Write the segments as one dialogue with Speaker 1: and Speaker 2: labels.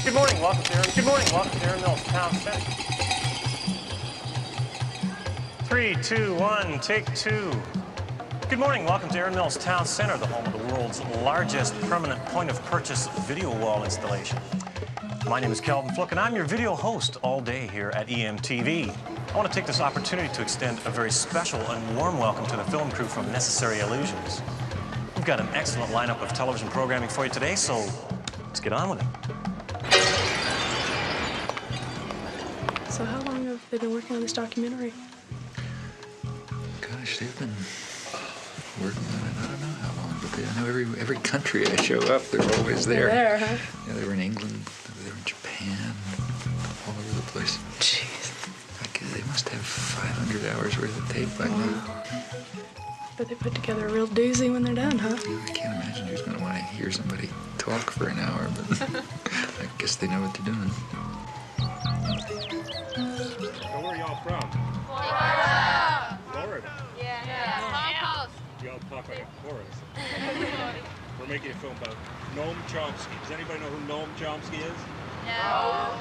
Speaker 1: Good morning, welcome to Herman Mills Town Center. 3, 2, 1, take 2. Good morning, welcome to Herman Mills Town Center, the home of the world's largest permanent point-of-purchase video wall installation. My name is Calvin Fluck, and I'm your video host all day here at EMTV. I want to take this opportunity to extend a very special and warm welcome to the film crew from Necessary Illusions. We've got an excellent lineup of television programming for you today, so let's get on with it.
Speaker 2: So how long have they been working on this documentary?
Speaker 3: Gosh, they've been working on it, I don't know how long, but I know every country I show up, they're always there.
Speaker 2: They're there, huh?
Speaker 3: Yeah, they were in England, they were in Japan, all over the place.
Speaker 2: Jeez.
Speaker 3: They must have 500 hours worth of tape by now.
Speaker 2: But they put together a real doozy when they're done, huh?
Speaker 3: Yeah, I can't imagine who's going to want to hear somebody talk for an hour, but I guess they know what they're doing.
Speaker 4: So where are y'all from?
Speaker 5: Florida.
Speaker 4: Florida?
Speaker 5: Yeah.
Speaker 4: Y'all talk like a chorus. We're making a film about Noam Chomsky. Does anybody know who Noam Chomsky is?
Speaker 5: No.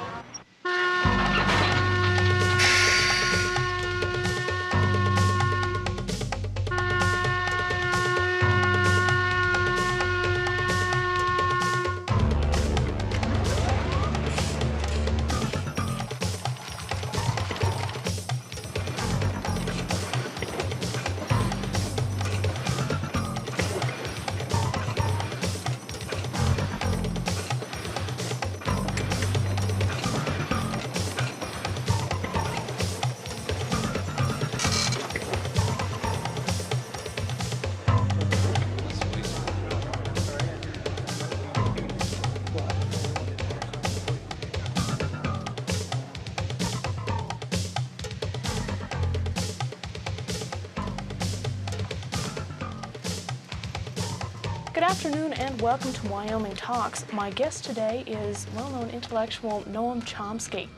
Speaker 2: Good afternoon and welcome to Wyoming Talks. My guest today is well-known intellectual Noam Chomsky.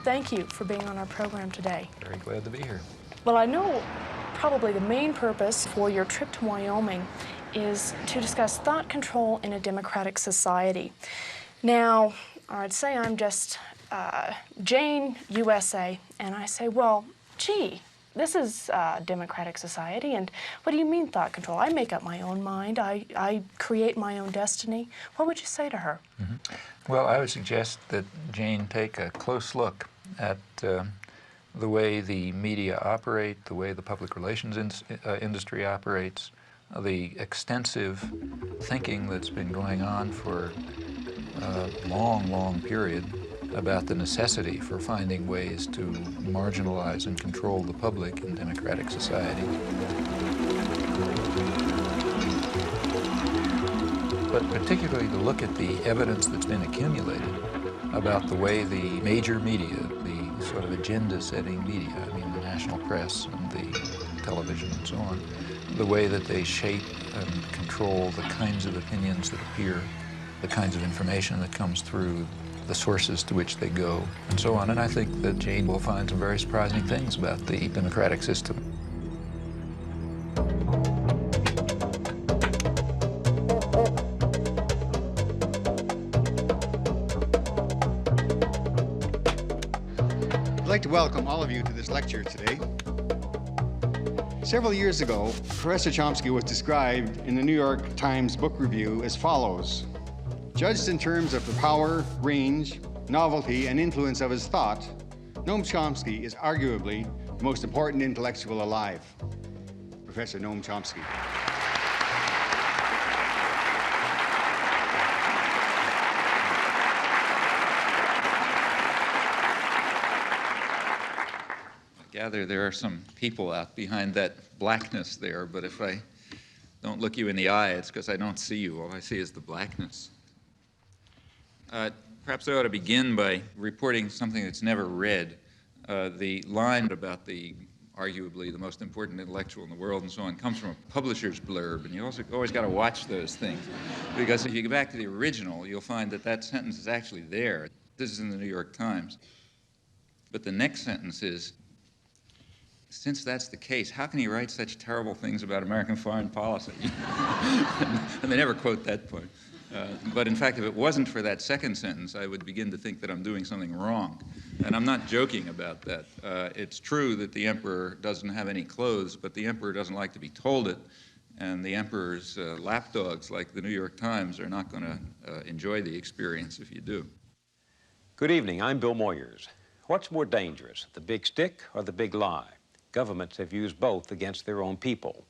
Speaker 2: Thank you for being on our program today.
Speaker 3: Very glad to be here.
Speaker 2: Well, I know probably the main purpose for your trip to Wyoming is to discuss thought control in a democratic society. Now, I'd say I'm just Jane, USA, and I say, well, gee, this is a democratic society, and what do you mean thought control? I make up my own mind. I create my own destiny. What would you say to her?
Speaker 3: Mm-hmm. Well, I would suggest that Jane take a close look at the way the media operate, the way the public relations industry operates, the extensive thinking that's been going on for a long, long period about the necessity for finding ways to marginalize and control the public in democratic society. But particularly to look at the evidence that's been accumulated about the way the major media, the sort of agenda-setting media, I mean the national press and the television and so on, the way that they shape and control the kinds of opinions that appear, the kinds of information that comes through, the sources to which they go, and so on. And I think that Jane will find some very surprising things about the democratic system.
Speaker 6: I'd like to welcome all of you to this lecture today. Several years ago, Professor Chomsky was described in the New York Times Book Review as follows: judged in terms of the power, range, novelty, and influence of his thought, Noam Chomsky is arguably the most important intellectual alive. Professor Noam Chomsky.
Speaker 3: I gather there are some people out behind that blackness there, but if I don't look you in the eye, it's because I don't see you. All I see is the blackness. Perhaps I ought to begin by reporting something that's never read. The line about the arguably the most important intellectual in the world and so on comes from a publisher's blurb, and you also always got to watch those things, because if you go back to the original, you'll find that that sentence is actually there. This is in the New York Times. But the next sentence is, since that's the case, how can he write such terrible things about American foreign policy? And they never quote that point. But in fact, if it wasn't for that second sentence, I would begin to think that I'm doing something wrong. And I'm not joking about that. It's true that the emperor doesn't have any clothes, but the emperor doesn't like to be told it. And the emperor's lapdogs, like the New York Times, are not going to enjoy the experience if you do.
Speaker 7: Good evening, I'm Bill Moyers. What's more dangerous, the big stick or the big lie? Governments have used both against their own people.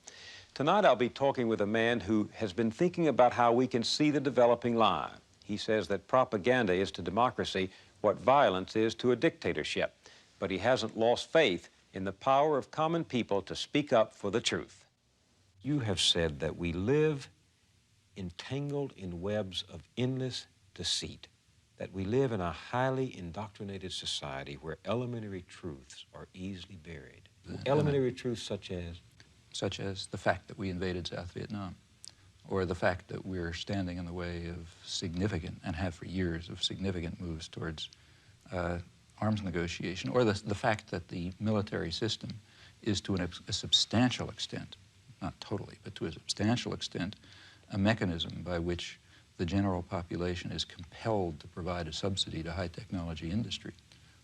Speaker 7: Tonight I'll be talking with a man who has been thinking about how we can see the developing lie. He says that propaganda is to democracy what violence is to a dictatorship, but he hasn't lost faith in the power of common people to speak up for the truth. You have said that we live entangled in webs of endless deceit, that we live in a highly indoctrinated society where elementary truths are easily buried. Elementary truths such as?
Speaker 3: Such as the fact that we invaded South Vietnam, or the fact that we're standing in the way of significant, and have for years, of significant moves towards arms negotiation, or the fact that the military system is to a substantial extent, not totally, but to a substantial extent, a mechanism by which the general population is compelled to provide a subsidy to high technology industry.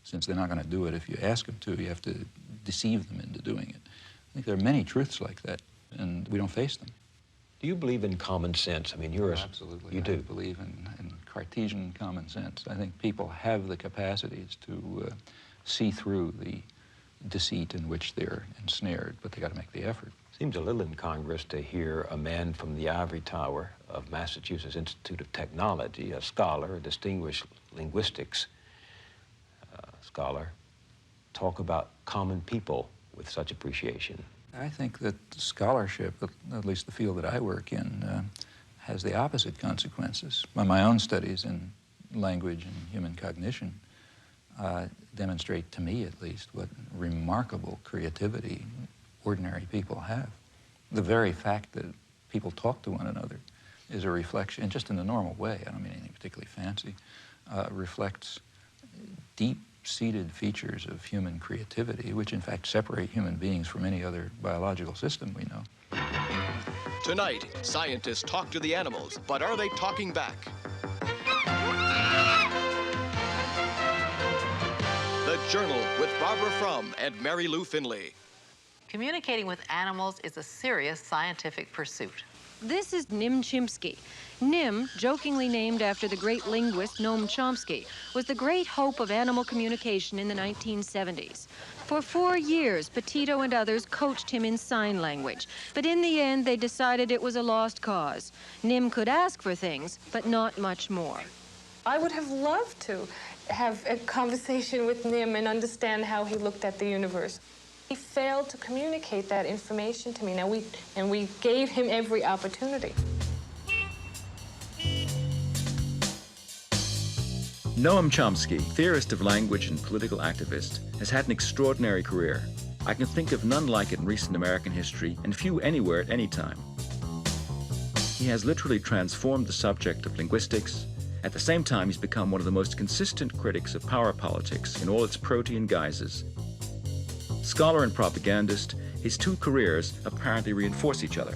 Speaker 3: Since they're not going to do it if you ask them to, you have to deceive them into doing it. I think there are many truths like that, and we don't face them.
Speaker 7: Do you believe in common sense? I mean, you're
Speaker 3: Absolutely.
Speaker 7: You do?
Speaker 3: I believe in Cartesian common sense. I think people have the capacities to see through the deceit in which they're ensnared, but they got to make the effort.
Speaker 7: Seems a little incongruous to hear a man from the ivory tower of Massachusetts Institute of Technology, a scholar, a distinguished linguistics scholar, talk about common people with such appreciation.
Speaker 3: I think that scholarship, at least the field that I work in, has the opposite consequences. My own studies in language and human cognition demonstrate, to me at least, what remarkable creativity ordinary people have. The very fact that people talk to one another is a reflection, and just in the normal way, I don't mean anything particularly fancy, reflects deep-seated features of human creativity, which in fact separate human beings from any other biological system we know.
Speaker 8: Tonight, scientists talk to the animals, but are they talking back? The Journal with Barbara Frum and Mary Lou Finley.
Speaker 9: Communicating with animals is a serious scientific pursuit.
Speaker 10: This is Nim Chimpsky. Nim, jokingly named after the great linguist Noam Chomsky, was the great hope of animal communication in the 1970s. For 4 years, Petito and others coached him in sign language, but in the end, they decided it was a lost cause. Nim could ask for things, but not much more.
Speaker 2: I would have loved to have a conversation with Nim and understand how he looked at the universe. He failed to communicate that information to me. Now we gave him every opportunity.
Speaker 11: Noam Chomsky, theorist of language and political activist, has had an extraordinary career. I can think of none like it in recent American history, and few anywhere at any time. He has literally transformed the subject of linguistics. At the same time, he's become one of the most consistent critics of power politics in all its protean guises. Scholar and propagandist, his two careers apparently reinforce each other.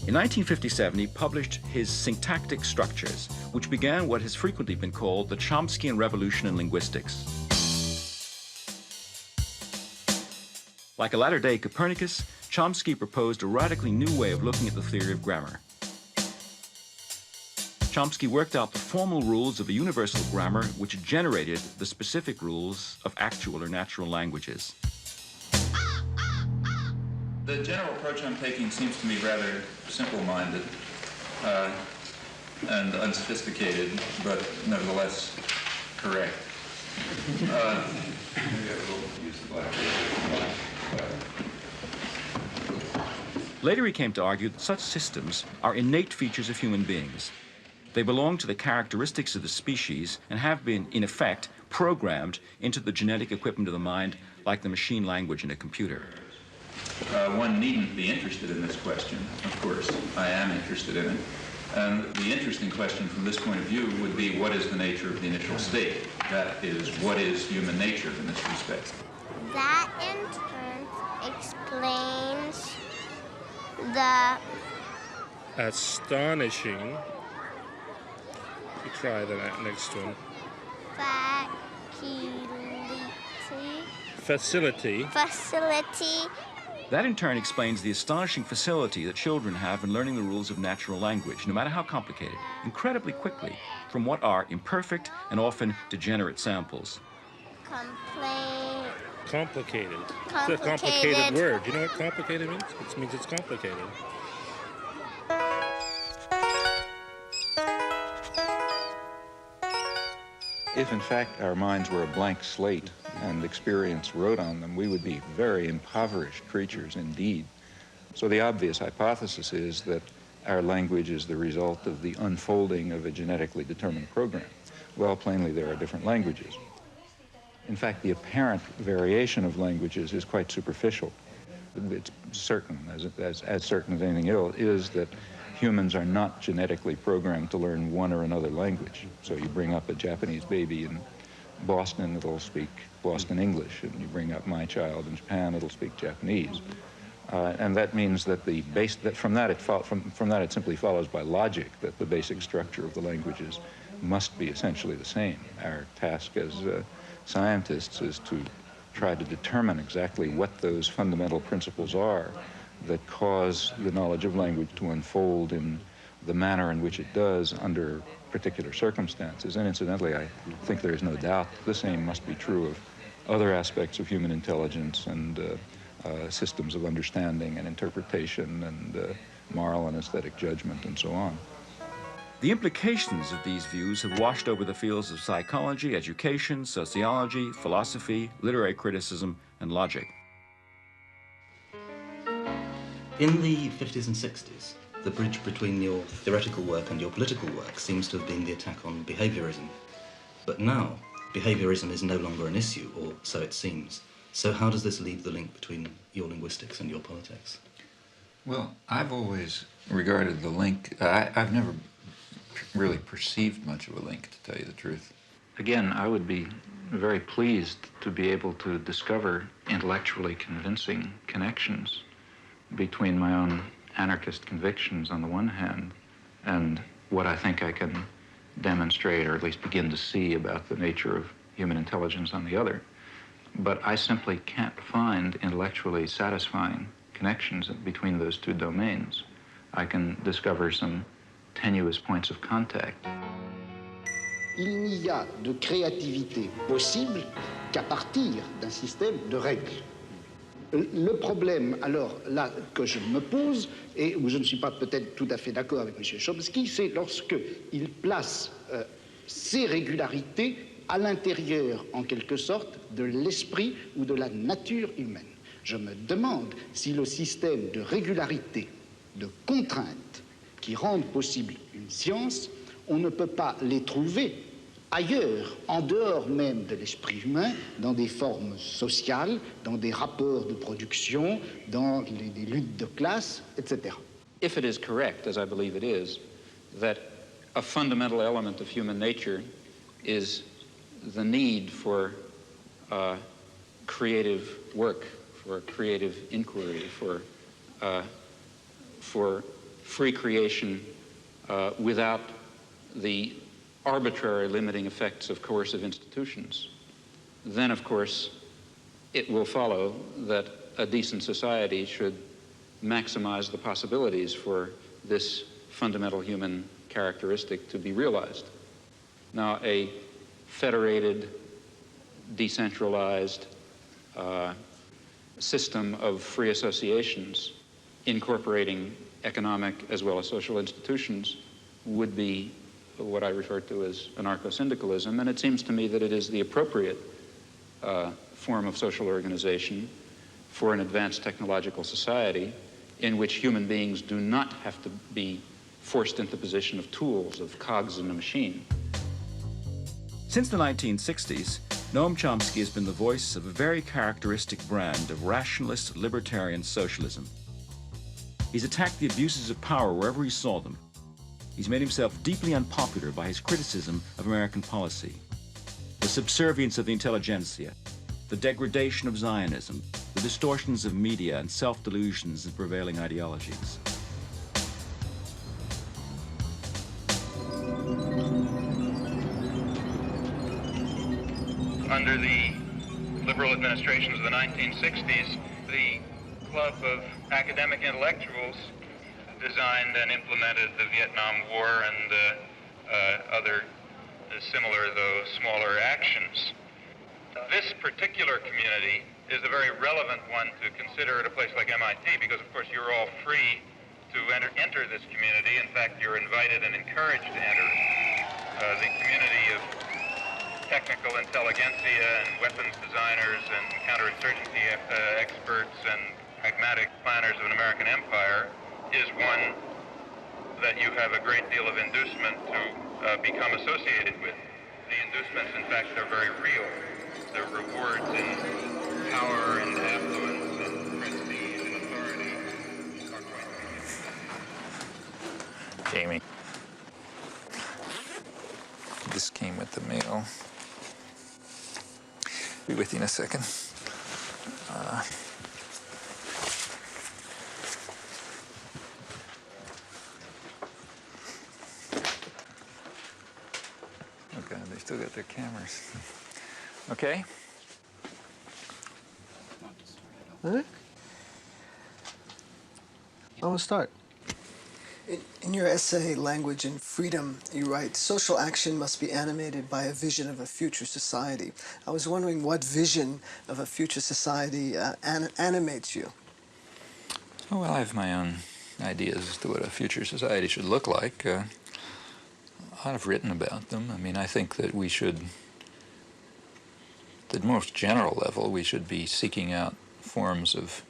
Speaker 11: In 1957, he published his Syntactic Structures, which began what has frequently been called the Chomskyan Revolution in Linguistics. Like a latter-day Copernicus, Chomsky proposed a radically new way of looking at the theory of grammar. Chomsky worked out the formal rules of a universal grammar which generated the specific rules of actual or natural languages.
Speaker 3: The general approach I'm taking seems to me rather simple-minded and unsophisticated, but nevertheless correct. Maybe I will use the blackboard.
Speaker 11: Later he came to argue that such systems are innate features of human beings. They belong to the characteristics of the species and have been, in effect, programmed into the genetic equipment of the mind like the machine language in a computer.
Speaker 3: One needn't be interested in this question. Of course, I am interested in it. And the interesting question from this point of view would be, what is the nature of the initial state? That is, what is human nature in this respect?
Speaker 5: That in turn explains the
Speaker 4: astonishing You try that next one.
Speaker 5: Facility.
Speaker 4: Facility.
Speaker 5: Facility.
Speaker 11: That in turn explains the astonishing facility that children have in learning the rules of natural language, no matter how complicated, incredibly quickly, from what are imperfect and often degenerate samples.
Speaker 4: Complicated. It's a complicated word. You know what complicated means? It means it's complicated.
Speaker 3: If in fact our minds were a blank slate and experience wrote on them, we would be very impoverished creatures indeed. So the obvious hypothesis is that our language is the result of the unfolding of a genetically determined program. Well, plainly there are different languages. In fact, the apparent variation of languages is quite superficial. It's certain, as certain as anything else, is that humans are not genetically programmed to learn one or another language. So you bring up a Japanese baby in Boston, it'll speak Boston English, and you bring up my child in Japan, it'll speak Japanese. And that means that from that it simply follows by logic that the basic structure of the languages must be essentially the same. Our task as scientists is to try to determine exactly what those fundamental principles are that cause the knowledge of language to unfold in the manner in which it does under particular circumstances. And incidentally, I think there is no doubt that the same must be true of other aspects of human intelligence and systems of understanding and interpretation and moral and aesthetic judgment and so on.
Speaker 11: The implications of these views have washed over the fields of psychology, education, sociology, philosophy, literary criticism, and logic.
Speaker 12: In the 50s and 60s, the bridge between your theoretical work and your political work seems to have been the attack on behaviorism. But now, behaviorism is no longer an issue, or so it seems. So how does this leave the link between your linguistics and your politics?
Speaker 3: Well, I've always regarded the link, I've never really perceived much of a link, to tell you the truth. Again, I would be very pleased to be able to discover intellectually convincing connections between my own anarchist convictions on the one hand and what I think I can demonstrate or at least begin to see about the nature of human intelligence on the other. But I simply can't find intellectually satisfying connections between those two domains. I can discover some tenuous points of contact.
Speaker 13: Il n'y a de créativité possible qu'à partir d'un système de règles. Le problème, alors, là, que je me pose, et où je ne suis pas peut-être tout à fait d'accord avec M. Chomsky, c'est lorsqu'il place ces régularités à l'intérieur, en quelque sorte, de l'esprit ou de la nature humaine. Je me demande si le système de régularité, de contraintes, qui rendent possible une science, on ne peut pas les trouver ailleurs, en dehors même de l'esprit humain, dans des formes sociales, dans des rapports de production, dans des luttes de classe, etc.
Speaker 3: If it is correct, as I believe it is, that a fundamental element of human nature is the need for creative work, for creative inquiry, for free creation without the arbitrary limiting effects of coercive institutions, then of course it will follow that a decent society should maximize the possibilities for this fundamental human characteristic to be realized. Now, a federated, decentralized system of free associations incorporating economic as well as social institutions would be what I refer to as anarcho-syndicalism, and it seems to me that it is the appropriate form of social organization for an advanced technological society in which human beings do not have to be forced into the position of tools, of cogs in a machine.
Speaker 11: Since the 1960s, Noam Chomsky has been the voice of a very characteristic brand of rationalist libertarian socialism. He's attacked the abuses of power wherever he saw them. He's made himself deeply unpopular by his criticism of American policy, the subservience of the intelligentsia, the degradation of Zionism, the distortions of media and self-delusions in prevailing ideologies.
Speaker 14: under the liberal administrations of the 1960s, the club of academic intellectuals designed and implemented the Vietnam War and other similar, though smaller, actions. This particular community is a very relevant one to consider at a place like MIT because, of course, you're all free to enter this community. In fact, you're invited and encouraged to enter the community of technical intelligentsia and weapons designers and counterinsurgency experts and pragmatic planners of an American empire is one that you have a great deal of inducement to become associated with. The inducements, in fact, are very real. The rewards in power and affluence and prestige and authority are quite real.
Speaker 3: Jamie. This came with the mail. Be with you in a second. Okay, they still got their cameras. Okay.
Speaker 15: All right. I want to start.
Speaker 16: In your essay, Language and Freedom, you write, social action must be animated by a vision of a future society. I was wondering what vision of a future society animates you?
Speaker 3: Oh, well, I have my own ideas as to what a future society should look like. I've written about them. I mean, I think that we should, at the most general level, we should be seeking out forms of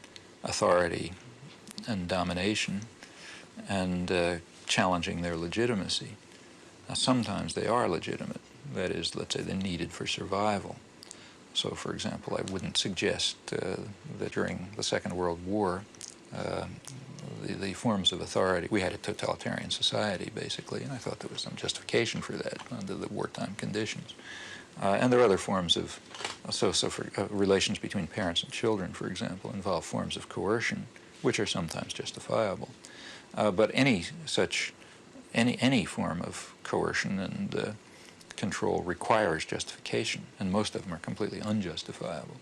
Speaker 3: authority and domination and challenging their legitimacy. Now, sometimes they are legitimate. That is, let's say, they're needed for survival. So, for example, I wouldn't suggest that during the Second World War, the forms of authority, we had a totalitarian society, basically, and I thought there was some justification for that under the wartime conditions. And there are other forms of, relations between parents and children, for example, involve forms of coercion, which are sometimes justifiable. But any form of coercion and control requires justification, and most of them are completely unjustifiable.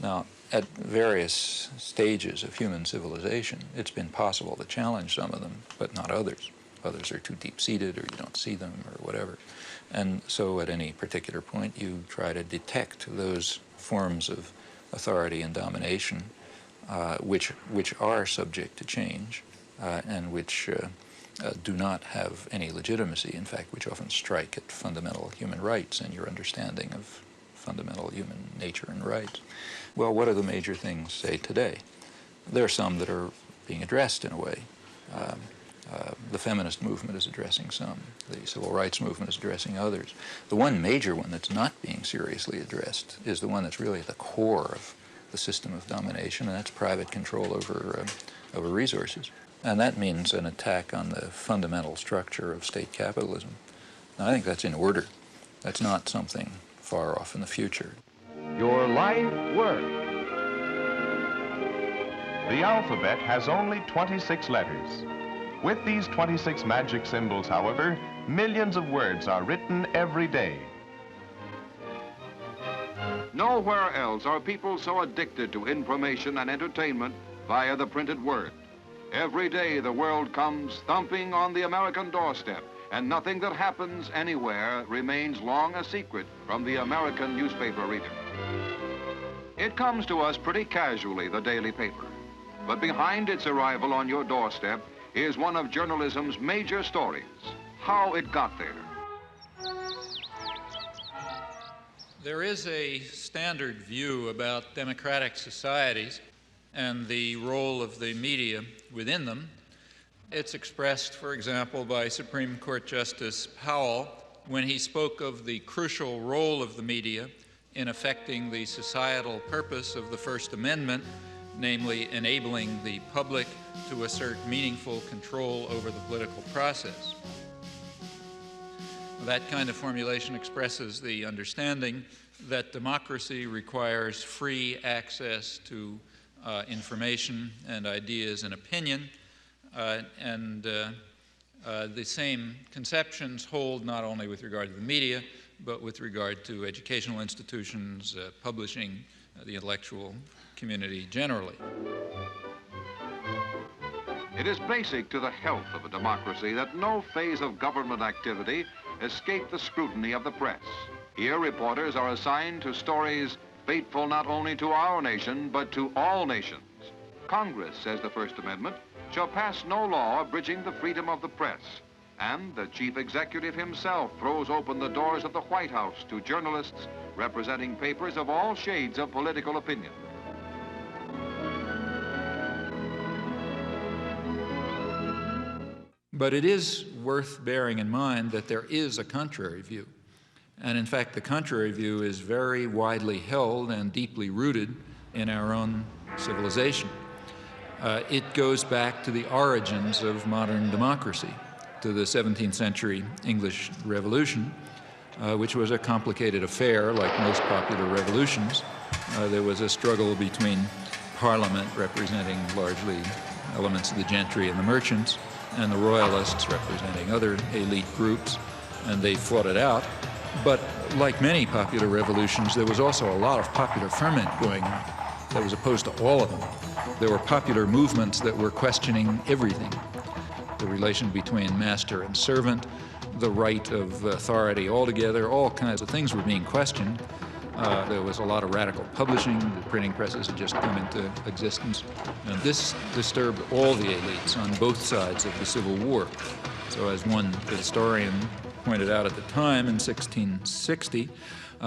Speaker 3: Now, at various stages of human civilization, it's been possible to challenge some of them, but not others. Others are too deep-seated, or you don't see them, or whatever. And so at any particular point, you try to detect those forms of authority and domination which are subject to change and which do not have any legitimacy, in fact, which often strike at fundamental human rights and your understanding of fundamental human nature and rights. Well, what are the major things, say, today? There are some that are being addressed in a way. The feminist movement is addressing some. The civil rights movement is addressing others. The one major one that's not being seriously addressed is the one that's really at the core of the system of domination, and that's private control over resources. And that means an attack on the fundamental structure of state capitalism. Now, I think that's in order. That's not something far off in the future.
Speaker 17: Your life work. The alphabet has only 26 letters. With these 26 magic symbols, however, millions of words are written every day.
Speaker 18: Nowhere else are people so addicted to information and entertainment via the printed word. Every day the world comes thumping on the American doorstep, and nothing that happens anywhere remains long a secret from the American newspaper reader. It comes to us pretty casually, the daily paper. But behind its arrival on your doorstep is one of journalism's major stories, how it got there.
Speaker 3: There is a standard view about democratic societies and the role of the media within them. It's expressed, for example, by Supreme Court Justice Powell when he spoke of the crucial role of the media in affecting the societal purpose of the First Amendment, namely enabling the public to assert meaningful control over the political process. That kind of formulation expresses the understanding that democracy requires free access to information and ideas and opinion, and the same conceptions hold not only with regard to the media, but with regard to educational institutions, publishing, the intellectual community generally.
Speaker 18: It is basic to the health of a democracy that no phase of government activity escape the scrutiny of the press. Here, reporters are assigned to stories fateful not only to our nation, but to all nations. Congress, says the First Amendment, shall pass no law abridging the freedom of the press. And the chief executive himself throws open the doors of the White House to journalists representing papers of all shades of political opinion.
Speaker 3: But it is worth bearing in mind that there is a contrary view. And in fact, the contrary view is very widely held and deeply rooted in our own civilization. It goes back to the origins of modern democracy, to the 17th century English Revolution, which was a complicated affair like most popular revolutions. There was a struggle between Parliament, representing largely elements of the gentry and the merchants, and the royalists, representing other elite groups, and they fought it out. But like many popular revolutions, there was also a lot of popular ferment going on that was opposed to all of them. There were popular movements that were questioning everything: the relation between master and servant, the right of authority altogether, all kinds of things were being questioned. There was a lot of radical publishing. The printing presses had just come into existence. And this disturbed all the elites on both sides of the Civil War. So as one historian pointed out at the time in 1660,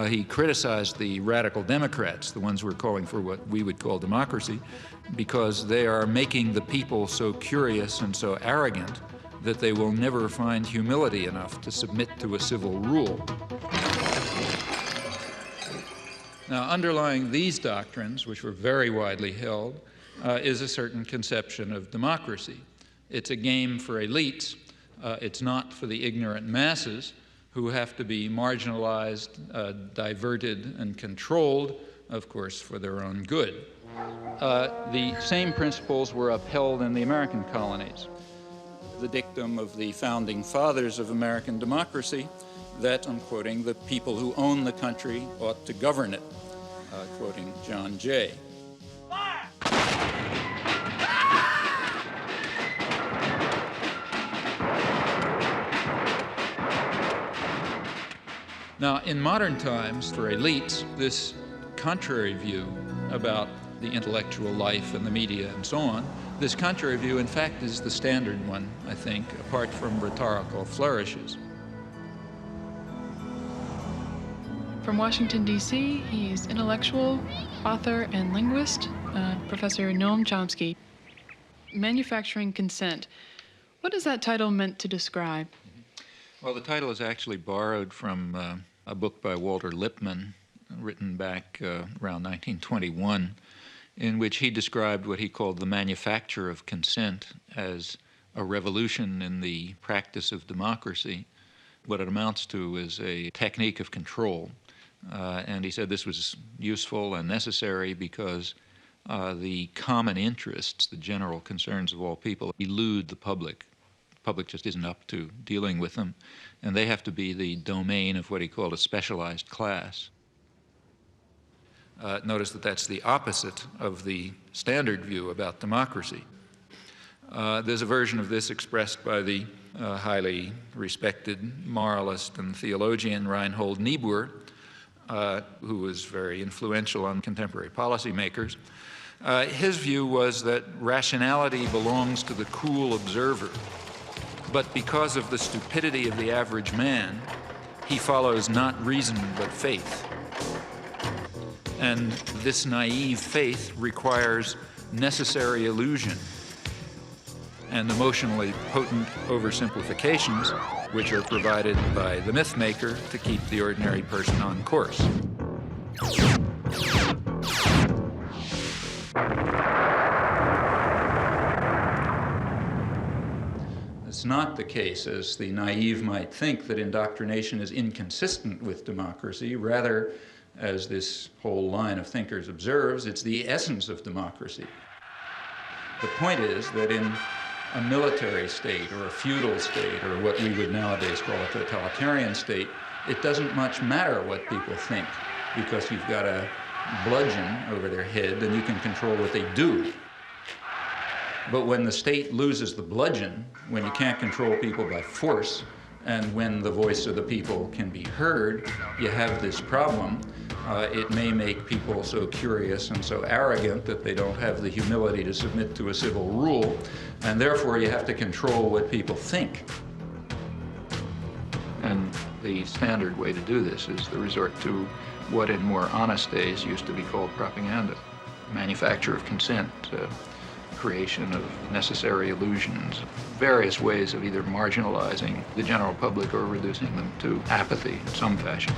Speaker 3: he criticized the radical Democrats, the ones who were calling for what we would call democracy, because they are making the people so curious and so arrogant that they will never find humility enough to submit to a civil rule. Now, underlying these doctrines, which were very widely held, is a certain conception of democracy. It's a game for elites. It's not for the ignorant masses who have to be marginalized, diverted, and controlled, of course, for their own good. The same principles were upheld in the American colonies. The dictum of the founding fathers of American democracy that, I'm quoting, the people who own the country ought to govern it, quoting John Jay. Now, in modern times, for elites, this contrary view about the intellectual life and the media and so on, this contrary view, in fact, is the standard one, I think, apart from rhetorical flourishes.
Speaker 19: From Washington, D.C., he's intellectual, author, and linguist, Professor Noam Chomsky. Manufacturing Consent. What is that title meant to describe?
Speaker 3: Well, the title is actually borrowed from a book by Walter Lippmann, written back around 1921, in which he described what he called the manufacture of consent as a revolution in the practice of democracy. What it amounts to is a technique of control. And he said this was useful and necessary because the common interests, the general concerns of all people, elude the public. The public just isn't up to dealing with them, and they have to be the domain of what he called a specialized class. Notice that that's the opposite of the standard view about democracy. There's a version of this expressed by the highly respected moralist and theologian Reinhold Niebuhr, who was very influential on contemporary policymakers. His view was that rationality belongs to the cool observer, but because of the stupidity of the average man, he follows not reason but faith. And this naive faith requires necessary illusion and emotionally potent oversimplifications, which are provided by the myth maker to keep the ordinary person on course. It's not the case, as the naive might think, that indoctrination is inconsistent with democracy. Rather, as this whole line of thinkers observes, it's the essence of democracy. The point is that in a military state or a feudal state or what we would nowadays call a totalitarian state, it doesn't much matter what people think, because you've got a bludgeon over their head and you can control what they do. But when the state loses the bludgeon, when you can't control people by force, and when the voice of the people can be heard, you have this problem. It may make people so curious and so arrogant that they don't have the humility to submit to a civil rule, and therefore you have to control what people think. And the standard way to do this is to resort to what in more honest days used to be called propaganda. Manufacture of consent, creation of necessary illusions, various ways of either marginalizing the general public or reducing them to apathy in some fashion.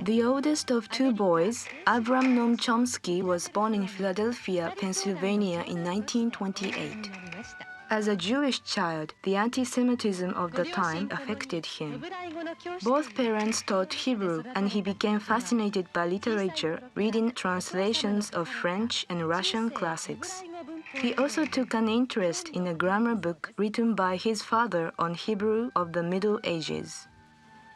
Speaker 2: The oldest of two boys, Herman and Noam Chomsky, was born in Philadelphia, Pennsylvania in 1928. As a Jewish child, the anti-Semitism of the time affected him. Both parents taught Hebrew, and he became fascinated by literature, reading translations of French and Russian classics. He also took an interest in a grammar book written by his father on Hebrew of the Middle Ages.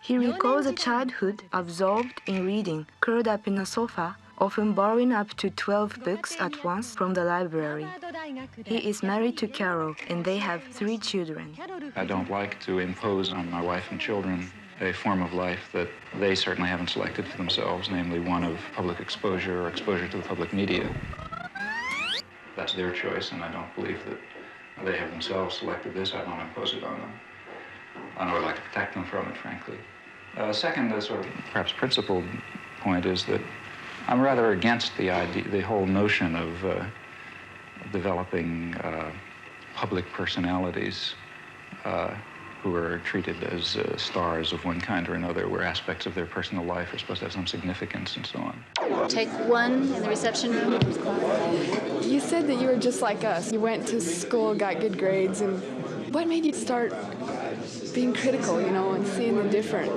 Speaker 2: He recalls a childhood absorbed in reading, curled up in a sofa, often borrowing up to 12 books at once from the library. He is married to Carol, and they have 3 children.
Speaker 3: I don't like to impose on my wife and children a form of life that they certainly haven't selected for themselves, namely one of public exposure or exposure to the public media. That's their choice, and I don't believe that they have themselves selected this. I don't impose it on them. I would like to protect them from it, frankly. Second, sort of perhaps principled point is that I'm rather against the idea, the whole notion of developing public personalities who are treated as stars of one kind or another, where aspects of their personal life are supposed to have some significance and so on.
Speaker 20: Take 1 in the reception room.
Speaker 21: You said that you were just like us. You went to school, got good grades, and what made you start being critical, and seeing the different?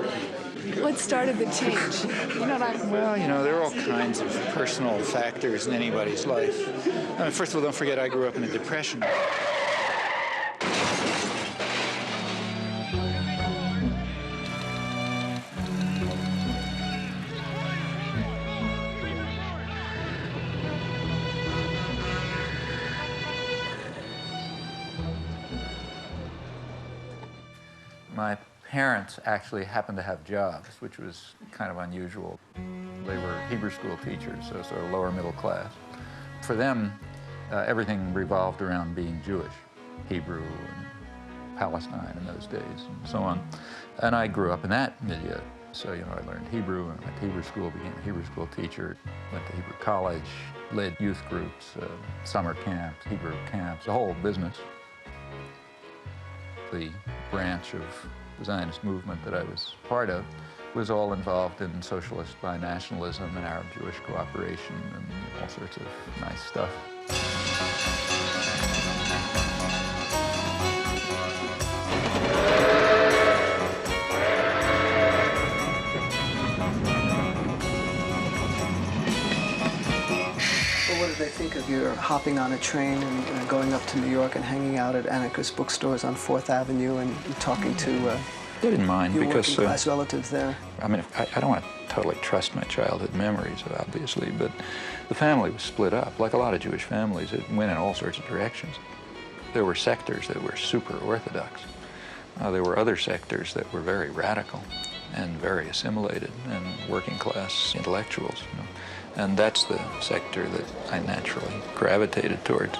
Speaker 21: What started the change? You know what I'm...
Speaker 3: Well, there are all kinds of personal factors in anybody's life. First of all, don't forget I grew up in a depression. My parents actually happened to have jobs, which was kind of unusual. They were Hebrew school teachers, so sort of lower middle class. For them, everything revolved around being Jewish, Hebrew and Palestine in those days and so on. And I grew up in that milieu. So, I learned Hebrew and went to Hebrew school, became a Hebrew school teacher, went to Hebrew college, led youth groups, summer camps, Hebrew camps, the whole business. The branch of the Zionist movement that I was part of was all involved in socialist binationalism and Arab-Jewish cooperation and all sorts of nice stuff.
Speaker 16: What did they think of your hopping on a train and going up to New York and hanging out at anarchist bookstores on 4th Avenue and talking to
Speaker 3: they didn't mind
Speaker 16: your
Speaker 3: because
Speaker 16: working class relatives there?
Speaker 3: I mean, I don't want to totally trust my childhood memories, obviously, but the family was split up. Like a lot of Jewish families, it went in all sorts of directions. There were sectors that were super orthodox. There were other sectors that were very radical and very assimilated and working class intellectuals. And that's the sector that I naturally gravitated towards.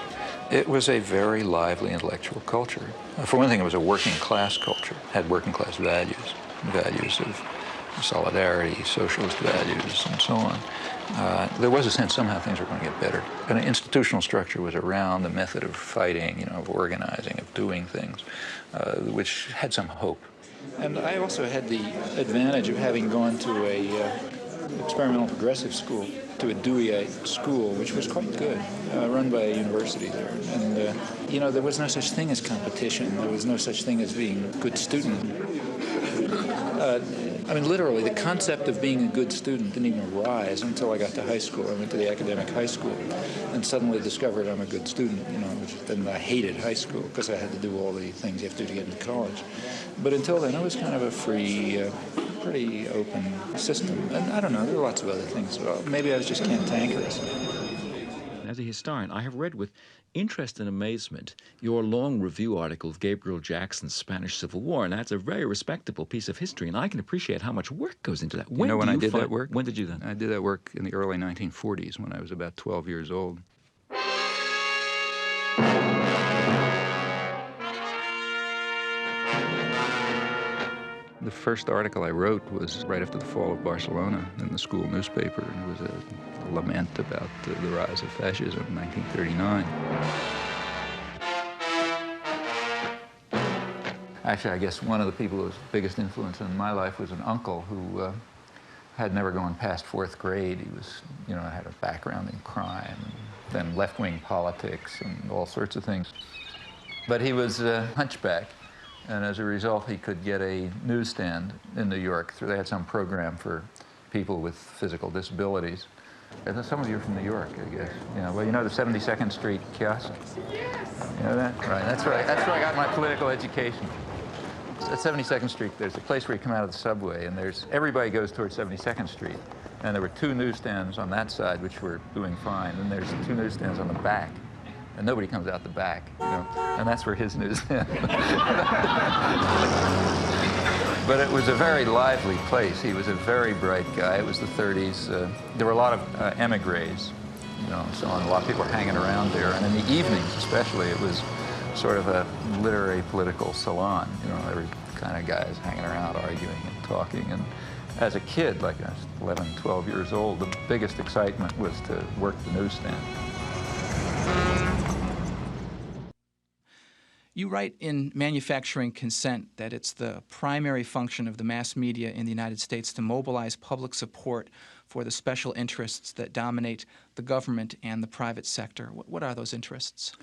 Speaker 3: It was a very lively intellectual culture. For one thing, it was a working class culture, had working class values of solidarity, socialist values, and so on. There was a sense somehow things were going to get better. An institutional structure was around, the method of fighting, of organizing, of doing things, which had some hope. And I also had the advantage of having gone to a experimental progressive school, to a Deweyite school, which was quite good, run by a university there. And, there was no such thing as competition. There was no such thing as being a good student. Literally, the concept of being a good student didn't even arise until I got to high school. I went to the academic high school and suddenly discovered I'm a good student, then I hated high school because I had to do all the things you have to do to get into college. But until then, it was kind of a free, pretty open system. And I don't know, there are lots of other things. Well, maybe I was just cantankerous.
Speaker 11: As a historian, I have read with interest and amazement your long review article of Gabriel Jackson's Spanish Civil War, and that's a very respectable piece of history, and I can appreciate how much work goes into that.
Speaker 3: When I did that work?
Speaker 11: When did you do that?
Speaker 3: I did that work in the early 1940s when I was about 12 years old. The first article I wrote was right after the fall of Barcelona in the school newspaper, and it was a lament about the rise of fascism in 1939. Actually, I guess one of the people who was the biggest influence in my life was an uncle who had never gone past 4th grade. He was, had a background in crime, then left-wing politics and all sorts of things. But he was a hunchback. And as a result, he could get a newsstand in New York. They had some program for people with physical disabilities. And some of you are from New York, I guess. Well, the 72nd Street kiosk? You know that? Right, that's where I got my political education. At 72nd Street, there's a place where you come out of the subway, and everybody goes towards 72nd Street. And there were 2 newsstands on that side, which were doing fine, and there's 2 newsstands on the back. And nobody comes out the back, and that's where his newsstand. But it was a very lively place. He was a very bright guy. It was the 30s. There were a lot of emigres, so on. A lot of people were hanging around there. And in the evenings, especially, it was sort of a literary political salon. Every kind of guys hanging around, arguing and talking. And as a kid, like I was 11, 12 years old, the biggest excitement was to work the newsstand.
Speaker 1: You write in Manufacturing Consent that it's the primary function of the mass media in the United States to mobilize public support for the special interests that dominate the government and the private sector. What are those interests?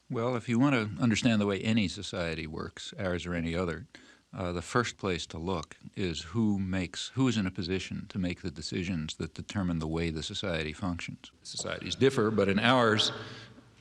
Speaker 3: Well, if you want to understand the way any society works, ours or any other, the first place to look is who is in a position to make the decisions that determine the way the society functions. Societies differ, but in ours,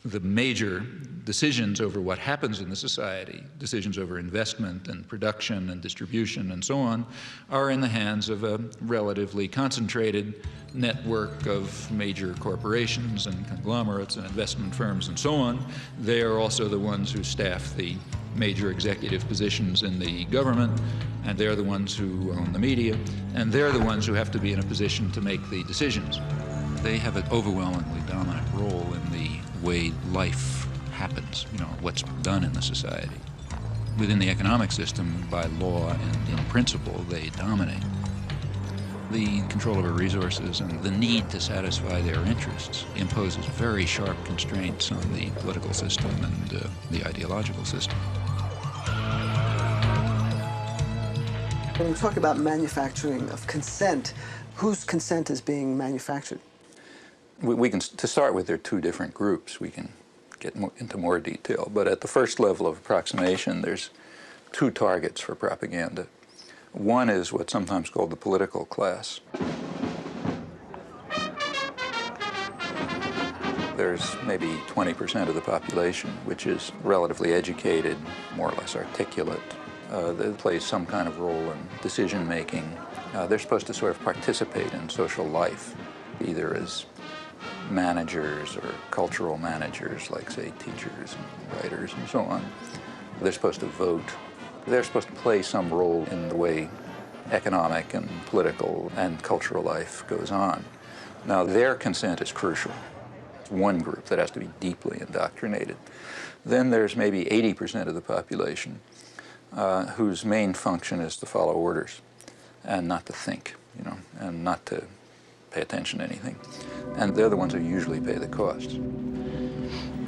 Speaker 3: the major decisions over what happens in the society, decisions over investment and production and distribution and so on, are in the hands of a relatively concentrated network of major corporations and conglomerates and investment firms and so on. They are also the ones who staff the major executive positions in the government, and they're the ones who own the media, and they're the ones who have to be in a position to make the decisions. They have an overwhelmingly dominant role in the way life happens, what's done in the society. Within the economic system, by law and in principle, they dominate. The control over resources and the need to satisfy their interests imposes very sharp constraints on the political system and the ideological system.
Speaker 16: When you talk about manufacturing of consent, whose consent is being manufactured?
Speaker 3: We can, to start with, there are 2 different groups. We can get into more detail. But at the first level of approximation, there's 2 targets for propaganda. One is what's sometimes called the political class. There's maybe 20% of the population, which is relatively educated, more or less articulate. They play some kind of role in decision-making. They're supposed to sort of participate in social life, either as managers or cultural managers, like, say, teachers and writers and so on. They're supposed to vote. They're supposed to play some role in the way economic and political and cultural life goes on. Now, their consent is crucial. It's one group that has to be deeply indoctrinated. Then there's maybe 80% of the population whose main function is to follow orders. and not to think, you know, and not to pay attention to anything. And they're the ones who usually pay the costs.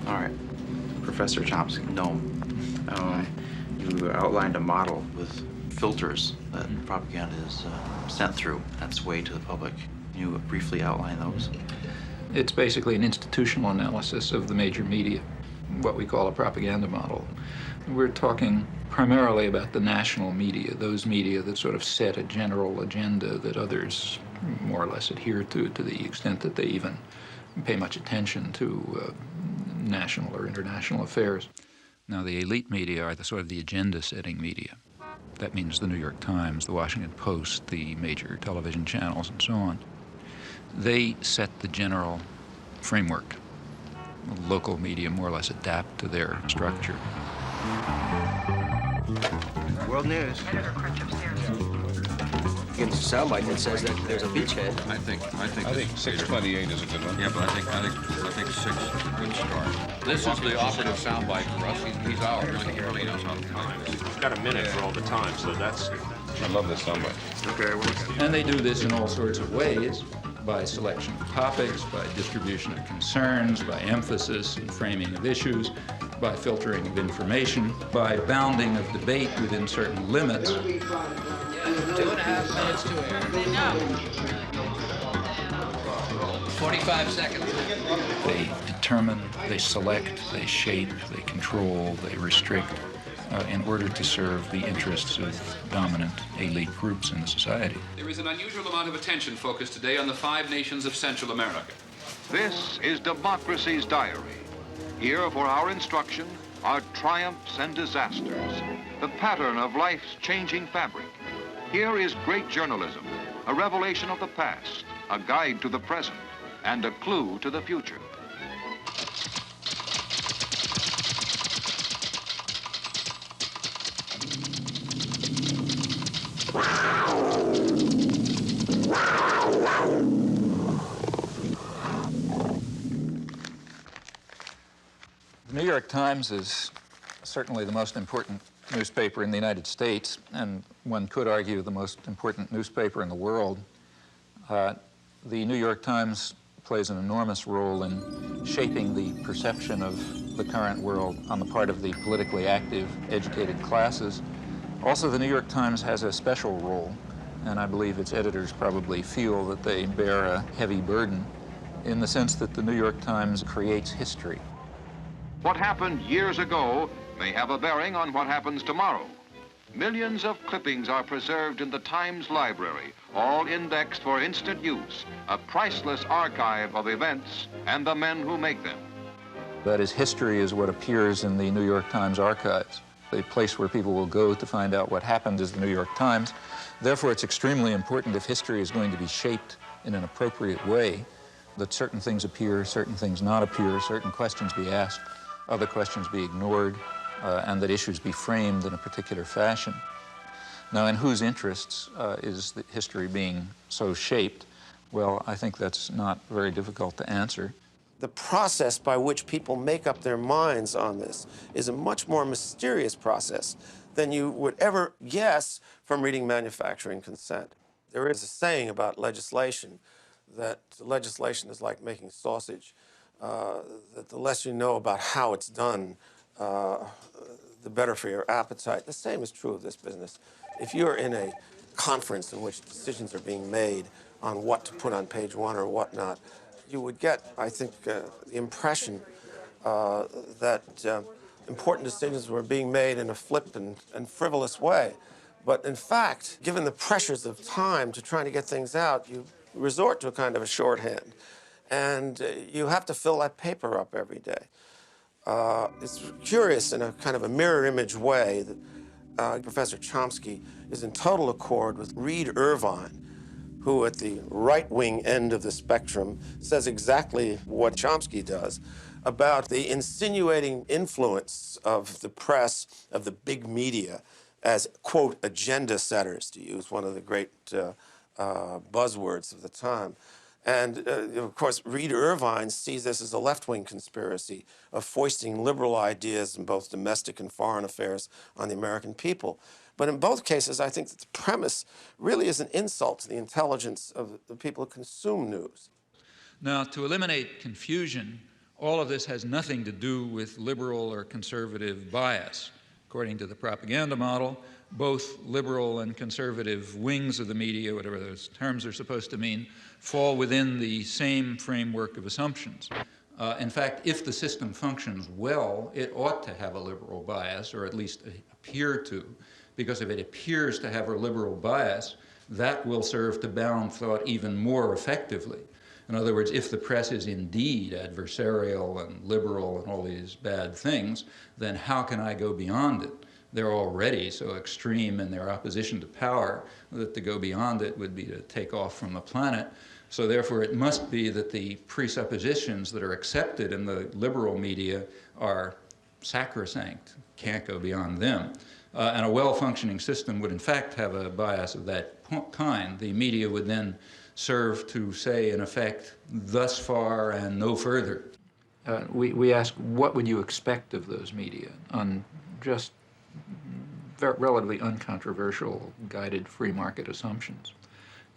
Speaker 6: All right, Professor Chomsky, Noam, you outlined a model with filters that propaganda is sent through. That's way to the public. Can you briefly outline those?
Speaker 3: It's basically an institutional analysis of the major media, what we call a propaganda model. We're talking primarily about the national media, those media that sort of set a general agenda that others more or less adhere to the extent that they even pay much attention to national or international affairs. Now, the elite media are the sort of the agenda-setting media. That means the New York Times, the Washington Post, the major television channels, and so on. They set the general framework. Local media more or less adapt to their structure.
Speaker 22: World News. Against a soundbite that says that there's a beachhead.
Speaker 23: I think 628 is a good one.
Speaker 22: Yeah, but I think 6 would start.
Speaker 23: This is the operative soundbite for us. He's ours. He really knows how to play this.
Speaker 4: He's got a minute for all the time, so that's...
Speaker 23: I love this soundbite.
Speaker 22: Okay, well,
Speaker 3: and they do this in all sorts of ways, by selection of topics, by distribution of concerns, by emphasis and framing of issues, by filtering of information, by bounding of debate within certain limits.
Speaker 24: 2.5 minutes to air. 45 seconds.
Speaker 3: They determine, they select, they shape, they control, they restrict in order to serve the interests of dominant elite groups in the society.
Speaker 23: There is an unusual amount of attention focused today on the 5 nations of Central America.
Speaker 18: This is Democracy's Diary. Here for our instruction are triumphs and disasters, the pattern of life's changing fabric. Here is great journalism, a revelation of the past, a guide to the present, and a clue to the future.
Speaker 3: The New York Times is certainly the most important newspaper in the United States, and one could argue the most important newspaper in the world. The New York Times plays an enormous role in shaping the perception of the current world on the part of the politically active, educated classes. Also, the New York Times has a special role, and I believe its editors probably feel that they bear a heavy burden in the sense that the New York Times creates history.
Speaker 18: What happened years ago may have a bearing on what happens tomorrow. Millions of clippings are preserved in the Times library, all indexed for instant use, a priceless archive of events and the men who make them.
Speaker 3: That is, history is what appears in the New York Times archives. The place where people will go to find out what happened is the New York Times. Therefore, it's extremely important, if history is going to be shaped in an appropriate way, that certain things appear, certain things not appear, certain questions be asked, other questions be ignored, and that issues be framed in a particular fashion. Now, in whose interests is the history being so shaped? Well, I think that's not very difficult to answer.
Speaker 25: The process by which people make up their minds on this is a much more mysterious process than you would ever guess from reading Manufacturing Consent. There is a saying about legislation that legislation is like making sausage, that the less you know about how it's done, the better for your appetite. The same is true of this business. If you're in a conference in which decisions are being made on what to put on page 1 or whatnot, you would get, I think, the impression that important decisions were being made in a flippant and frivolous way. But in fact, given the pressures of time to trying to get things out, you resort to a kind of a shorthand. And you have to fill that paper up every day. It's curious in a kind of a mirror image way that Professor Chomsky is in total accord with Reed Irvine, who at the right-wing end of the spectrum says exactly what Chomsky does about the insinuating influence of the press, of the big media, as, quote, agenda setters, to use one of the great buzzwords of the time. And, of course, Reed Irvine sees this as a left-wing conspiracy of foisting liberal ideas in both domestic and foreign affairs on the American people. But in both cases, I think that the premise really is an insult to the intelligence of the people who consume news.
Speaker 3: Now, to eliminate confusion, all of this has nothing to do with liberal or conservative bias. According to the propaganda model, both liberal and conservative wings of the media, whatever those terms are supposed to mean, fall within the same framework of assumptions. In fact, if the system functions well, it ought to have a liberal bias, or at least appear to, because if it appears to have a liberal bias, that will serve to bound thought even more effectively. In other words, if the press is indeed adversarial and liberal and all these bad things, then how can I go beyond it? They're already so extreme in their opposition to power that to go beyond it would be to take off from the planet. So therefore, it must be that the presuppositions that are accepted in the liberal media are sacrosanct, can't go beyond them. And a well-functioning system would in fact have a bias of that kind. The media would then serve to say, in effect, thus far and no further. We ask, what would you expect of those media on just relatively uncontroversial, guided free market assumptions?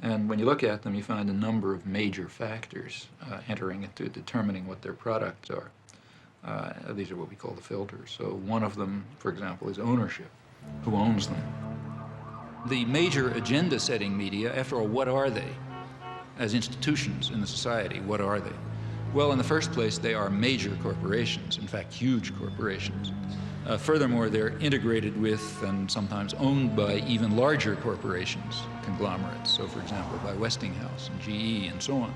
Speaker 3: And when you look at them, you find a number of major factors entering into determining what their products are. These are what we call the filters. So one of them, for example, is ownership. Who owns them? The major agenda-setting media, after all, what are they? As institutions in the society, what are they? Well, in the first place, they are major corporations, in fact, huge corporations. Furthermore, they're integrated with and sometimes owned by even larger corporations, conglomerates, so for example, by Westinghouse and GE and so on.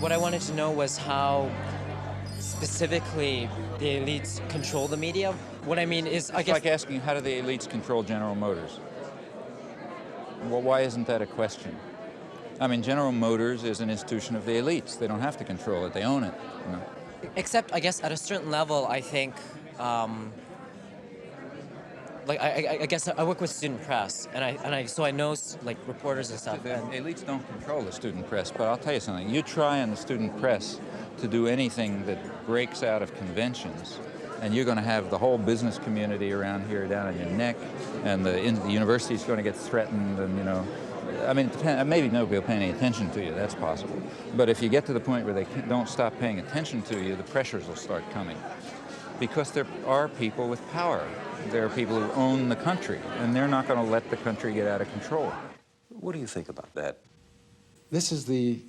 Speaker 5: What I wanted to know was how specifically the elites control the media. What I mean is, I guess...
Speaker 3: It's like asking, how do the elites control General Motors? Well, why isn't that a question? I mean, General Motors is an institution of the elites. They don't have to control it. They own it. You know?
Speaker 5: Except, I guess, at a certain level, I think, like, I guess I work with student press, so I know, like, reporters and stuff.
Speaker 3: The elites don't control the student press, but I'll tell you something. You try in the student press to do anything that breaks out of conventions, and you're going to have the whole business community around here down on your neck, and the university's going to get threatened, and, you know, I mean, maybe nobody will pay any attention to you, that's possible. But if you get to the point where they don't stop paying attention to you, the pressures will start coming. Because there are people with power. There are people who own the country, and they're not going to let the country get out of control.
Speaker 7: What do you think about that?
Speaker 8: This is the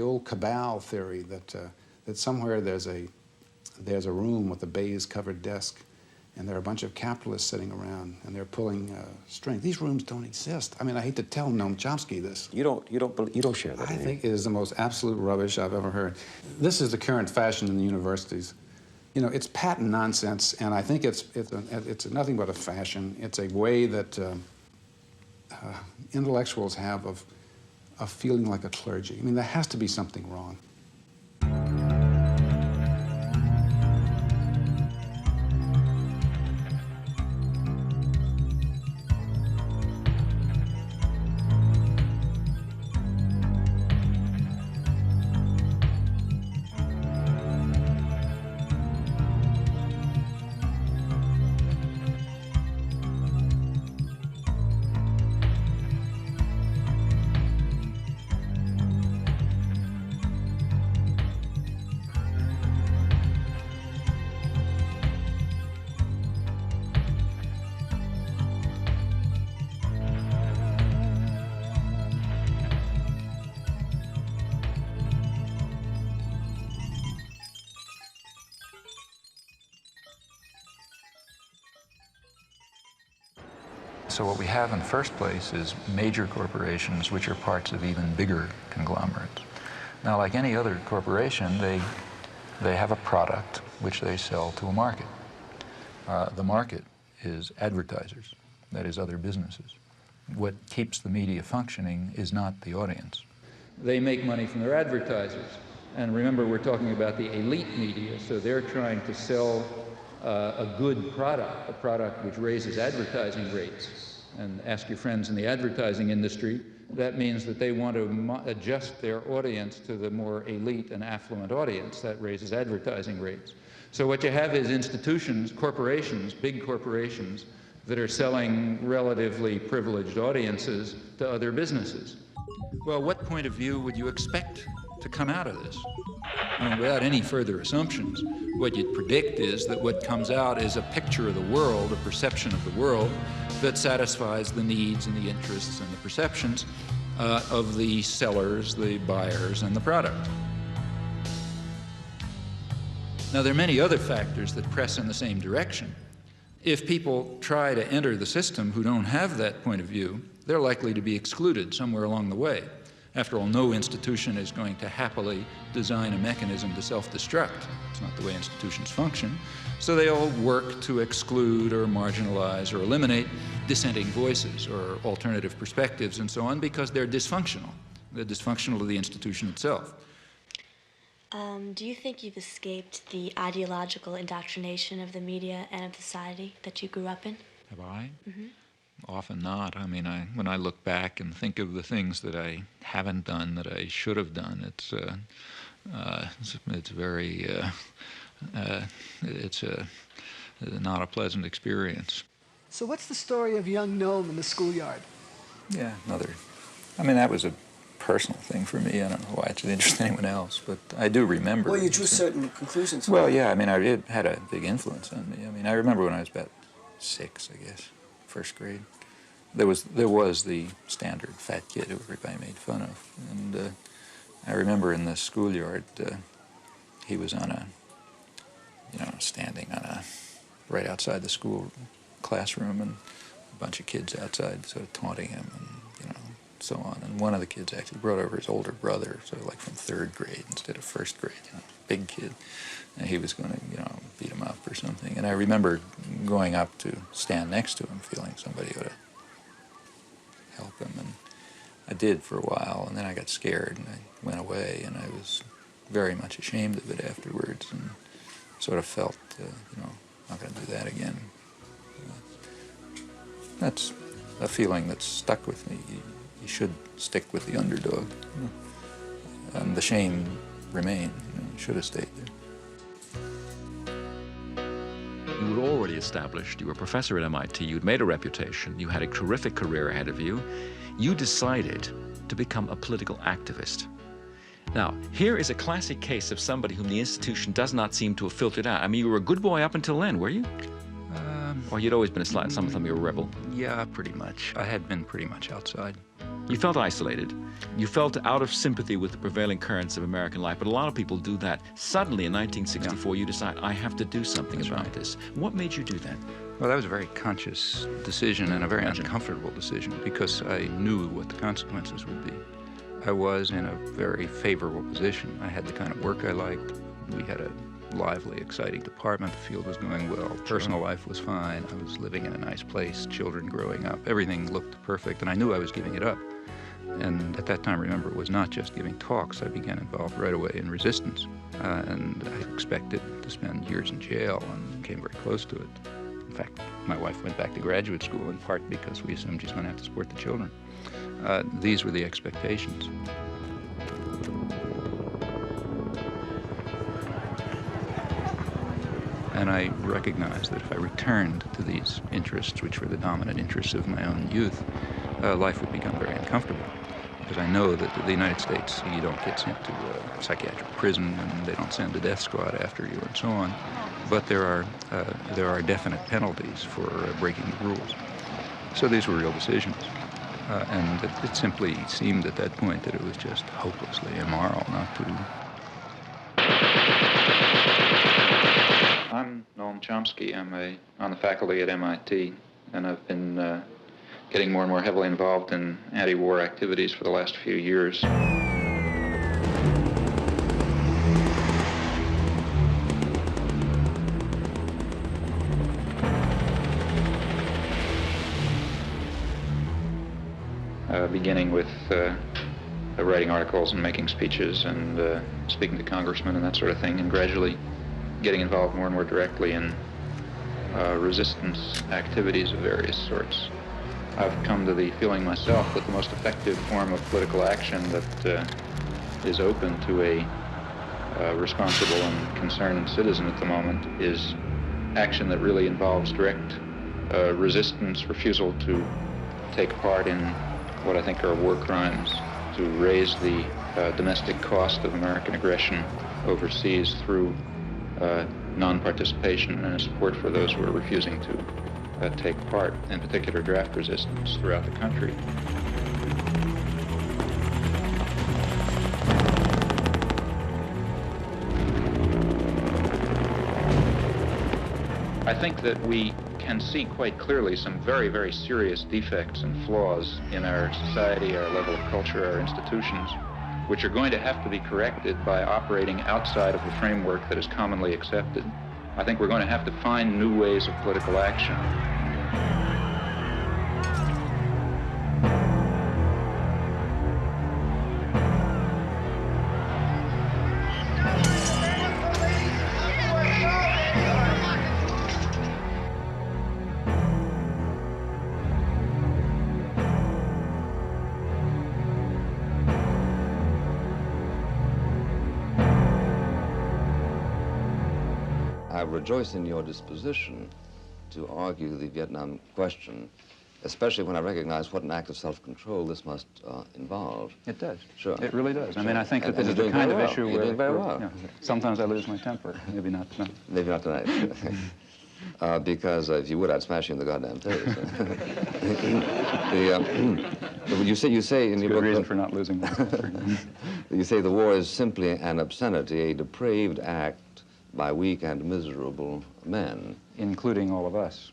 Speaker 8: old cabal theory that somewhere there's a room with a baize-covered desk, and there are a bunch of capitalists sitting around, and they're pulling string. These rooms don't exist. I mean, I hate to tell Noam Chomsky this.
Speaker 7: You don't share that.
Speaker 8: I think it is the most absolute rubbish I've ever heard. This is the current fashion in the universities. You know, it's patent nonsense, and I think it's nothing but a fashion. It's a way that intellectuals have of feeling like a clergy. I mean, there has to be something wrong.
Speaker 3: So what we have in the first place is major corporations which are parts of even bigger conglomerates. Now, like any other corporation, they have a product which they sell to a market. The market is advertisers, that is, other businesses. What keeps the media functioning is not the audience. They make money from their advertisers. And remember, we're talking about the elite media, so they're trying to sell a good product, a product which raises advertising rates, and ask your friends in the advertising industry, that means that they want to adjust their audience to the more elite and affluent audience. That raises advertising rates. So what you have is institutions, corporations, big corporations, that are selling relatively privileged audiences to other businesses. Well, what point of view would you expect to come out of this? I mean, without any further assumptions, what you'd predict is that what comes out is a picture of the world, a perception of the world, that satisfies the needs and the interests and the perceptions of the sellers, the buyers, and the product. Now, there are many other factors that press in the same direction. If people try to enter the system who don't have that point of view, they're likely to be excluded somewhere along the way. After all, no institution is going to happily design a mechanism to self-destruct. It's not the way institutions function. So they all work to exclude or marginalize or eliminate dissenting voices or alternative perspectives and so on because they're dysfunctional. They're dysfunctional to the institution itself.
Speaker 9: Do you think you've escaped the ideological indoctrination of the media and of society that you grew up in?
Speaker 3: Have I? Mm-hmm. Often not. I mean, when I look back and think of the things that I haven't done that I should have done, it's very, it's not a pleasant experience.
Speaker 16: So what's the story of young Noam in the schoolyard?
Speaker 3: Yeah, I mean, that was a personal thing for me. I don't know why it's of interest to anyone else, but I do remember.
Speaker 16: Well, you drew certain conclusions from
Speaker 3: Well,
Speaker 16: it.
Speaker 3: yeah, I mean, it had a big influence on me. I mean, I remember when I was about 6, I guess, first grade. There was the standard fat kid who everybody made fun of, and I remember in the schoolyard, he was on standing on right outside the school classroom, and a bunch of kids outside sort of taunting him, and so on. And one of the kids actually brought over his older brother, so like from 3rd grade instead of 1st grade, big kid. And he was going to, beat him up or something. And I remember going up to stand next to him, feeling somebody ought to help him. And I did for a while, and then I got scared, and I went away, and I was very much ashamed of it afterwards, and sort of felt, I'm not going to do that again. That's a feeling that's stuck with me. You should stick with the underdog. And the shame remained. You should have stayed there.
Speaker 11: You were already established. You were a professor at MIT. You'd made a reputation. You had a terrific career ahead of you. You decided to become a political activist. Now, here is a classic case of somebody whom the institution does not seem to have filtered out. I mean, you were a good boy up until then, were you? Or you'd always been something you were a rebel?
Speaker 3: Yeah, pretty much. I had been pretty much outside.
Speaker 11: You felt isolated. You felt out of sympathy with the prevailing currents of American life, but a lot of people do that. Suddenly, in 1964, you decide, I have to do something about this. What made you do that?
Speaker 3: Well, that was a very conscious decision and a very uncomfortable decision because I knew what the consequences would be. I was in a very favorable position. I had the kind of work I liked. We had a lively, exciting department. The field was going well. Personal life was fine. I was living in a nice place, children growing up. Everything looked perfect, and I knew I was giving it up. And at that time, remember, it was not just giving talks. I began involved right away in resistance. And I expected to spend years in jail and came very close to it. In fact, my wife went back to graduate school in part because we assumed she's going to have to support the children. These were the expectations. And I recognized that if I returned to these interests, which were the dominant interests of my own youth, life would become very uncomfortable. Because I know that in the United States, you don't get sent to psychiatric prison, and they don't send a death squad after you, and so on. But there are definite penalties for breaking the rules. So these were real decisions. And it simply seemed at that point that it was just hopelessly immoral not to. I'm Noam Chomsky. I'm on the faculty at MIT, and I've been getting more and more heavily involved in anti-war activities for the last few years. Beginning with writing articles and making speeches and speaking to congressmen and that sort of thing, and gradually getting involved more and more directly in resistance activities of various sorts. I've come to the feeling myself that the most effective form of political action that is open to a responsible and concerned citizen at the moment is action that really involves direct resistance, refusal to take part in what I think are war crimes, to raise the domestic cost of American aggression overseas through non-participation and support for those who are refusing to take part, in particular draft resistance throughout the country. I think that we can see quite clearly some very, very serious defects and flaws in our society, our level of culture, our institutions, which are going to have to be corrected by operating outside of the framework that is commonly accepted. I think we're going to have to find new ways of political action.
Speaker 10: I rejoice in your disposition to argue the Vietnam question, especially when I recognize what an act of self-control this must involve.
Speaker 3: It does.
Speaker 10: Sure.
Speaker 3: It really does.
Speaker 10: Sure.
Speaker 3: I mean, I think that this is the kind of issue where sometimes I lose my temper. Maybe not tonight.
Speaker 10: Maybe not tonight. Because if you would, I'd smash you in the goddamn face. You say in your book,
Speaker 3: reason for not losing my temper.
Speaker 10: You say the war is simply an obscenity, a depraved act by weak and miserable men.
Speaker 3: Including all of us,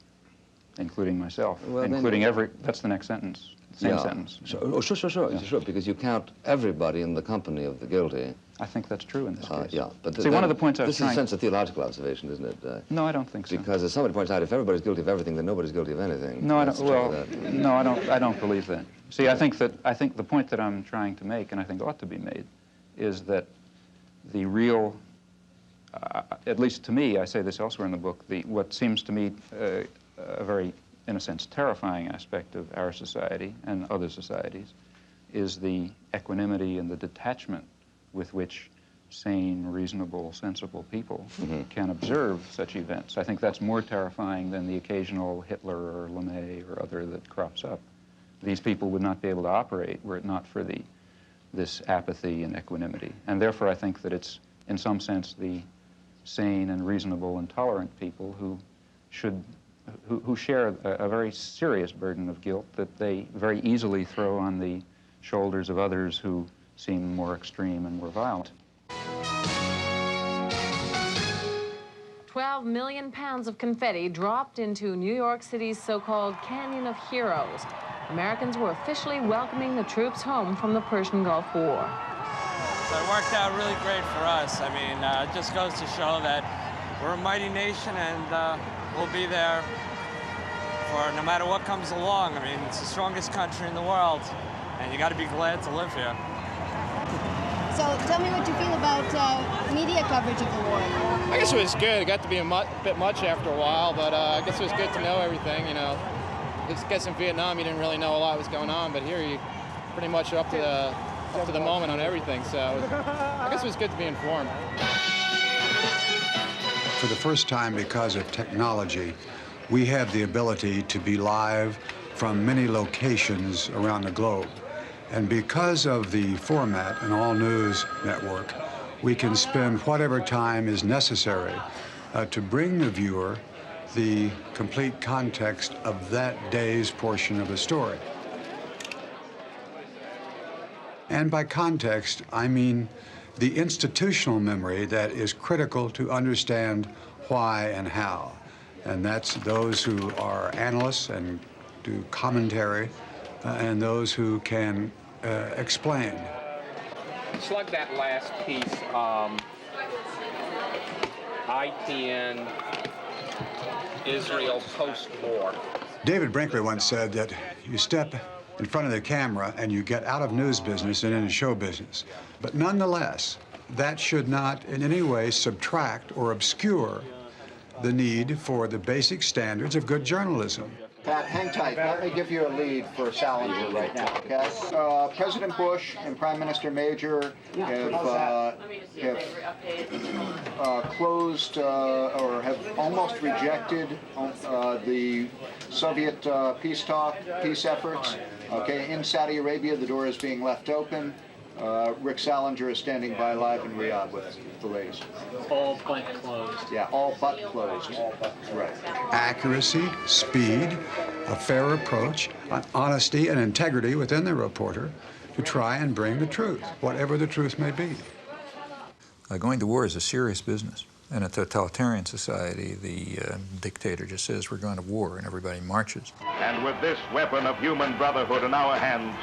Speaker 3: including myself,
Speaker 10: Well,
Speaker 3: including that's the next sentence, same sentence.
Speaker 10: Sure. Oh, sure, because you count everybody in the company of the guilty.
Speaker 3: I think that's true in this case.
Speaker 10: Yeah, but
Speaker 3: see, one of the points I was
Speaker 10: this is a sense of theological observation, isn't it?
Speaker 3: No, I don't think so.
Speaker 10: Because as somebody points out, if everybody's guilty of everything, then nobody's guilty of anything.
Speaker 3: No, I don't. Well, no, I don't. I don't believe that. See, I think the point that I'm trying to make, and I think ought to be made, is that the real, at least to me, I say this elsewhere in the book, what seems to me a very, in a sense, terrifying aspect of our society and other societies is the equanimity and the detachment with which sane, reasonable, sensible people can observe such events. I think that's more terrifying than the occasional Hitler or LeMay or other that crops up. These people would not be able to operate were it not for this apathy and equanimity. And therefore, I think that it's, in some sense, the sane and reasonable and tolerant people who share a very serious burden of guilt that they very easily throw on the shoulders of others who seem more extreme and more violent.
Speaker 12: 12 million pounds of confetti dropped into New York City's so-called Canyon of Heroes. Americans were officially welcoming the troops home from the Persian Gulf War.
Speaker 13: So it worked out really great for us. I mean, it just goes to show that we're a mighty nation and we'll be there for no matter what comes along. I mean, it's the strongest country in the world, and you got to be glad to live here.
Speaker 14: So tell me what you feel about media coverage of the war.
Speaker 15: I guess it was good. It got to be a bit much after a while, but I guess it was good to know everything, you know. I guess in Vietnam you didn't really know a lot was going on, but here you pretty much up to the moment on everything, so I guess it was good to be informed.
Speaker 8: For the first time, because of technology, we have the ability to be live from many locations around the globe. And because of the format, an all-news network, we can spend whatever time is necessary to bring the viewer the complete context of that day's portion of the story. And by context, I mean the institutional memory that is critical to understand why and how. And that's those who are analysts and do commentary, and those who can explain.
Speaker 26: Slug that last piece, ITN, Israel post-war.
Speaker 8: David Brinkley once said that you step in front of the camera and you get out of news business and into show business. But nonetheless, that should not in any way subtract or obscure
Speaker 1: the need for the basic standards of good journalism.
Speaker 2: Pat, hang tight. Let me give you a lead for Salinger right now, okay? President Bush and Prime Minister Major have closed or have almost rejected the Soviet peace efforts. Okay, in Saudi Arabia, the door is being left open. Rick Salinger is standing by live in Riyadh with the ladies.
Speaker 17: All but closed.
Speaker 2: Yeah, all but closed. Right.
Speaker 1: Accuracy, speed, a fair approach, honesty and integrity within the reporter to try and bring the truth, whatever the truth may be.
Speaker 3: Going to war is a serious business. In a totalitarian society, the dictator just says we're going to war and everybody marches.
Speaker 18: And with this weapon of human brotherhood in our hands,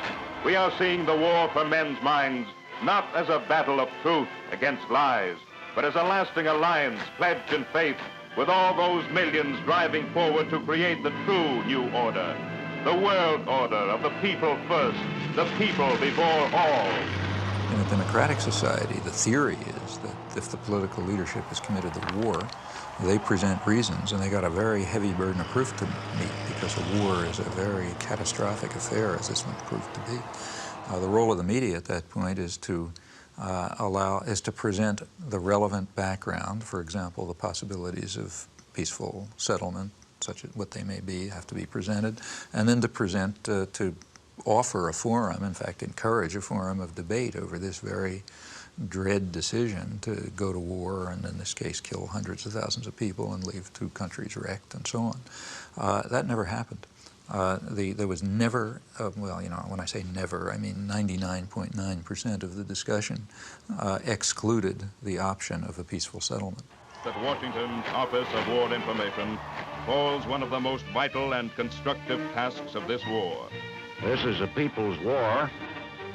Speaker 18: we are seeing the war for men's minds not as a battle of truth against lies, but as a lasting alliance pledged in faith with all those millions driving forward to create the true new order, the world order of the people first, the people before all.
Speaker 3: In a democratic society, the theory is that if the political leadership is committed to war, they present reasons, and they got a very heavy burden of proof to meet, because a war is a very catastrophic affair, as this one proved to be. The role of the media at that point is to present the relevant background. For example, the possibilities of peaceful settlement, such as what they may be, have to be presented, and then to present, to offer a forum, in fact, encourage a forum of debate over this very dread decision to go to war and, in this case, kill hundreds of thousands of people and leave two countries wrecked and so on. That never happened. There was never, well, you know, when I say never, I mean 99.9% of the discussion excluded the option of a peaceful settlement.
Speaker 18: That Washington's Office of War Information falls one of the most vital and constructive tasks of this war.
Speaker 19: This is a people's war,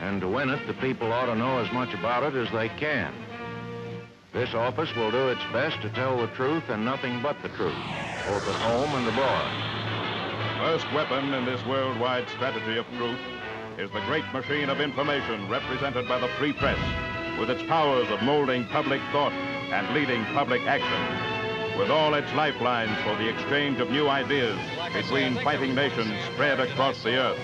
Speaker 19: and to win it, the people ought to know as much about it as they can. This office will do its best to tell the truth and nothing but the truth, both at home and abroad.
Speaker 18: First weapon in this worldwide strategy of truth is the great machine of information represented by the free press, with its powers of molding public thought and leading public action, with all its lifelines for the exchange of new ideas between fighting nations spread across the earth.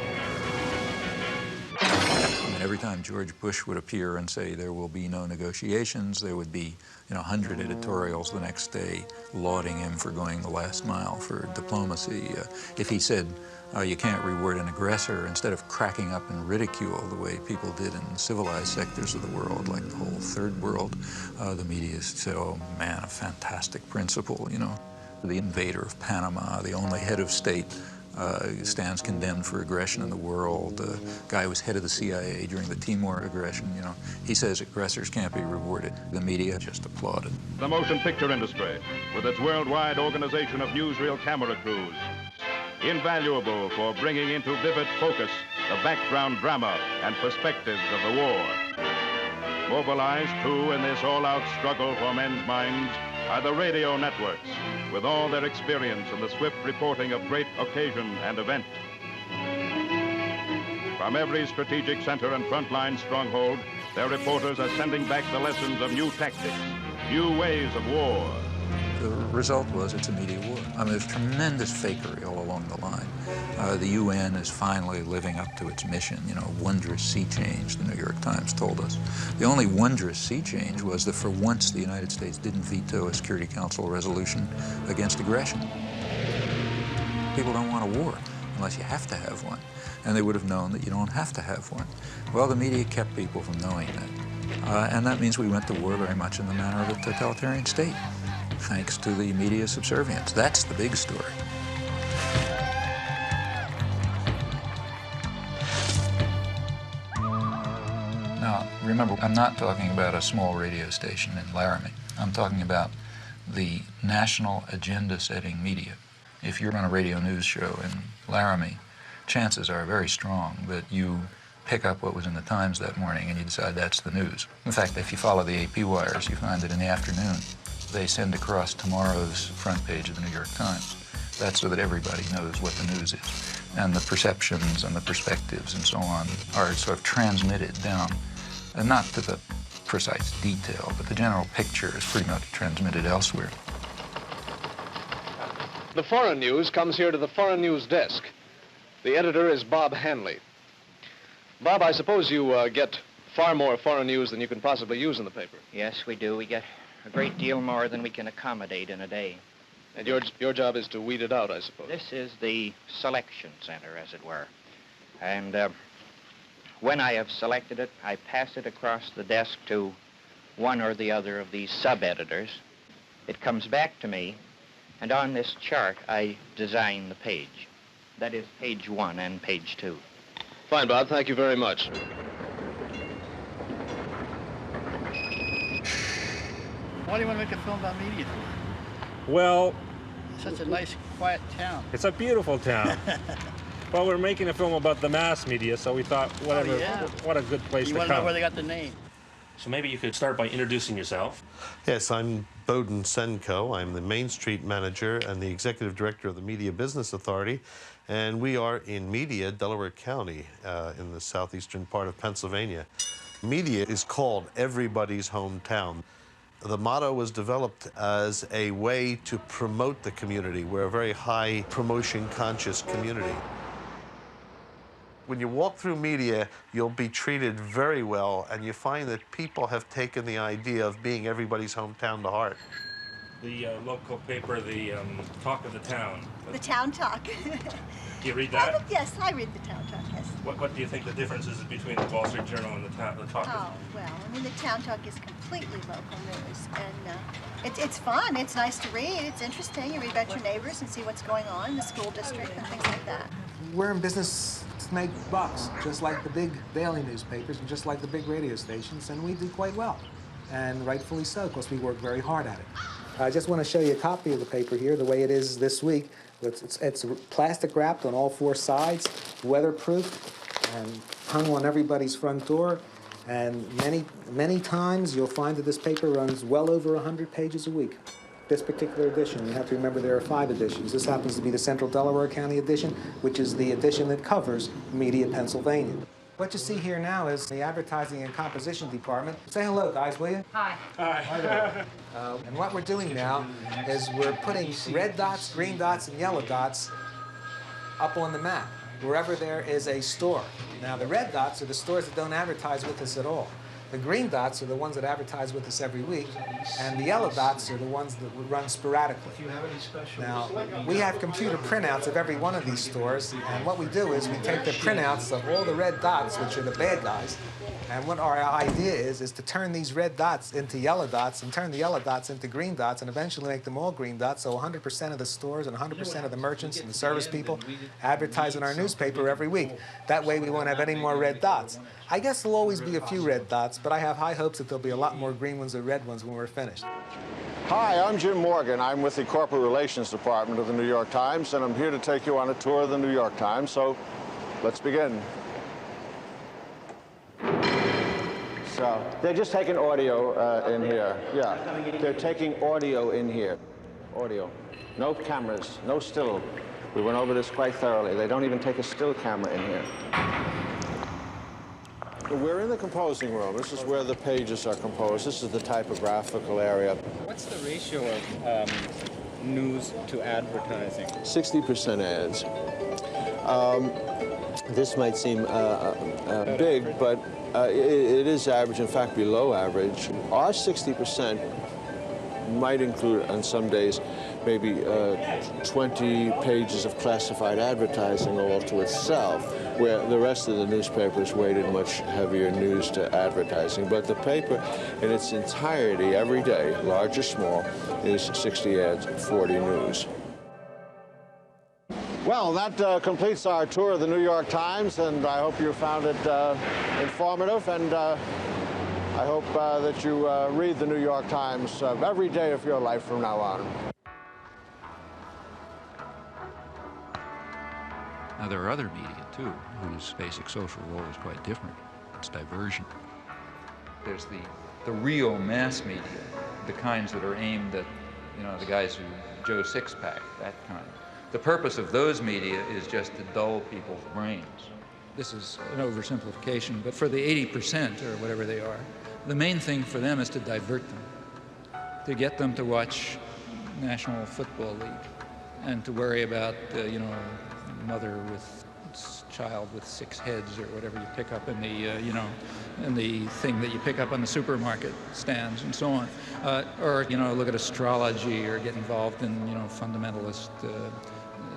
Speaker 3: Every time George Bush would appear and say there will be no negotiations, there would be, you know, 100 editorials the next day lauding him for going the last mile for diplomacy. If he said you can't reward an aggressor, instead of cracking up in ridicule the way people did in civilized sectors of the world, like the whole third world, the media said, oh man, a fantastic principle, you know. The invader of Panama, the only head of state, stands condemned for aggression in the world. The guy who was head of the CIA during the Timor aggression, you know, he says aggressors can't be rewarded. The media just applauded.
Speaker 18: The motion picture industry, with its worldwide organization of newsreel camera crews, invaluable for bringing into vivid focus the background drama and perspectives of the war. Mobilized, too, in this all-out struggle for men's minds are the radio networks, with all their experience in the swift reporting of great occasion and event. From every strategic center and frontline stronghold, their reporters are sending back the lessons of new tactics, new ways of war.
Speaker 3: The result was it's a media war. I mean, there's tremendous fakery all along the line. The UN is finally living up to its mission, you know, wondrous sea change, the New York Times told us. The only wondrous sea change was that for once the United States didn't veto a Security Council resolution against aggression. People don't want a war unless you have to have one, and they would have known that you don't have to have one. Well, the media kept people from knowing that, and that means we went to war very much in the manner of a totalitarian state, thanks to the media subservience. That's the big story. Now, remember, I'm not talking about a small radio station in Laramie. I'm talking about the national agenda-setting media. If you're on a radio news show in Laramie, chances are very strong that you pick up what was in the Times that morning and you decide that's the news. In fact, if you follow the AP wires, you find that in the afternoon, they send across tomorrow's front page of the New York Times. That's so that everybody knows what the news is. And the perceptions and the perspectives and so on are sort of transmitted down, and not to the precise detail, but the general picture is pretty much transmitted elsewhere.
Speaker 4: The foreign news comes here to the foreign news desk. The editor is Bob Hanley. Bob, I suppose you get far more foreign news than you can possibly use in the paper.
Speaker 6: Yes, we do. We get a great deal more than we can accommodate in a day.
Speaker 4: And your job is to weed it out, I suppose.
Speaker 6: This is the selection center, as it were. And when I have selected it, I pass it across the desk to one or the other of these sub-editors. It comes back to me, and on this chart, I design the page. That is page 1 and page 2.
Speaker 4: Fine, Bob. Thank you very much.
Speaker 17: Why do you want to make a film about media?
Speaker 20: Well,
Speaker 17: Such a nice, quiet town.
Speaker 20: it's a beautiful town. Well, we're making a film about the mass media, so we thought, whatever, what a good place
Speaker 17: You
Speaker 20: to
Speaker 17: want to know
Speaker 20: come.
Speaker 17: where they got the name?
Speaker 20: So maybe you could start by introducing yourself.
Speaker 21: Yes, I'm Bowden Senko. I'm the Main Street manager and the executive director of the Media Business Authority, and we are in Media, Delaware County, in the southeastern part of Pennsylvania. Media is called everybody's hometown. The motto was developed as a way to promote the community. We're a very high promotion conscious community. When you walk through media, you'll be treated very well, and you find that people have taken the idea of being everybody's hometown to heart.
Speaker 20: The local paper, the Talk of the Town.
Speaker 22: The Town Talk.
Speaker 20: Do you read that?
Speaker 22: Yes, I read the Town Talk, yes.
Speaker 20: What do you think the difference is between the Wall Street Journal and the Talk of
Speaker 22: Oh, well, I mean, the Town Talk is completely local news, and it's fun. It's nice to read. It's interesting. You read about your neighbors and see what's going on in the school district and things like that.
Speaker 24: We're in business to make bucks, just like the big daily newspapers and just like the big radio stations, and we do quite well, and rightfully so, because we work very hard at it. I just want to show you a copy of the paper here, the way it is this week. It's plastic wrapped on all 4 sides, weatherproof, and hung on everybody's front door. And many times you'll find that this paper runs well over 100 pages a week. This particular edition, you have to remember there are 5 editions. This happens to be the Central Delaware County edition, which is the edition that covers Media, Pennsylvania. What you see here now is the advertising and composition department. Say hello, guys, will you?
Speaker 12: Hi.
Speaker 24: Hi there. And what we're doing now is we're putting red dots, green dots, and yellow dots up on the map, wherever there is a store. Now, the red dots are the stores that don't advertise with us at all. The green dots are the ones that advertise with us every week, and the yellow dots are the ones that run sporadically. Now, we have computer printouts of every one of these stores, and what we do is we take the printouts of all the red dots, which are the bad guys, and what our idea is to turn these red dots into yellow dots and turn the yellow dots into green dots and eventually make them all green dots, so 100% of the stores and 100% of the merchants and the service people advertise in our newspaper every week. That way we won't have any more red dots. I guess there'll always be a few red dots, but I have high hopes that there'll be a lot more green ones than red ones when we're finished.
Speaker 27: Hi, I'm Jim Morgan. I'm with the Corporate Relations Department of the New York Times, and I'm here to take you on a tour of the New York Times, so let's begin. So they're just taking audio in here. Yeah, they're taking audio in here. Audio. No cameras, no still. We went over this quite thoroughly. They don't even take a still camera in here. We're in the composing room. This is where the pages are composed. This is the typographical area.
Speaker 28: What's the ratio of news to advertising?
Speaker 27: 60% ads. This might seem big, but it is average, in fact, below average. Our 60% might include, on some days, maybe 20 pages of classified advertising all to itself, where the rest of the newspapers weighted much heavier news to advertising. But the paper in its entirety, every day, large or small, is 60 ads, 40 news. Well, that completes our tour of the New York Times, and I hope you found it informative, and I hope that you read the New York Times every day of your life from now on.
Speaker 3: Now, there are other media, too, whose basic social role is quite different. It's diversion. There's the real mass media, the kinds that are aimed at, the guys who Joe Sixpack, that kind. The purpose of those media is just to dull people's brains. This is an oversimplification, but for the 80% or whatever they are, the main thing for them is to divert them, to get them to watch National Football League and to worry about, you know, mother with child with 6 heads or whatever you pick up in the, you know, in the thing that you pick up on the supermarket stands and so on. Or, you know, look at astrology or get involved in, you know, fundamentalist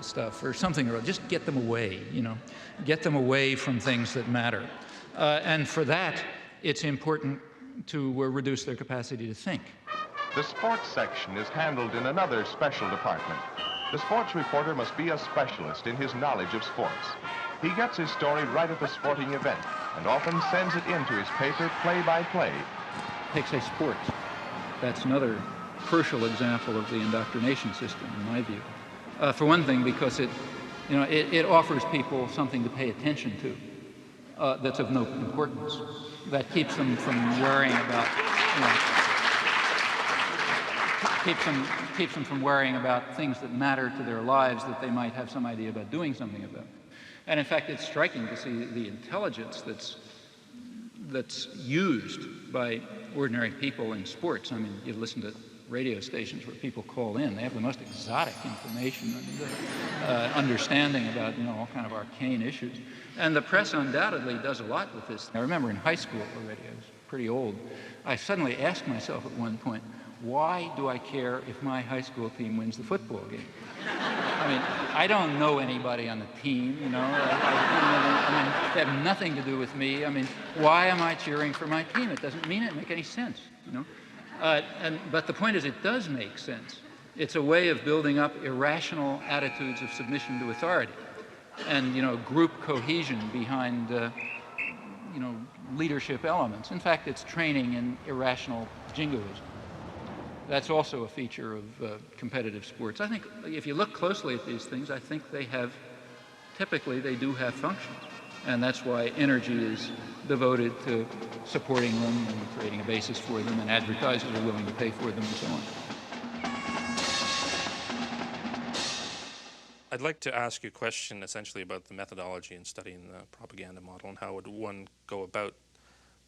Speaker 3: stuff or something, or just get them away, you know, get them away from things that matter. And for that, it's important to reduce their capacity to think.
Speaker 5: The sports section is handled in another special department. The sports reporter must be a specialist in his knowledge of sports. He gets his story right at the sporting event and often sends it into his paper play by play.
Speaker 3: Take, say, sports. That's another crucial example of the indoctrination system, in my view. For one thing, because it, you know, it offers people something to pay attention to that's of no importance. That keeps them from worrying about, you know, keeps them from worrying about things that matter to their lives that they might have some idea about doing something about. And in fact, it's striking to see the intelligence that's used by ordinary people in sports. I mean, you listen to radio stations where people call in. They have the most exotic information and understanding about, you know, all kind of arcane issues. And the press undoubtedly does a lot with this. I remember in high school already, I was pretty old, I suddenly asked myself at one point, why do I care if my high school team wins the football game? I mean, I don't know anybody on the team, you know. I mean, they have nothing to do with me. I mean, why am I cheering for my team? It doesn't make any sense, you know. But the point is, it does make sense. It's a way of building up irrational attitudes of submission to authority, and, you know, group cohesion behind, you know, leadership elements. In fact, it's training in irrational jingoism. That's also a feature of competitive sports. I think if you look closely at these things, I think typically they do have functions. And that's why energy is devoted to supporting them and creating a basis for them, and advertisers are willing to pay for them and so on.
Speaker 7: I'd like to ask you a question essentially about the methodology in studying the propaganda model and how would one go about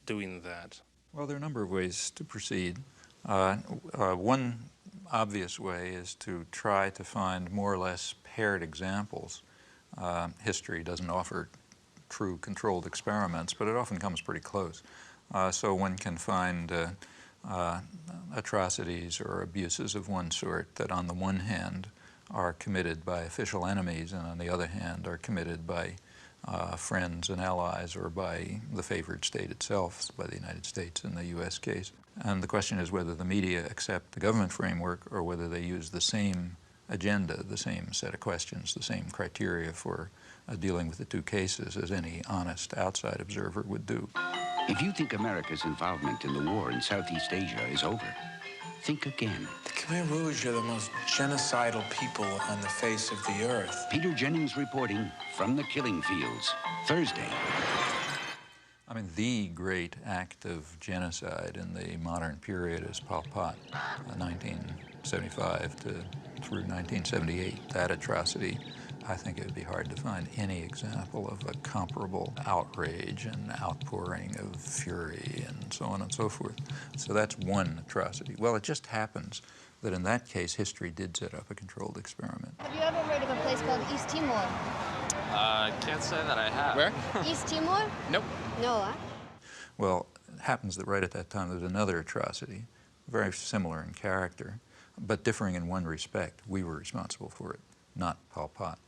Speaker 7: doing that?
Speaker 3: Well, there are a number of ways to proceed. One obvious way is to try to find more or less paired examples. History doesn't offer true controlled experiments, but it often comes pretty close. So one can find atrocities or abuses of one sort that on the one hand are committed by official enemies and on the other hand are committed by friends and allies or by the favored state itself, by the United States in the U.S. case. And the question is whether the media accept the government framework or whether they use the same agenda, the same set of questions, the same criteria for dealing with the two cases as any honest outside observer would do.
Speaker 9: If you think America's involvement in the war in Southeast Asia is over, think again.
Speaker 10: The Khmer Rouge are the most genocidal people on the face of the earth.
Speaker 9: Peter Jennings reporting from the killing fields, Thursday.
Speaker 3: I mean, the great act of genocide in the modern period is Pol Pot, 1975 through 1978. That atrocity, I think it would be hard to find any example of a comparable outrage and outpouring of fury and so on and so forth. So that's one atrocity. Well, it just happens that in that case, history did set up a controlled experiment.
Speaker 14: Have you ever heard of a place called East Timor?
Speaker 11: I can't say that I have. Where?
Speaker 14: East Timor?
Speaker 11: Nope.
Speaker 14: No, huh?
Speaker 3: Well, it happens that right at that time there's another atrocity, very similar in character, but differing in one respect. We were responsible for it, not Pol Pot.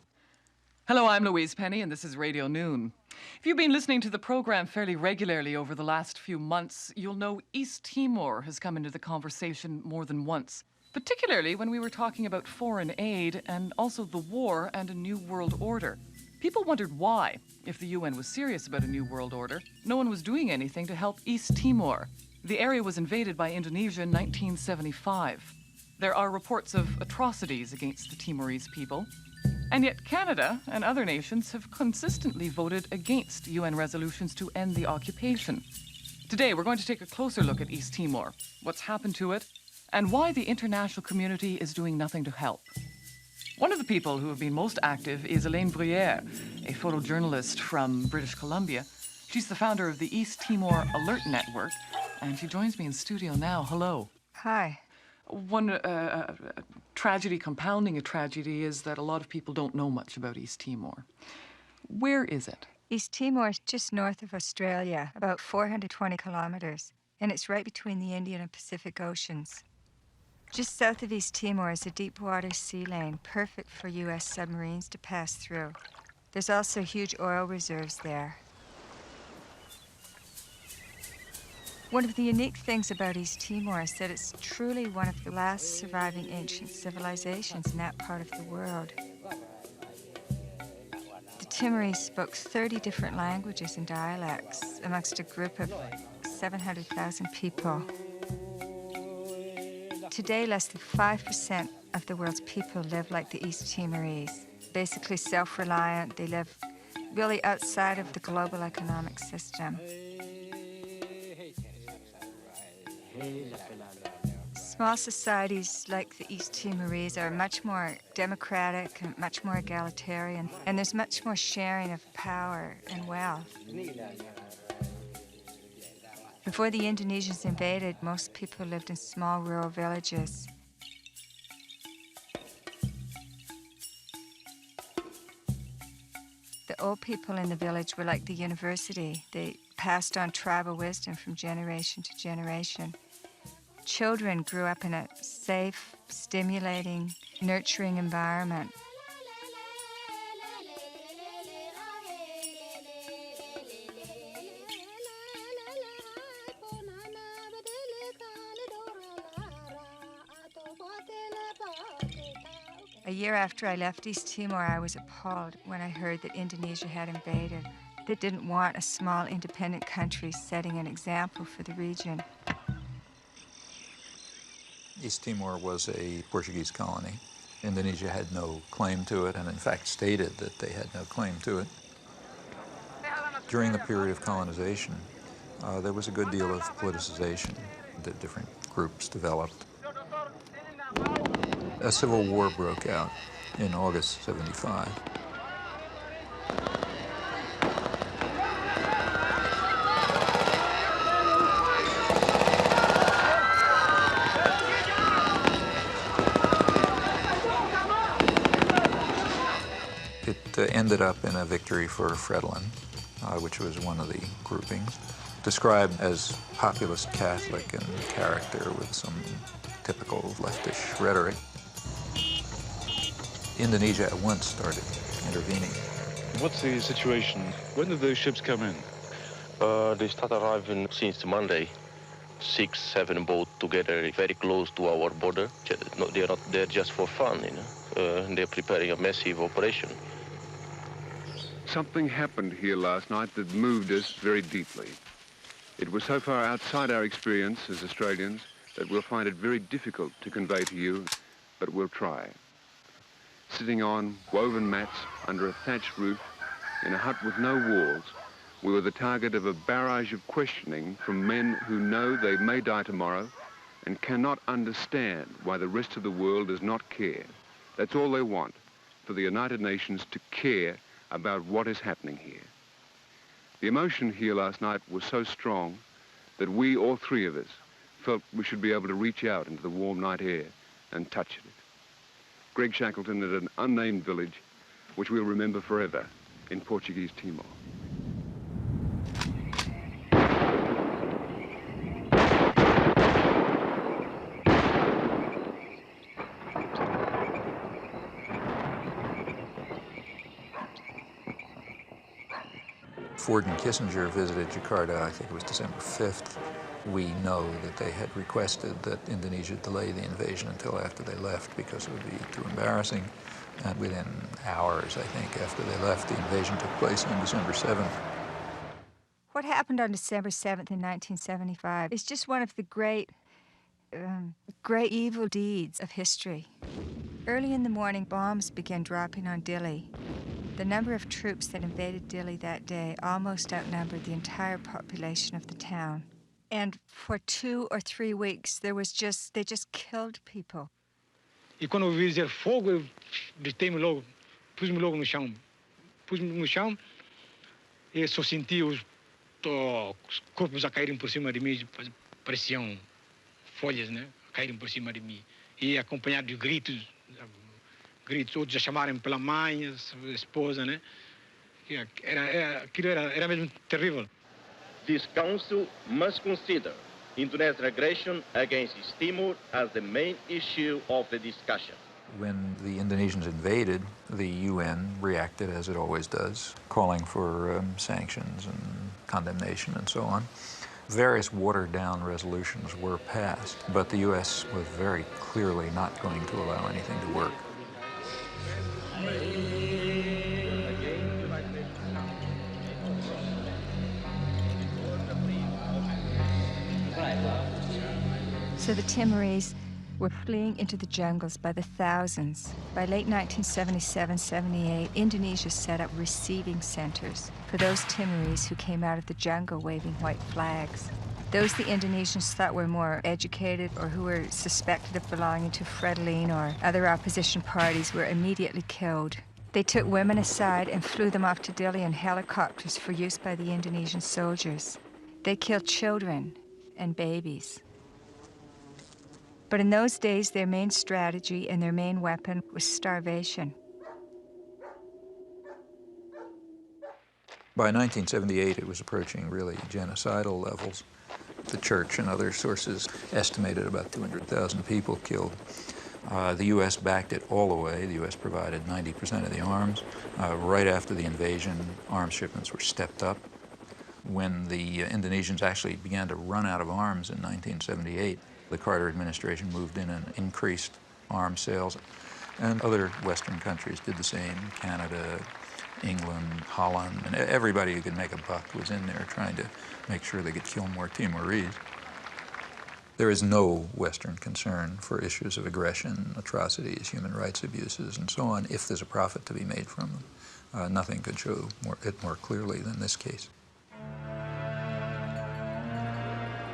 Speaker 16: Hello, I'm Louise Penny, and this is Radio Noon. If you've been listening to the program fairly regularly over the last few months, you'll know East Timor has come into the conversation more than once, particularly when we were talking about foreign aid and also the war and a new world order. People wondered why, if the UN was serious about a new world order, no one was doing anything to help East Timor. The area was invaded by Indonesia in 1975. There are reports of atrocities against the Timorese people, and yet Canada and other nations have consistently voted against UN resolutions to end the occupation. Today, we're going to take a closer look at East Timor, what's happened to it, and why the international community is doing nothing to help. One of the people who have been most active is Elaine Bruyere, a photojournalist from British Columbia. She's the founder of the East Timor Alert Network, and she joins me in studio now. Hello.
Speaker 23: Hi.
Speaker 16: One tragedy compounding a tragedy is that a lot of people don't know much about East Timor. Where is it?
Speaker 1: East Timor is just north of Australia, about 420 kilometers, and it's right between the Indian and Pacific Oceans. Just south of East Timor is a deep-water sea lane, perfect for U.S. submarines to pass through. There's also huge oil reserves there. One of the unique things about East Timor is that it's truly one of the last surviving ancient civilizations in that part of the world. The Timorese spoke 30 different languages and dialects amongst a group of 700,000 people. Today, less than 5% of the world's people live like the East Timorese, basically self-reliant. They live really outside of the global economic system. Small societies like the East Timorese are much more democratic and much more egalitarian, and there's much more sharing of power and wealth. Before the Indonesians invaded, most people lived in small rural villages. The old people in the village were like the university. They passed on tribal wisdom from generation to generation. Children grew up in a safe, stimulating, nurturing environment. A year after I left East Timor, I was appalled when I heard that Indonesia had invaded. They didn't want a small, independent country setting an example for the region.
Speaker 3: East Timor was a Portuguese colony. Indonesia had no claim to it, and in fact stated that they had no claim to it. During the period of colonization, there was a good deal of politicization. The different groups developed. A civil war broke out in August '75. It ended up in a victory for Fredlin, which was one of the groupings, described as populist Catholic in character with some typical leftish rhetoric. Indonesia at once started intervening.
Speaker 2: What's the situation? When did those ships come in?
Speaker 8: They start arriving since Monday. 6, 7 boats together, very close to our border. They're not there just for fun, you know. They're preparing a massive operation.
Speaker 18: Something happened here last night that moved us very deeply. It was so far outside our experience as Australians that we'll find it very difficult to convey to you, but we'll try. Sitting on woven mats under a thatched roof in a hut with no walls, we were the target of a barrage of questioning from men who know they may die tomorrow and cannot understand why the rest of the world does not care. That's all they want, for the United Nations to care about what is happening here. The emotion here last night was so strong that we, all three of us, felt we should be able to reach out into the warm night air and touch it. Greg Shackleton at an unnamed village, which we'll remember forever in Portuguese Timor.
Speaker 3: Ford and Kissinger visited Jakarta, I think it was December 5th. We know that they had requested that Indonesia delay the invasion until after they left because it would be too embarrassing. And within hours, I think, after they left, the invasion took place on December 7th.
Speaker 1: What happened on December 7th in 1975 is just one of the great evil deeds of history. Early in the morning, bombs began dropping on Dili. The number of troops that invaded Dili that day almost outnumbered the entire population of the town. And for 2 or 3 weeks, they just killed people.
Speaker 13: E quando eu vi dizer fogo, eu deitei-me logo, pus-me logo no chão. Pus-me no chão e só senti os corpos a caírem por cima de mim, pareciam folhas, né? caíram por cima de mim. E acompanhado de gritos, outros já chamaram pela mãe, a esposa, né? Aquilo era mesmo terrível.
Speaker 4: This council must consider Indonesian aggression against East Timor as the main issue of the discussion.
Speaker 3: When the Indonesians invaded, the UN reacted as it always does, calling for sanctions and condemnation and so on. Various watered-down resolutions were passed, but the U.S. was very clearly not going to allow anything to work.
Speaker 1: So the Timorese were fleeing into the jungles by the thousands. By late 1977-78, Indonesia set up receiving centers for those Timorese who came out of the jungle waving white flags. Those the Indonesians thought were more educated or who were suspected of belonging to Frelimo or other opposition parties were immediately killed. They took women aside and flew them off to Dili in helicopters for use by the Indonesian soldiers. They killed children and babies. But in those days, their main strategy and their main weapon was starvation.
Speaker 3: By 1978, it was approaching really genocidal levels. The church and other sources estimated about 200,000 people killed. The U.S. backed it all the way. The U.S. provided 90% of the arms. Right after the invasion, arms shipments were stepped up. When the Indonesians actually began to run out of arms in 1978, the Carter administration moved in and increased arms sales, and other Western countries did the same. Canada, England, Holland, and everybody who could make a buck was in there trying to make sure they could kill more Timorese. There is no Western concern for issues of aggression, atrocities, human rights abuses, and so on, if there's a profit to be made from them. Nothing could show it more clearly than this case.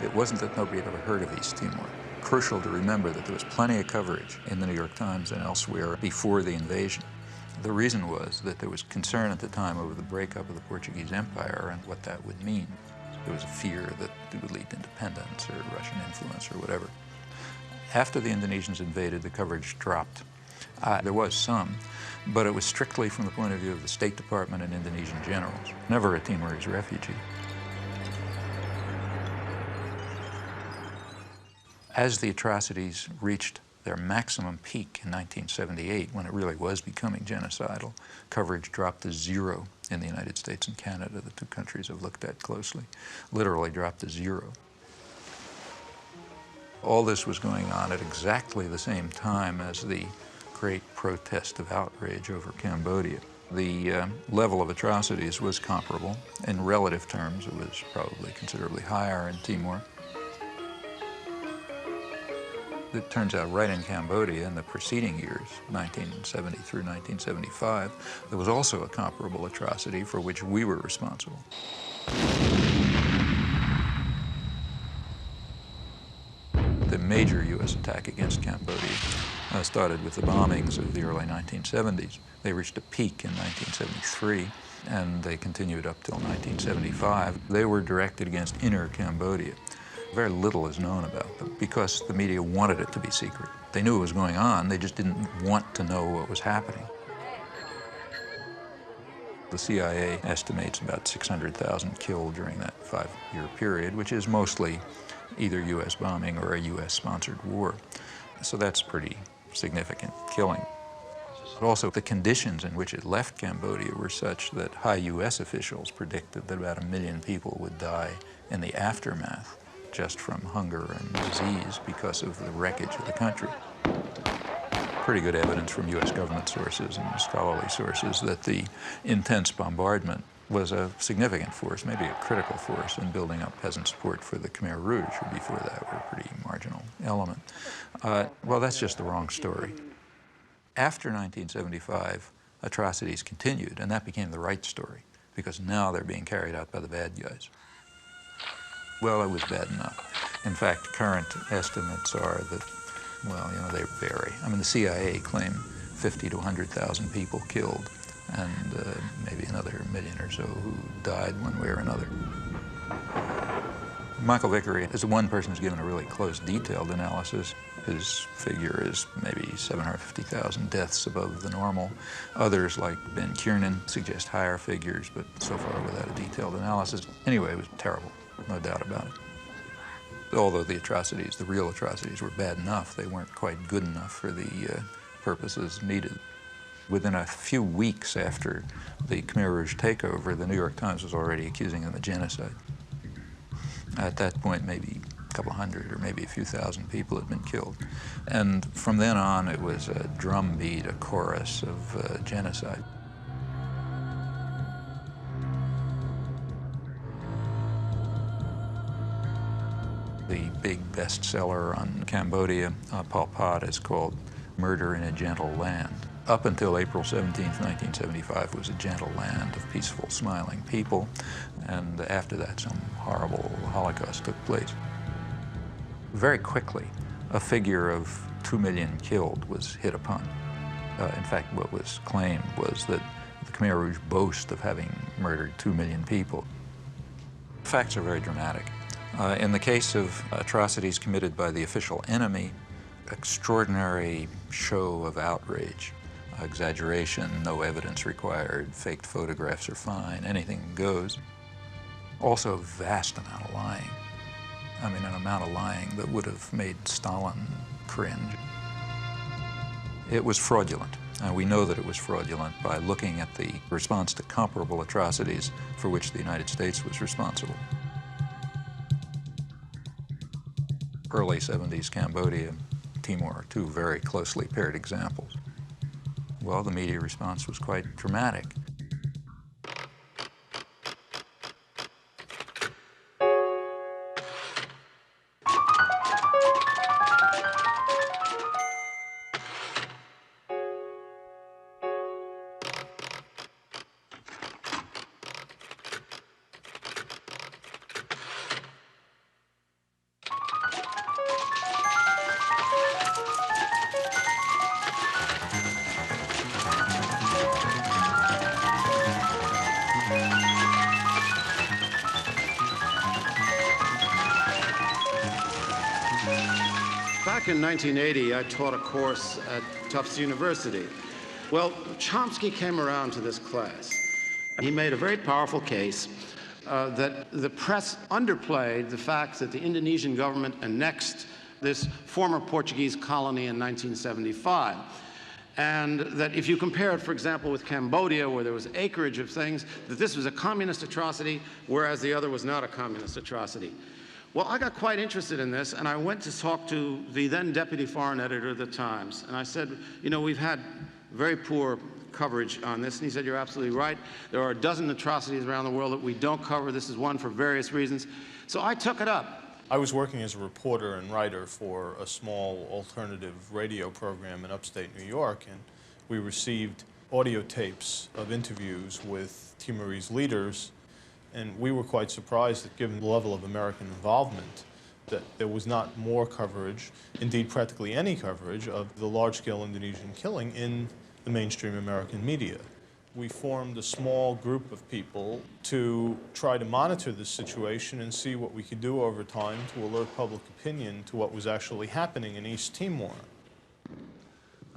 Speaker 3: It wasn't that nobody had ever heard of East Timor. Crucial to remember that there was plenty of coverage in the New York Times and elsewhere before the invasion. The reason was that there was concern at the time over the breakup of the Portuguese Empire and what that would mean. There was a fear that it would lead to independence or Russian influence or whatever. After the Indonesians invaded, the coverage dropped. There was some, but it was strictly from the point of view of the State Department and Indonesian generals, never a Timorese refugee. As the atrocities reached their maximum peak in 1978, when it really was becoming genocidal, coverage dropped to zero in the United States and Canada, the two countries I've looked at closely, literally dropped to zero. All this was going on at exactly the same time as the great protest of outrage over Cambodia. The level of atrocities was comparable. In relative terms, it was probably considerably higher in Timor. It turns out right in Cambodia in the preceding years, 1970 through 1975, there was also a comparable atrocity for which we were responsible. The major U.S. attack against Cambodia started with the bombings of the early 1970s. They reached a peak in 1973, and they continued up till 1975. They were directed against inner Cambodia. Very little is known about them because the media wanted it to be secret. They knew it was going on, they just didn't want to know what was happening. The CIA estimates about 600,000 killed during that 5-year period, which is mostly either U.S. bombing or a U.S.-sponsored war. So that's pretty significant killing. But also, the conditions in which it left Cambodia were such that high U.S. officials predicted that about 1 million people would die in the aftermath just from hunger and disease because of the wreckage of the country. Pretty good evidence from U.S. government sources and scholarly sources that the intense bombardment was a significant force, maybe a critical force in building up peasant support for the Khmer Rouge, who before that were a pretty marginal element. Well, that's just the wrong story. After 1975, atrocities continued, and that became the right story, because now they're being carried out by the bad guys. Well, it was bad enough. In fact, current estimates are that, well, you know, they vary. I mean, the CIA claimed 50 to 100,000 people killed, and maybe another 1 million or so who died one way or another. Michael Vickery is the one person who's given a really close, detailed analysis. His figure is maybe 750,000 deaths above the normal. Others, like Ben Kiernan, suggest higher figures, but so far without a detailed analysis. Anyway, it was terrible, no doubt about it. Although the atrocities, the real atrocities, were bad enough, they weren't quite good enough for the purposes needed. Within a few weeks after the Khmer Rouge takeover, the New York Times was already accusing them of genocide. At that point, maybe a couple hundred or maybe a few thousand people had been killed. And from then on, it was a drumbeat, a chorus of genocide. The big bestseller on Cambodia, Pol Pot, is called Murder in a Gentle Land. Up until April 17th, 1975, was a gentle land of peaceful, smiling people, and after that, some horrible Holocaust took place. Very quickly, a figure of 2 million killed was hit upon. In fact, what was claimed was that the Khmer Rouge boast of having murdered 2 million people. The facts are very dramatic. In the case of atrocities committed by the official enemy, extraordinary show of outrage. Exaggeration, no evidence required, faked photographs are fine, anything goes. Also a vast amount of lying. I mean, an amount of lying that would have made Stalin cringe. It was fraudulent, and we know that it was fraudulent by looking at the response to comparable atrocities for which the United States was responsible. Early 70s Cambodia, Timor are two very closely paired examples. Well, the media response was quite dramatic.
Speaker 6: Back in 1980, I taught a course at Tufts University. Well, Chomsky came around to this class. He made a very powerful case that the press underplayed the fact that the Indonesian government annexed this former Portuguese colony in 1975. And that if you compare it, for example, with Cambodia, where there was acreage of things, that this was a communist atrocity, whereas the other was not a communist atrocity. Well, I got quite interested in this, and I went to talk to the then deputy foreign editor of the Times. And I said, you know, we've had very poor coverage on this. And he said, you're absolutely right. There are a dozen atrocities around the world that we don't cover. This is one for various reasons. So I took it up.
Speaker 15: I was working as a reporter and writer for a small alternative radio program in upstate New York, and we received audio tapes of interviews with Timorese leaders. And we were quite surprised that, given the level of American involvement, that there was not more coverage, indeed practically any coverage, of the large-scale Indonesian killing in the mainstream American media. We formed a small group of people to try to monitor this situation and see what we could do over time to alert public opinion to what was actually happening in East Timor.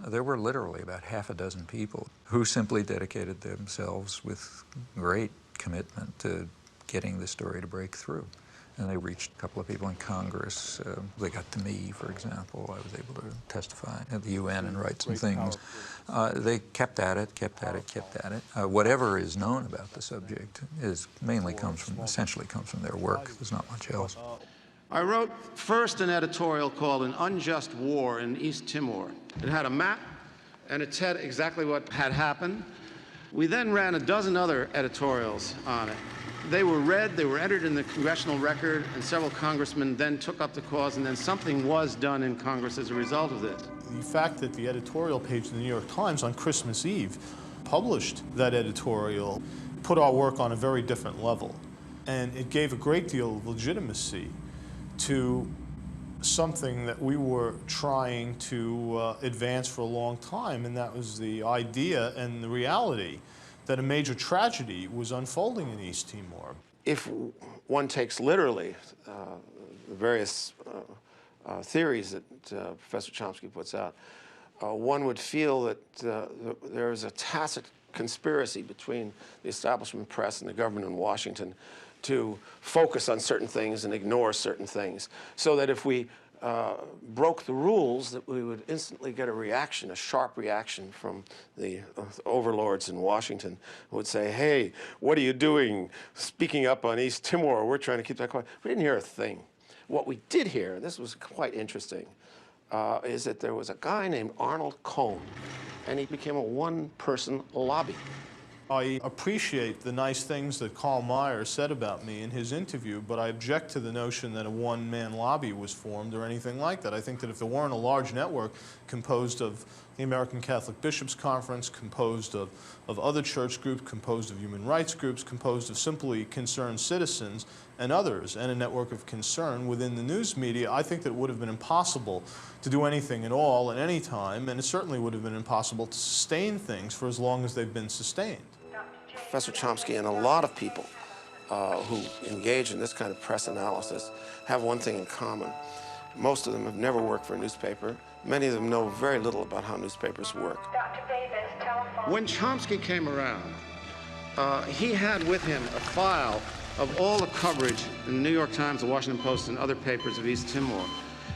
Speaker 3: There were literally about half a dozen people who simply dedicated themselves with great commitment to getting the story to break through. And they reached a couple of people in Congress. They got to me, for example. I was able to testify at the UN and write some things. They kept at it, kept at it, kept at it. Whatever is known about the subject essentially comes from their work. There's not much else.
Speaker 6: I wrote first an editorial called An Unjust War in East Timor. It had a map, and it said exactly what had happened. We then ran a dozen other editorials on it. They were read, they were entered in the congressional record, and several congressmen then took up the cause, and then something was done in Congress as a result of this.
Speaker 15: The fact that the editorial page of the New York Times on Christmas Eve published that editorial put our work on a very different level. And it gave a great deal of legitimacy to something that we were trying to advance for a long time, and that was the idea and the reality that a major tragedy was unfolding in East Timor.
Speaker 6: if one takes literally the various theories that Professor Chomsky puts out, one would feel that there is a tacit conspiracy between the establishment press and the government in Washington to focus on certain things and ignore certain things, so that if we broke the rules, that we would instantly get a reaction, a sharp reaction from the overlords in Washington, who would say, hey, what are you doing speaking up on East Timor? We're trying to keep that quiet. We didn't hear a thing. What we did hear, and this was quite interesting, is that there was a guy named Arnold Cohn, and he became a one-person lobby.
Speaker 15: I appreciate the nice things that Karl Meyer said about me in his interview, but I object to the notion that a one-man lobby was formed or anything like that. I think that if there weren't a large network composed of the American Catholic Bishops' Conference, composed of other church groups, composed of human rights groups, composed of simply concerned citizens and others, and a network of concern within the news media, I think that it would have been impossible to do anything at all at any time, and it certainly would have been impossible to sustain things for as long as they've been sustained.
Speaker 6: Professor Chomsky and a lot of people who engage in this kind of press analysis have one thing in common. Most of them have never worked for a newspaper. Many of them know very little about how newspapers work. When Chomsky came around, he had with him a file of all the coverage in the New York Times, the Washington Post, and other papers of East Timor.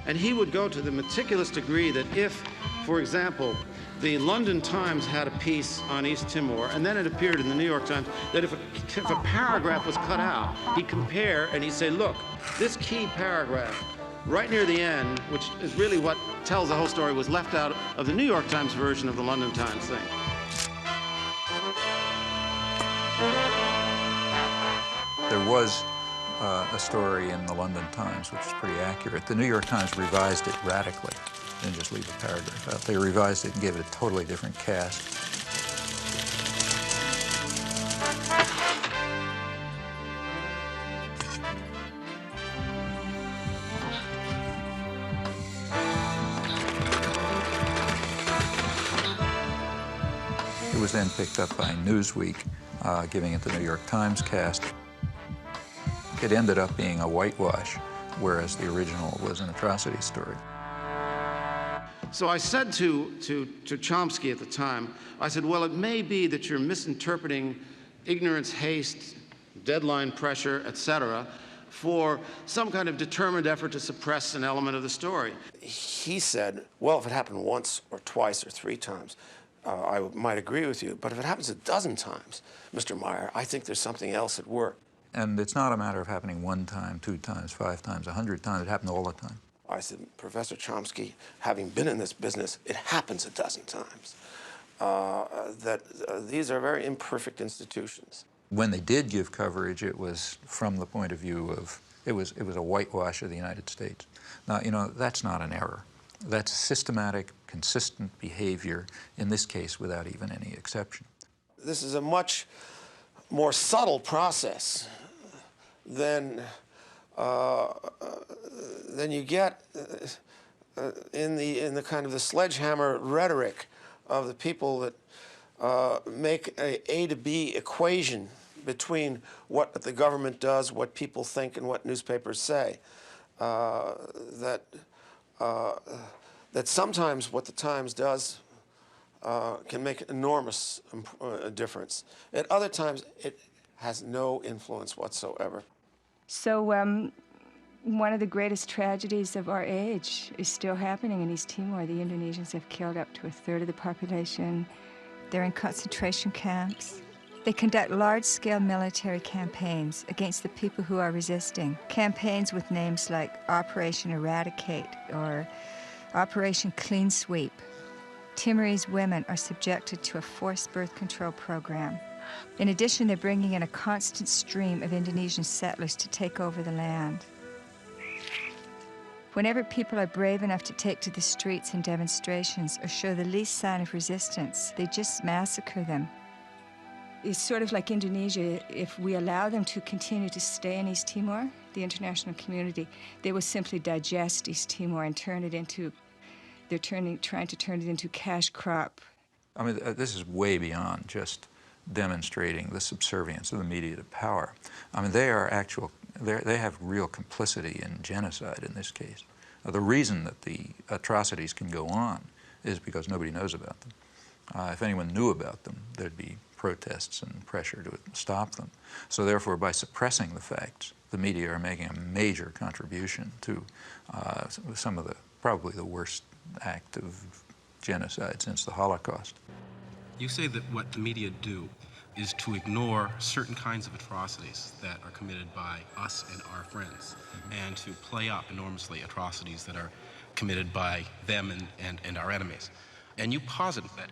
Speaker 6: And he would go to the meticulous degree that if, for example, the London Times had a piece on East Timor, and then it appeared in the New York Times, that if a paragraph was cut out, he'd compare and he'd say, look, this key paragraph right near the end, which is really what tells the whole story, was left out of the New York Times version of the London Times thing.
Speaker 3: There was a story in the London Times which is pretty accurate. The New York Times revised it radically. Didn't just leave a paragraph out. They revised it and gave it a totally different cast. It was then picked up by Newsweek, giving it the New York Times cast. It ended up being a whitewash, whereas the original was an atrocity story.
Speaker 6: So I said to Chomsky at the time, I said, well, it may be that you're misinterpreting ignorance, haste, deadline pressure, etc., for some kind of determined effort to suppress an element of the story. He said, well, if it happened once or twice or 3 times, I might agree with you, but if it happens a dozen times, Mr. Meyer, I think there's something else at work.
Speaker 3: And it's not a matter of happening 1 time, 2 times, 5 times, 100 times. It happened all the time.
Speaker 6: I said, Professor Chomsky, having been in this business, it happens a dozen times. These are very imperfect institutions.
Speaker 3: When they did give coverage, it was from the point of view of, it was a whitewash of the United States. Now, you know, that's not an error. That's systematic, consistent behavior, in this case, without even any exception.
Speaker 6: This is a much more subtle process than you get in the kind of the sledgehammer rhetoric of the people that make A to B equation between what the government does, what people think, and what newspapers say. That sometimes what the Times does can make an enormous difference. At other times, it has no influence whatsoever.
Speaker 1: So one of the greatest tragedies of our age is still happening in East Timor. The Indonesians have killed up to 1/3 of the population. They're in concentration camps. They conduct large-scale military campaigns against the people who are resisting. Campaigns with names like Operation Eradicate or Operation Clean Sweep. Timorese women are subjected to a forced birth control program. In addition, they're bringing in a constant stream of Indonesian settlers to take over the land. Whenever people are brave enough to take to the streets in demonstrations or show the least sign of resistance, they just massacre them. It's sort of like Indonesia. If we allow them to continue to stay in East Timor, the international community, they will simply digest East Timor and turn it into, trying to turn it into cash crop.
Speaker 3: I mean, this is way beyond just demonstrating the subservience of the media to power. I mean, they have real complicity in genocide in this case. The reason that the atrocities can go on is because nobody knows about them. If anyone knew about them, there'd be protests and pressure to stop them. So therefore, by suppressing the facts, the media are making a major contribution to some of probably the worst act of genocide since the Holocaust.
Speaker 17: You say that what the media do is to ignore certain kinds of atrocities that are committed by us and our friends, and to play up enormously atrocities that are committed by them and our enemies. And you posit that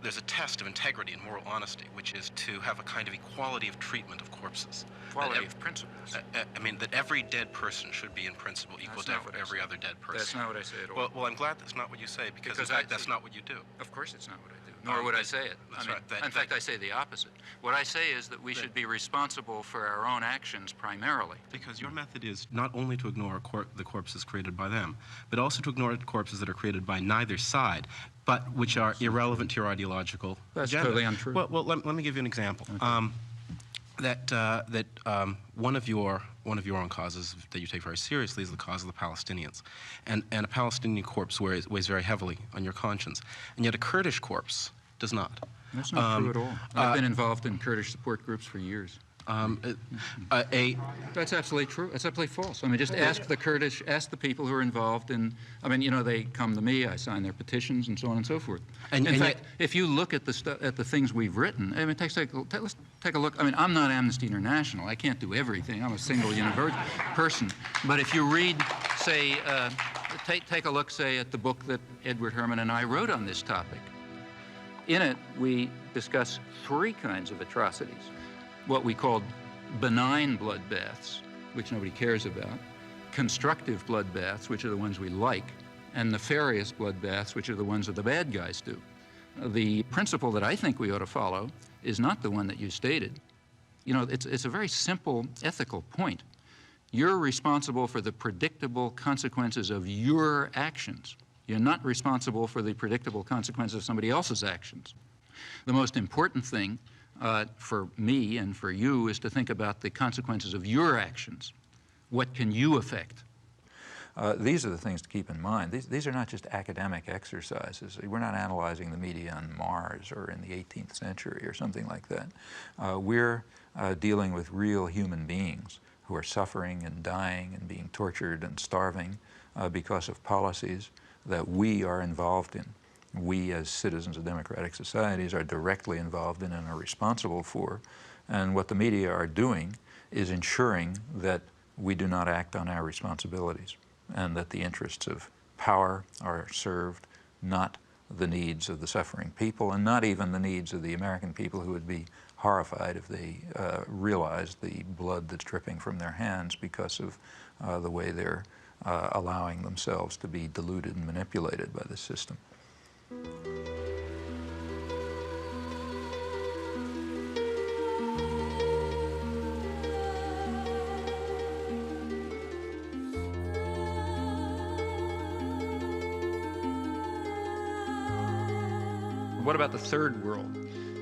Speaker 17: there's a test of integrity and moral honesty, which is to have a kind of equality of treatment of corpses.
Speaker 3: Equality of principles.
Speaker 17: I mean, that every dead person should be in principle equal to every other dead person.
Speaker 3: That's not what I say at all.
Speaker 17: Well, I'm glad that's not what you say, because in fact, that's not what you do.
Speaker 3: Of course it's not what I do, nor would I say it.
Speaker 17: That's
Speaker 3: I mean,
Speaker 17: right.
Speaker 3: In fact, I say the opposite. What I say is that we should be responsible for our own actions primarily.
Speaker 17: Because your method is not only to ignore the corpses created by them, but also to ignore corpses that are created by neither side, but which are irrelevant to your ideological agenda.
Speaker 3: Totally untrue.
Speaker 17: Well, let me give you an example.
Speaker 3: Okay.
Speaker 17: One of your own causes that you take very seriously is the cause of the Palestinians, and a Palestinian corpse weighs very heavily on your conscience, and yet a Kurdish corpse does not.
Speaker 3: That's not true at all. I've been involved in Kurdish support groups for years. That's absolutely true. That's absolutely false. I mean, just ask the Kurdish, ask the people who are involved in, I mean, you know, they come to me, I sign their petitions and so on and so forth. In fact, if you look at the things we've written, I mean, let's take a look. I mean, I'm not Amnesty International. I can't do everything. I'm a single person. But if you read, say, take a look, say, at the book that Edward Herman and I wrote on this topic. In it, we discuss 3 kinds of atrocities. What we called benign bloodbaths, which nobody cares about, constructive bloodbaths, which are the ones we like, and nefarious bloodbaths, which are the ones that the bad guys do. The principle that I think we ought to follow is not the one that you stated. You know, it's a very simple ethical point. You're responsible for the predictable consequences of your actions. You're not responsible for the predictable consequences of somebody else's actions. The most important thing for me and for you is to think about the consequences of your actions. What can you affect? These are the things to keep in mind. These are not just academic exercises. We're not analyzing the media on Mars or in the 18th century or something like that. We're dealing with real human beings who are suffering and dying and being tortured and starving because of policies that we are involved in. We, as citizens of democratic societies, are directly involved in and are responsible for. And what the media are doing is ensuring that we do not act on our responsibilities and that the interests of power are served, not the needs of the suffering people, and not even the needs of the American people, who would be horrified if they realized the blood that's dripping from their hands because of the way they're allowing themselves to be deluded and manipulated by the system. What about the third world?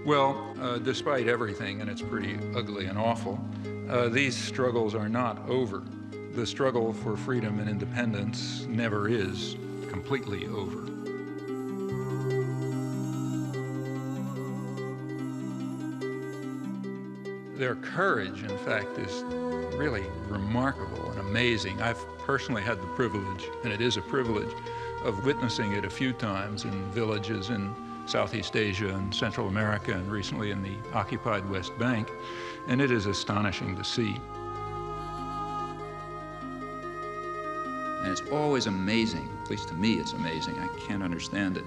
Speaker 3: Well, despite everything, and it's pretty ugly and awful, these struggles are not over. The struggle for freedom and independence never is completely over. Their courage, in fact, is really remarkable and amazing. I've personally had the privilege, and it is a privilege, of witnessing it a few times in villages in Southeast Asia and Central America, and recently in the occupied West Bank, and it is astonishing to see. And it's always amazing, at least to me it's amazing, I can't understand it.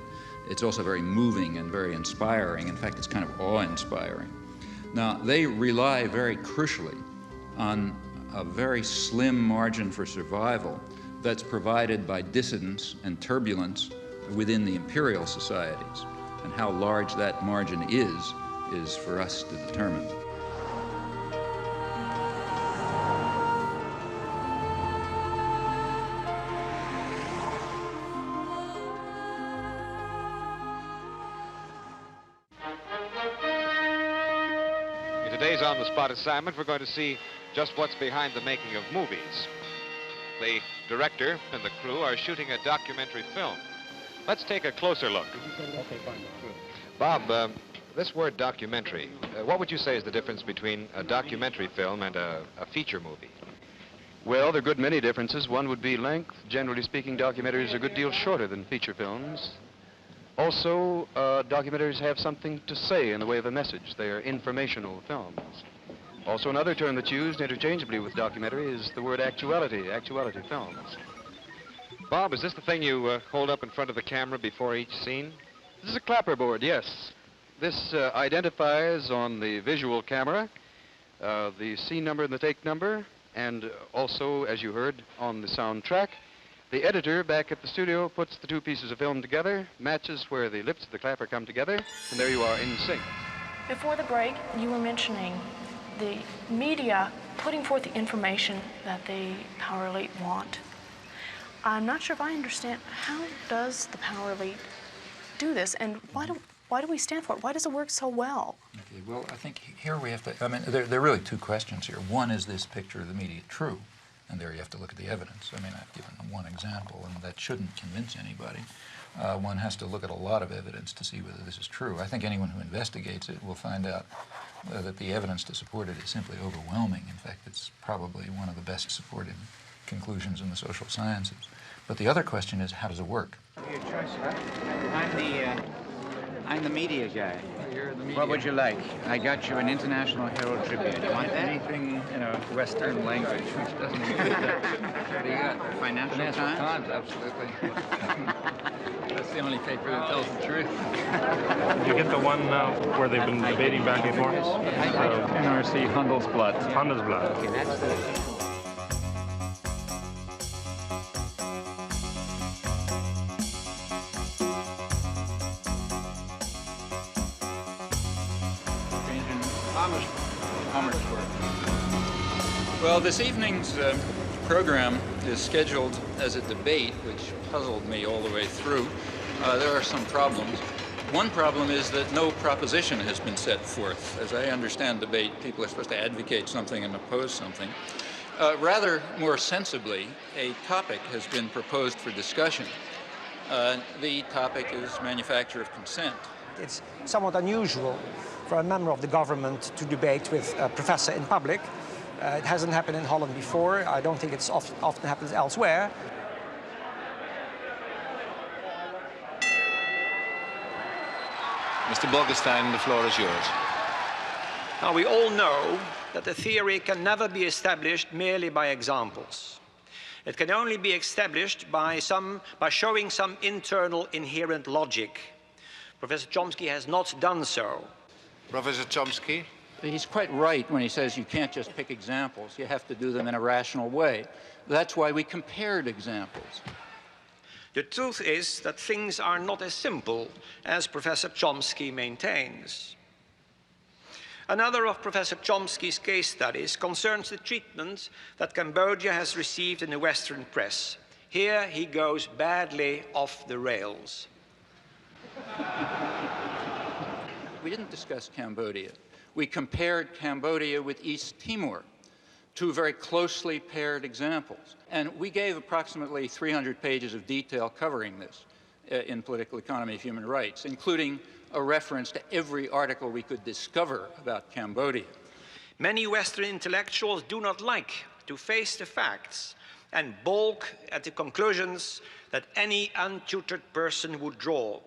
Speaker 3: It's also very moving and very inspiring. In fact, it's kind of awe-inspiring. Now, they rely very crucially on a very slim margin for survival that's provided by dissidence and turbulence within the imperial societies. And how large that margin is for us to determine.
Speaker 12: today's on-the-spot assignment, we're going to see just what's behind the making of movies. The director and the crew are shooting a documentary film. Let's take a closer look. Bob, this word documentary, what would you say is the difference between a documentary film and a feature movie?
Speaker 2: Well, there are a good many differences. One would be length. Generally speaking, documentaries are a good deal shorter than feature films. Also, documentaries have something to say in the way of a message. They are informational films. Also, another term that's used interchangeably with documentary is the word actuality films.
Speaker 12: Bob, is this the thing you hold up in front of the camera before each scene?
Speaker 2: This is a clapperboard, yes. This identifies on the visual camera the scene number and the take number, and also, as you heard, on the soundtrack. The editor back at the studio puts the two pieces of film together, matches where the lips of the clapper come together, and there you are in sync.
Speaker 19: Before the break, you were mentioning the media putting forth the information that the power elite want. I'm not sure if I understand, how does the power elite do this, and why do we stand for it? Why does it work so well?
Speaker 3: Okay, well, I think here we have to, I mean, there are really two questions here. One, is this picture of the media true? And there you have to look at the evidence. I mean, I've given one example, and that shouldn't convince anybody. One has to look at a lot of evidence to see whether this is true. I think anyone who investigates it will find out that the evidence to support it is simply overwhelming. In fact, it's probably one of the best supported conclusions in the social sciences. But the other question is, how does it work?
Speaker 20: I'm the media guy.
Speaker 3: You're the media.
Speaker 20: What would you like? I got you an International Herald Tribune. You want that?
Speaker 3: Anything, you know, Western language, which doesn't exist. What do you got?
Speaker 20: Financial
Speaker 3: Times, absolutely. That's the only paper that tells the truth.
Speaker 7: Did you get the one where they've been debating back and forth?
Speaker 3: NRC Handelsblatt.
Speaker 7: Handelsblatt.
Speaker 20: Okay, that's the...
Speaker 3: Well, this evening's program is scheduled as a debate, which puzzled me all the way through. There are some problems. One problem is that no proposition has been set forth. As I understand debate, people are supposed to advocate something and oppose something. Rather more sensibly, a topic has been proposed for discussion. The topic is manufacture of consent.
Speaker 21: It's somewhat unusual for a member of the government to debate with a professor in public. It hasn't happened in Holland before. I don't think it's often happens elsewhere.
Speaker 22: Mr. Bolkestein, the floor is yours.
Speaker 21: Now, we all know that a theory can never be established merely by examples. It can only be established by showing some internal inherent logic. Professor Chomsky has not done so.
Speaker 22: Professor Chomsky?
Speaker 3: He's quite right when he says you can't just pick examples. You have to do them in a rational way. That's why we compared examples.
Speaker 21: The truth is that things are not as simple as Professor Chomsky maintains. Another of Professor Chomsky's case studies concerns the treatment that Cambodia has received in the Western press. Here he goes badly off the rails.
Speaker 3: We didn't discuss Cambodia. We compared Cambodia with East Timor, two very closely paired examples. And we gave approximately 300 pages of detail covering this in Political Economy of Human Rights, including a reference to every article we could discover about Cambodia.
Speaker 21: Many Western intellectuals do not like to face the facts and balk at the conclusions that any untutored person would draw.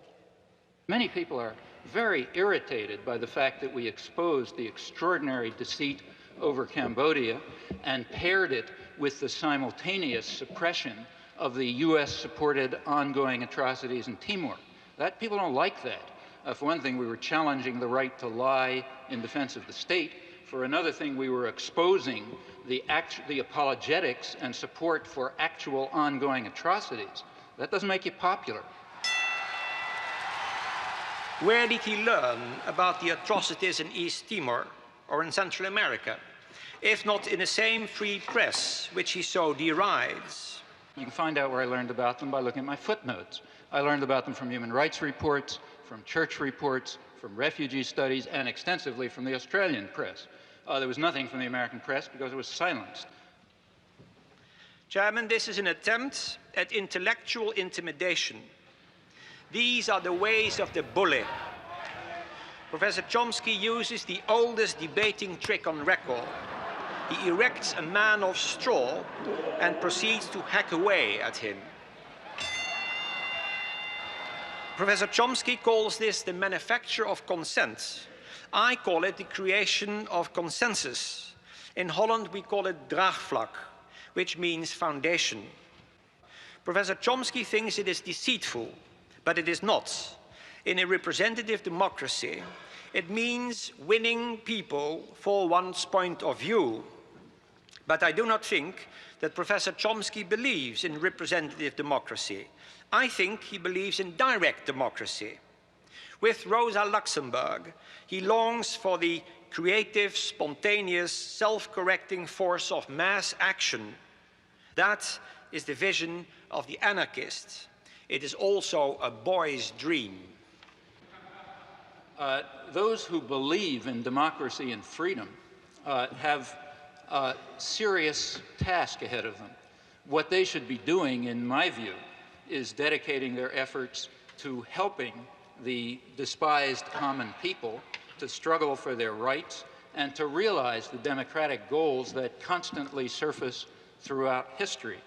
Speaker 3: Many people are very irritated by the fact that we exposed the extraordinary deceit over Cambodia and paired it with the simultaneous suppression of the US-supported ongoing atrocities in Timor. People don't like that. For one thing, we were challenging the right to lie in defense of the state. For another thing, we were exposing the apologetics and support for actual ongoing atrocities. That doesn't make you popular.
Speaker 21: Where did he learn about the atrocities in East Timor or in Central America, if not in the same free press which he so derides?
Speaker 3: You can find out where I learned about them by looking at my footnotes. I learned about them from human rights reports, from church reports, from refugee studies, and extensively from the Australian press. There was nothing from the American press because it was silenced.
Speaker 21: Chairman, this is an attempt at intellectual intimidation. These are the ways of the bully. Professor Chomsky uses the oldest debating trick on record. He erects a man of straw and proceeds to hack away at him. Professor Chomsky calls this the manufacture of consent. I call it the creation of consensus. In Holland, we call it draagvlak, which means foundation. Professor Chomsky thinks it is deceitful, but it is not. In a representative democracy, it means winning people for one's point of view. But I do not think that Professor Chomsky believes in representative democracy. I think he believes in direct democracy. With Rosa Luxemburg, he longs for the creative, spontaneous, self-correcting force of mass action. That is the vision of the anarchist. It is also a boy's dream.
Speaker 3: Those who believe in democracy and freedom have a serious task ahead of them. What they should be doing, in my view, is dedicating their efforts to helping the despised common people to struggle for their rights and to realize the democratic goals that constantly surface throughout history.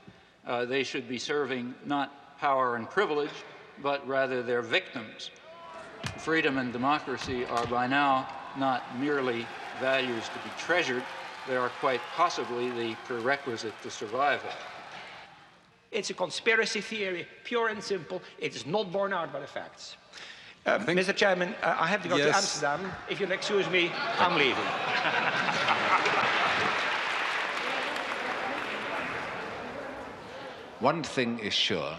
Speaker 3: They should be serving not power and privilege, but rather their victims. Freedom and democracy are by now not merely values to be treasured, they are quite possibly the prerequisite to survival.
Speaker 21: It's a conspiracy theory, pure and simple. It is not borne out by the facts. Mr. Chairman, I have to go to Amsterdam. If you'll excuse me, I'm leaving.
Speaker 9: One thing is sure,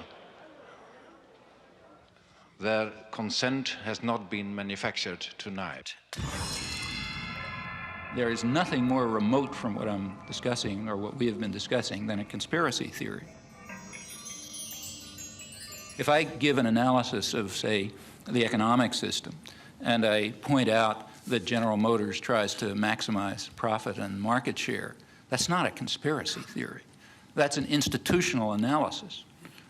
Speaker 9: that consent has not been manufactured tonight.
Speaker 3: There is nothing more remote from what I'm discussing, or what we have been discussing, than a conspiracy theory. If I give an analysis of, say, the economic system, and I point out that General Motors tries to maximize profit and market share, that's not a conspiracy theory. That's an institutional analysis.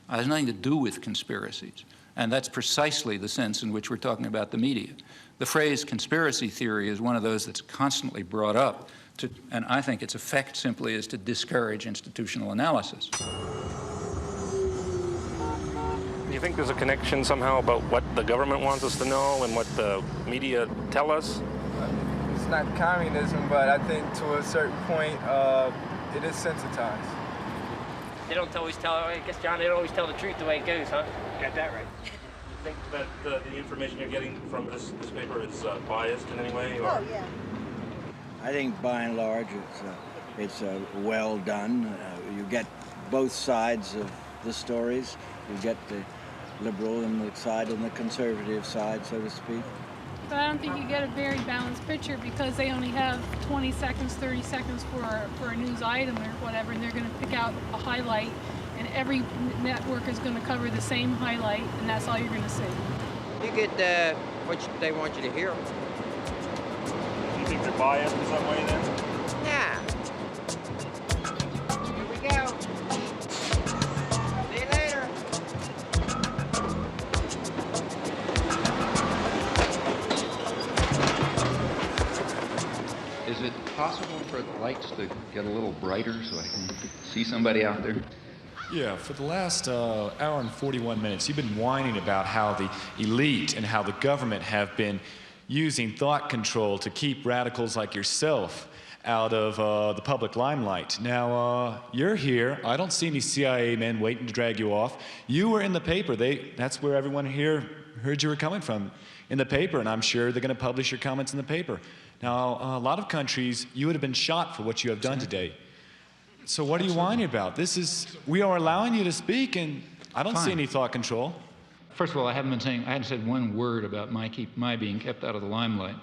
Speaker 3: It has nothing to do with conspiracies. And that's precisely the sense in which we're talking about the media. The phrase conspiracy theory is one of those that's constantly brought up, and I think its effect simply is to discourage institutional analysis.
Speaker 7: Do you think there's a connection somehow about what the government wants us to know and what the media tell us?
Speaker 5: It's not communism, but I think to a certain point, it is sensitized.
Speaker 10: They don't always tell, I guess, John, they don't always tell the truth the way it goes, huh?
Speaker 21: Got that right.
Speaker 7: You think that the information you're getting from this paper is biased in any way? Or?
Speaker 23: Oh, yeah. I think by and large it's well done. You get both sides of the stories. You get the liberal side and the conservative side, so to speak.
Speaker 24: But I don't think you get a very balanced picture because they only have 20 seconds, 30 seconds for a news item or whatever, and they're going to pick out a highlight, and every network is going to cover the same highlight, and that's all you're going to see.
Speaker 21: You get what they want you to hear.
Speaker 7: Do you think they're biased in some way then?
Speaker 21: Yeah. Here we go. See you later.
Speaker 3: Is it possible for the lights to get a little brighter so I can see somebody out there?
Speaker 25: Yeah, for the last hour and 41 minutes, you've been whining about how the elite and how the government have been using thought control to keep radicals like yourself out of the public limelight. Now, you're here. I don't see any CIA men waiting to drag you off. You were in the paper. That's where everyone here heard you were coming from, in the paper, and I'm sure they're going to publish your comments in the paper. Now, a lot of countries, you would have been shot for what you have done today. So what are you whining about? We are allowing you to speak, and I don't see any thought control.
Speaker 3: First of all, I hadn't said one word about my being kept out of the limelight.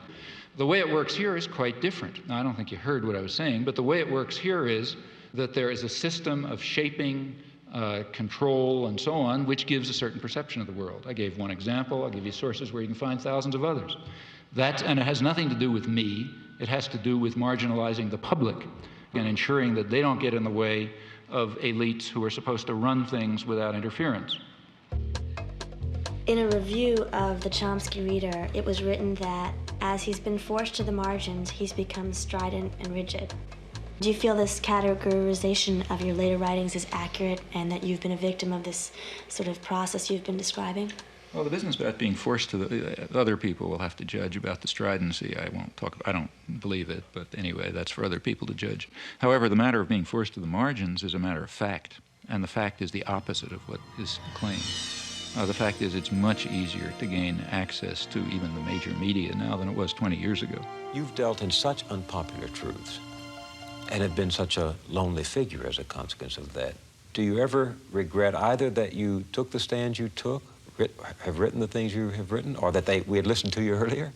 Speaker 3: The way it works here is quite different. Now, I don't think you heard what I was saying, but the way it works here is that there is a system of shaping control, and so on, which gives a certain perception of the world. I gave one example. I'll give you sources where you can find thousands of others. And it has nothing to do with me. It has to do with marginalizing the public and ensuring that they don't get in the way of elites who are supposed to run things without interference.
Speaker 8: In a review of the Chomsky Reader, it was written that as he's been forced to the margins, he's become strident and rigid. Do you feel this categorization of your later writings is accurate and that you've been a victim of this sort of process you've been describing?
Speaker 3: Well, the business about being forced to other people will have to judge about the stridency. I don't believe it, but anyway, that's for other people to judge. However, the matter of being forced to the margins is a matter of fact, and the fact is the opposite of what is claimed. The fact is it's much easier to gain access to even the major media now than it was 20 years ago.
Speaker 11: You've dealt in such unpopular truths and have been such a lonely figure as a consequence of that. Do you ever regret either that you took the stands you took, have written the things you have written, or that we had listened to you earlier?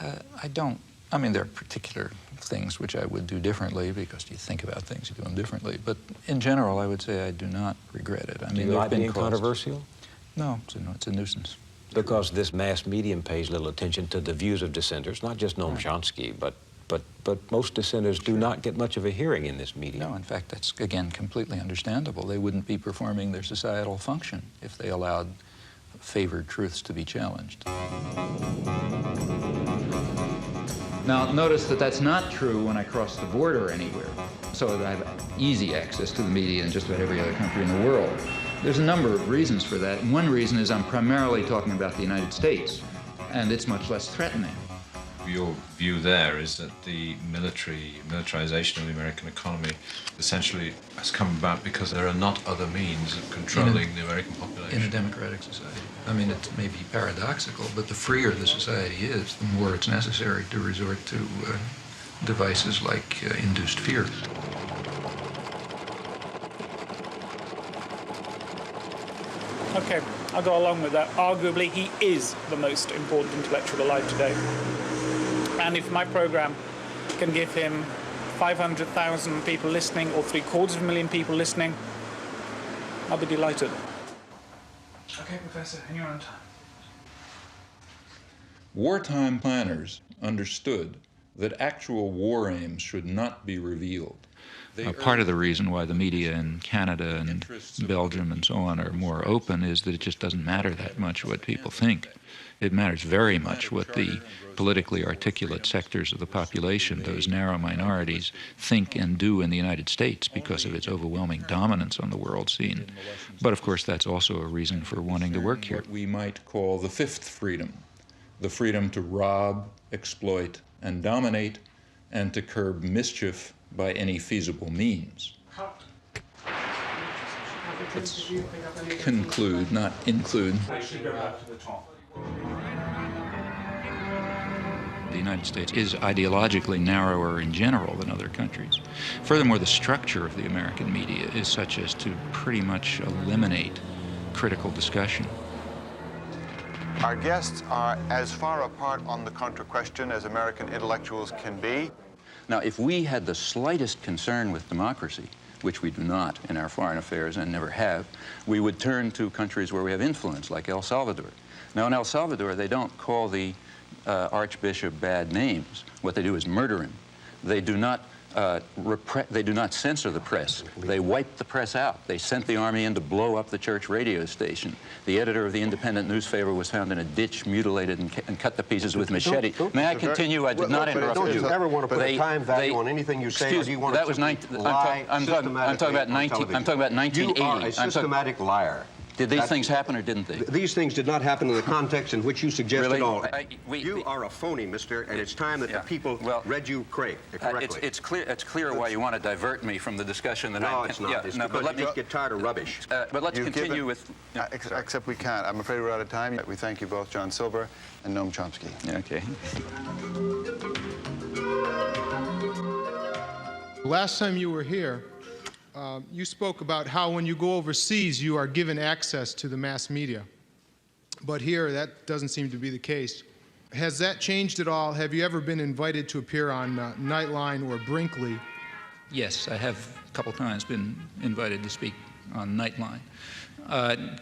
Speaker 3: I don't. I mean, there are particular things which I would do differently because you think about things, you do them differently. But in general, I would say I do not regret it. I mean,
Speaker 11: do you like being controversial?
Speaker 3: No, it's a nuisance.
Speaker 11: Because this mass medium pays little attention to the views of dissenters, not just Noam Chomsky, but most dissenters do not get much of a hearing in this medium.
Speaker 3: No, in fact, that's, again, completely understandable. They wouldn't be performing their societal function if they allowed favored truths to be challenged. Now, notice that that's not true when I cross the border anywhere, so that I have easy access to the media in just about every other country in the world. There's a number of reasons for that. One reason is I'm primarily talking about the United States, and it's much less threatening.
Speaker 14: Your view there is that the militarization of the American economy essentially has come about because there are not other means of controlling the American population.
Speaker 3: In a democratic society. I mean, it may be paradoxical, but the freer the society is, the more it's necessary to resort to devices like induced fear.
Speaker 16: Okay, I'll go along with that. Arguably, he is the most important intellectual alive today. And if my program can give him 500,000 people listening or 750,000 people listening, I'll be delighted. Okay, Professor, and you're on time.
Speaker 3: Wartime planners understood that actual war aims should not be revealed. Part of the reason why the media in Canada and Belgium and so on are more open is that it just doesn't matter that much what people think. It matters very much what the politically articulate sectors of the population, those narrow minorities, think and do in the United States because of its overwhelming dominance on the world scene. But of course that's also a reason for wanting to work here. What we might call the fifth freedom, the freedom to rob, exploit, and dominate, and to curb mischief by any feasible means. Let's conclude, not include. The United States is ideologically narrower in general than other countries. Furthermore, the structure of the American media is such as to pretty much eliminate critical discussion.
Speaker 18: Our guests are as far apart on the contra question as American intellectuals can be.
Speaker 3: Now, if we had the slightest concern with democracy, which we do not in our foreign affairs and never have, we would turn to countries where we have influence, like El Salvador. Now, in El Salvador, they don't call the archbishop bad names. What they do is murder him. They do not censor the press. They wipe the press out. They sent the army in to blow up the church radio station. The editor of the independent newspaper was found in a ditch, mutilated and cut to pieces with machete. May I continue? I did not interrupt you.
Speaker 18: Don't you ever want to put a time value on anything you say, or do you want to lie
Speaker 3: I'm talking about 1980.
Speaker 18: You are a systematic liar.
Speaker 3: Did these things happen or didn't they?
Speaker 18: These things did not happen in the context in which you suggest
Speaker 3: Really?
Speaker 18: at all. You are a phony, mister, and it's time that the people read you correctly.
Speaker 3: It's clear why you want to divert me from the discussion that
Speaker 18: No, it's not. It's because you just get tired of rubbish.
Speaker 3: But let's continue with...
Speaker 18: Except we can't. I'm afraid we're out of time. We thank you both, John Silver and Noam Chomsky.
Speaker 3: Okay.
Speaker 26: Last time you were here, you spoke about how when you go overseas, you are given access to the mass media. But here, that doesn't seem to be the case. Has that changed at all? Have you ever been invited to appear on Nightline or Brinkley
Speaker 3: Yes, I have a couple times been invited to speak on Nightline.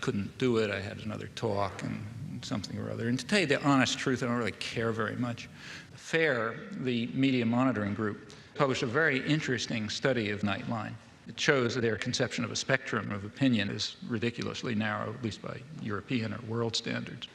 Speaker 3: Couldn't do it. I had another talk and something or other. And to tell you the honest truth, I don't really care very much. FAIR, the media monitoring group, published a very interesting study of Nightline. It shows that their conception of a spectrum of opinion is ridiculously narrow, at least by European or world standards.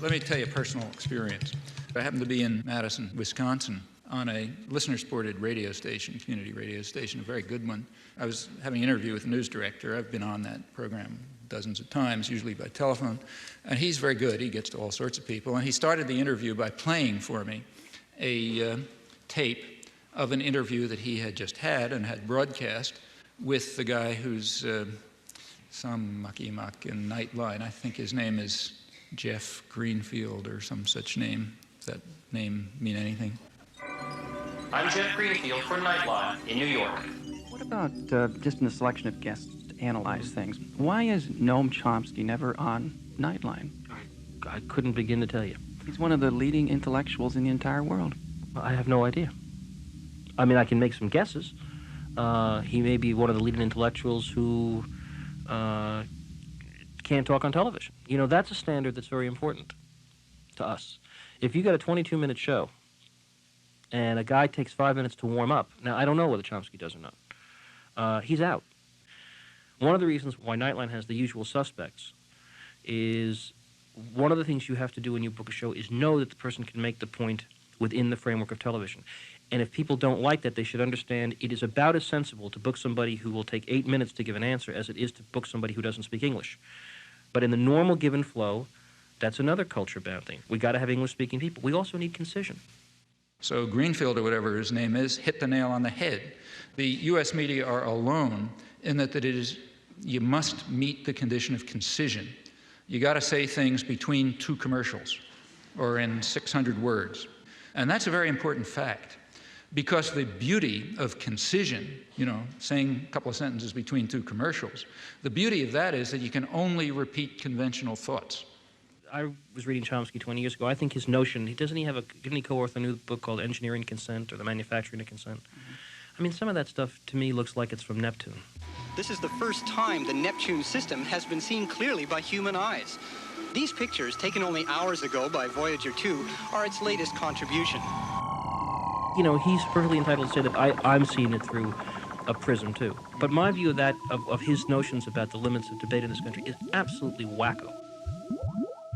Speaker 3: Let me tell you a personal experience. I happened to be in Madison, Wisconsin, on a listener-supported radio station, community radio station, a very good one. I was having an interview with the news director. I've been on that program dozens of times, usually by telephone. And he's very good. He gets to all sorts of people. And he started the interview by playing for me a tape of an interview that he had just had and had broadcast with the guy who's some mucky-muck in Nightline. I think his name is Jeff Greenfield or some such name. Does that name mean anything?
Speaker 1: I'm Jeff Greenfield for Nightline in New York.
Speaker 4: What about just in the selection of guests to analyze things? Why is Noam Chomsky never on Nightline?
Speaker 10: I couldn't begin to tell you.
Speaker 4: He's one of the leading intellectuals in the entire world.
Speaker 10: I have no idea. I mean, I can make some guesses. He may be one of the leading intellectuals who can't talk on television. You know, that's a standard that's very important to us. If you got a 22-minute show and a guy takes 5 minutes to warm up, now I don't know whether Chomsky does or not, he's out. One of the reasons why Nightline has the usual suspects is one of the things you have to do when you book a show is know that the person can make the point within the framework of television. And if people don't like that, they should understand it is about as sensible to book somebody who will take 8 minutes to give an answer as it is to book somebody who doesn't speak English. But in the normal given flow, that's another culture-bound thing. We got to have English-speaking people. We also need concision.
Speaker 3: So Greenfield, or whatever his name is, hit the nail on the head. The U.S. media are alone in that it is, you must meet the condition of concision. You got to say things between two commercials or in 600 words. And that's a very important fact, because the beauty of concision, you know, saying a couple of sentences between two commercials, the beauty of that is that you can only repeat conventional thoughts.
Speaker 10: I was reading Chomsky 20 years ago. I think his notion, didn't he co-author a new book called Engineering Consent or The Manufacturing of Consent? I mean, some of that stuff to me looks like it's from Neptune.
Speaker 6: This is the first time the Neptune system has been seen clearly by human eyes. These pictures, taken only hours ago by Voyager 2, are its latest contribution.
Speaker 10: You know, he's perfectly entitled to say that I'm seeing it through a prism, too. But my view of that, of his notions about the limits of debate in this country, is absolutely wacko.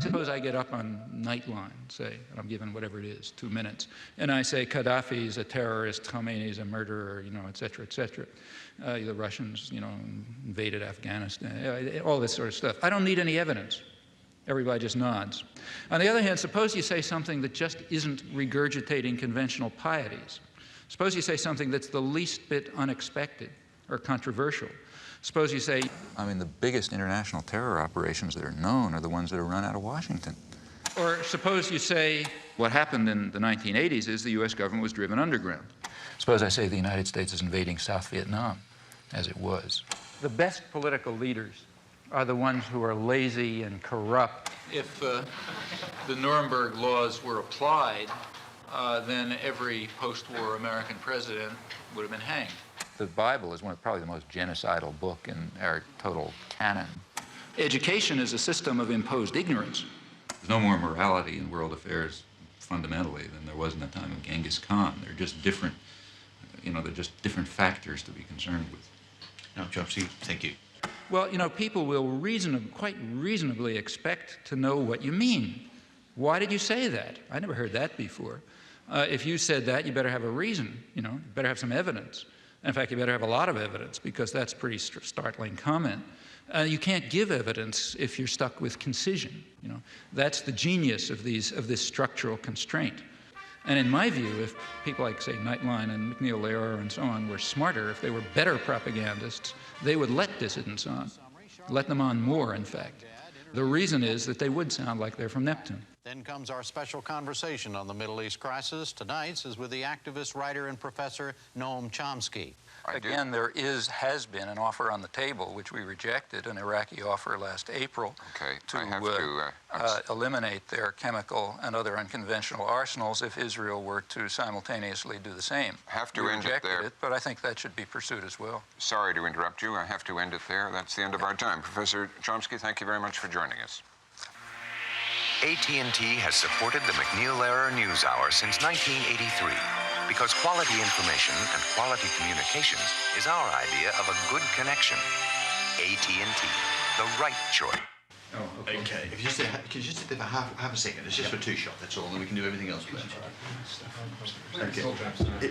Speaker 3: Suppose I get up on Nightline, say, and I'm given whatever it is, 2 minutes, and I say Gaddafi's a terrorist, Khomeini's a murderer, you know, et cetera, et cetera. The Russians, you know, invaded Afghanistan, all this sort of stuff. I don't need any evidence. Everybody just nods. On the other hand, suppose you say something that just isn't regurgitating conventional pieties. Suppose you say something that's the least bit unexpected or controversial. Suppose you say,
Speaker 13: I mean, the biggest international terror operations that are known are the ones that are run out of Washington.
Speaker 3: Or suppose you say, what happened in the 1980s is the U.S. government was driven underground.
Speaker 13: Suppose I say the United States is invading South Vietnam, as it was.
Speaker 3: The best political leaders are the ones who are lazy and corrupt. If the Nuremberg laws were applied, then every post-war American president would have been hanged.
Speaker 13: The Bible is probably the most genocidal book in our total canon.
Speaker 3: Education is a system of imposed ignorance.
Speaker 13: There's no more morality in world affairs fundamentally than there was in the time of Genghis Khan. They're just different, you know, they're just different factors to be concerned with.
Speaker 22: Now, Chomsky, thank you.
Speaker 3: Well, you know, people will quite reasonably expect to know what you mean. Why did you say that? I never heard that before. If you said that, you better have a reason, you know, you better have some evidence. In fact, you better have a lot of evidence, because that's a pretty startling comment. You can't give evidence if you're stuck with concision. You know, that's the genius of this structural constraint. And in my view, if people like, say, Nightline and McNeil Lehrer and so on were smarter, if they were better propagandists, they would let dissidents on, let them on more, in fact. The reason is that they would sound like they're from Neptune.
Speaker 2: Then comes our special conversation on the Middle East crisis. Tonight's is with the activist, writer, and professor Noam Chomsky.
Speaker 3: Again, there has been an offer on the table, which we rejected, an Iraqi offer last April, to eliminate their chemical and other unconventional arsenals if Israel were to simultaneously do the same.
Speaker 12: We
Speaker 3: rejected it, but I think that should be pursued as well.
Speaker 12: Sorry to interrupt you. I have to end it there. That's the end of our time. Professor Chomsky, thank you very much for joining us.
Speaker 15: AT&T has supported the McNeil-Lehrer NewsHour since 1983 because quality information and quality communications is our idea of a good connection. AT&T, the right choice.
Speaker 22: Oh, okay. If you just could you just sit there for half a second? It's just for two shot. That's all, and then we can do everything else with it. Okay.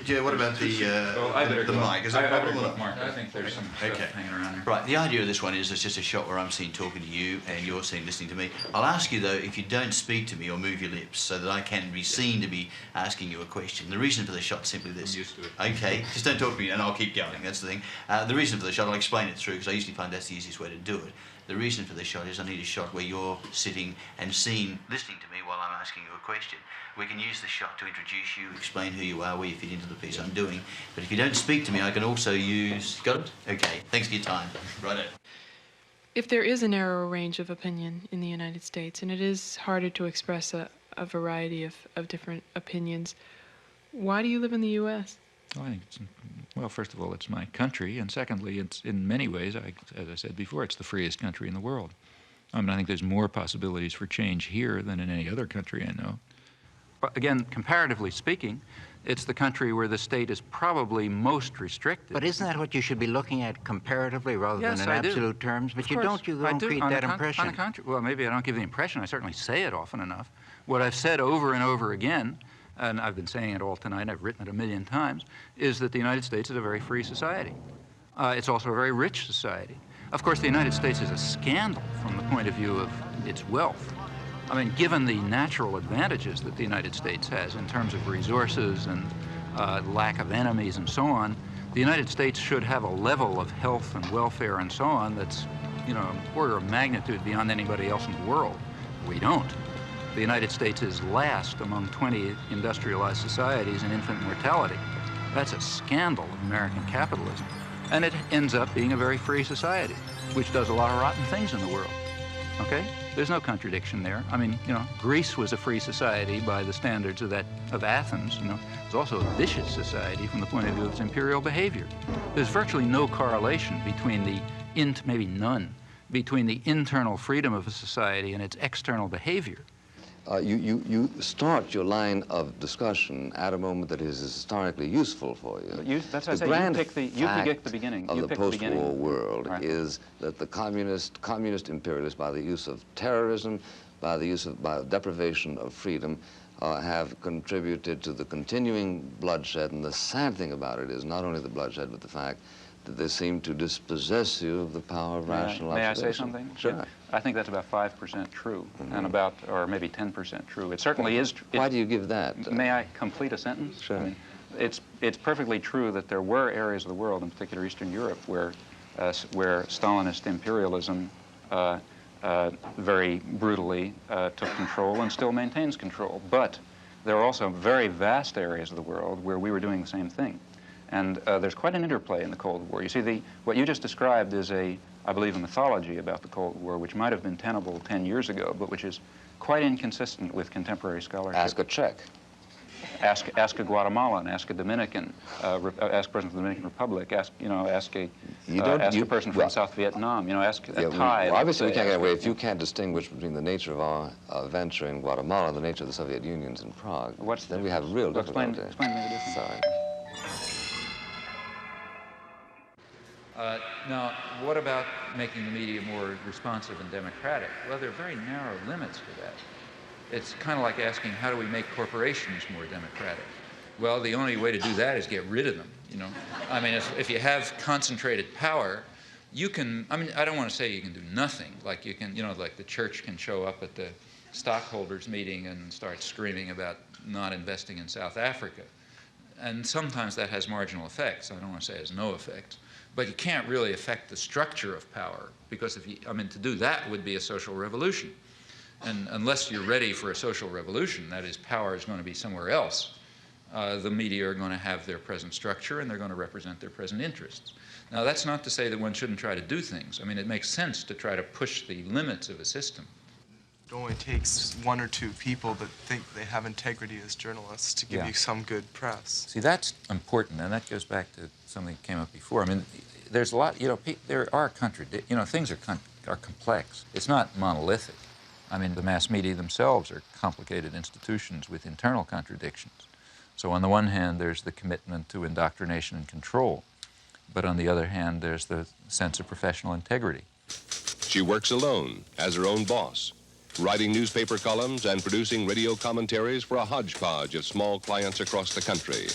Speaker 22: Yeah. What about the mic? Is that a problem or not?
Speaker 3: I think there's some stuff hanging around here.
Speaker 22: Right. The idea of this one is it's just a shot where I'm seen talking to you and you're seen listening to me. I'll ask you though if you don't speak to me or move your lips so that I can be seen to be asking you a question. The reason for the shot is simply this.
Speaker 3: I'm used to it.
Speaker 22: Okay. Just don't talk to me and I'll keep going. That's the thing. The reason for the shot, I'll explain it through because I usually find that's the easiest way to do it. The reason for this shot is I need a shot where you're sitting and seen, listening to me while I'm asking you a question. We can use the shot to introduce you, explain who you are, where you fit into the piece I'm doing. But if you don't speak to me, I can also use... Got it? Okay. Thanks for your time. Righto.
Speaker 17: If there is a narrower range of opinion in the United States, and it is harder to express a variety of different opinions, why do you live in the U.S.?
Speaker 3: I think well, first of all, it's my country, and secondly, it's in many ways, as I said before, it's the freest country in the world. I mean, I think there's more possibilities for change here than in any other country I know. But again, comparatively speaking, it's the country where the state is probably most restricted.
Speaker 2: But isn't that what you should be looking at comparatively rather than in absolute terms? But you don't create that impression.
Speaker 3: On the contrary, well, maybe I don't give the impression. I certainly say it often enough. What I've said over and over again, and I've been saying it all tonight, I've written it a million times, is that the United States is a very free society. It's also a very rich society. Of course, the United States is a scandal from the point of view of its wealth. I mean, given the natural advantages that the United States has in terms of resources and lack of enemies and so on, the United States should have a level of health and welfare and so on that's, you know, an order of magnitude beyond anybody else in the world. We don't. The United States is last among 20 industrialized societies in infant mortality. That's a scandal of American capitalism. And it ends up being a very free society, which does a lot of rotten things in the world. Okay? There's no contradiction there. I mean, you know, Greece was a free society by the standards of Athens. You know, it's also a vicious society from the point of view of its imperial behavior. There's virtually no correlation between the, maybe none, between the internal freedom of a society and its external behavior.
Speaker 19: You start your line of discussion at a moment that is historically useful for you.
Speaker 3: That's why I say you pick the beginning.
Speaker 19: Of the post-war world is that the communist imperialists, by the use of terrorism, by deprivation of freedom, have contributed to the continuing bloodshed. And the sad thing about it is not only the bloodshed, but the fact that they seem to dispossess you of the power of rational observation.
Speaker 3: May I say something?
Speaker 19: Sure.
Speaker 3: Yeah. I think that's about 5% true, and about, or maybe 10% true. It certainly is true.
Speaker 19: Why do you give that?
Speaker 3: May I complete a sentence?
Speaker 19: Sure.
Speaker 3: I mean, it's perfectly true that there were areas of the world, in particular Eastern Europe, where Stalinist imperialism very brutally took control and still maintains control. But there are also very vast areas of the world where we were doing the same thing. And there's quite an interplay in the Cold War. You see, what you just described is I believe, a mythology about the Cold War, which might have been tenable 10 years ago, but which is quite inconsistent with contemporary scholarship.
Speaker 19: Ask a Czech.
Speaker 3: Ask a Guatemalan, ask a Dominican, ask a person from the Dominican Republic, ask a person from South Vietnam, you know, ask a Thai.
Speaker 19: Well, obviously, we can't get away. If you can't distinguish between the nature of our venture in Guatemala and the nature of the Soviet Union's in Prague, then we have real difficulty.
Speaker 3: Explain to me the difference.
Speaker 19: Sorry.
Speaker 3: Now, what about making the media more responsive and democratic? Well, there are very narrow limits to that. It's kind of like asking, how do we make corporations more democratic? Well, the only way to do that is get rid of them, you know. I mean, if you have concentrated power, you can, I mean, I don't want to say you can do nothing. Like you can, you know, like the church can show up at the stockholders meeting and start screaming about not investing in South Africa. And sometimes that has marginal effects. I don't want to say it has no effects. But you can't really affect the structure of power, because if you, I mean, to do that would be a social revolution. And unless you're ready for a social revolution, that is, power is going to be somewhere else, the media are going to have their present structure and they're going to represent their present interests. Now, that's not to say that one shouldn't try to do things. I mean, it makes sense to try to push the limits of a system.
Speaker 5: It only takes one or two people that think they have integrity as journalists to give you some good press.
Speaker 3: See, that's important, and that goes back to something that came up before. I mean, there's a lot, you know, there are things are complex. It's not monolithic. I mean, the mass media themselves are complicated institutions with internal contradictions. So on the one hand, there's the commitment to indoctrination and control. But on the other hand, there's the sense of professional integrity.
Speaker 7: She works alone, as her own boss, writing newspaper columns and producing radio commentaries for a hodgepodge of small clients across the country.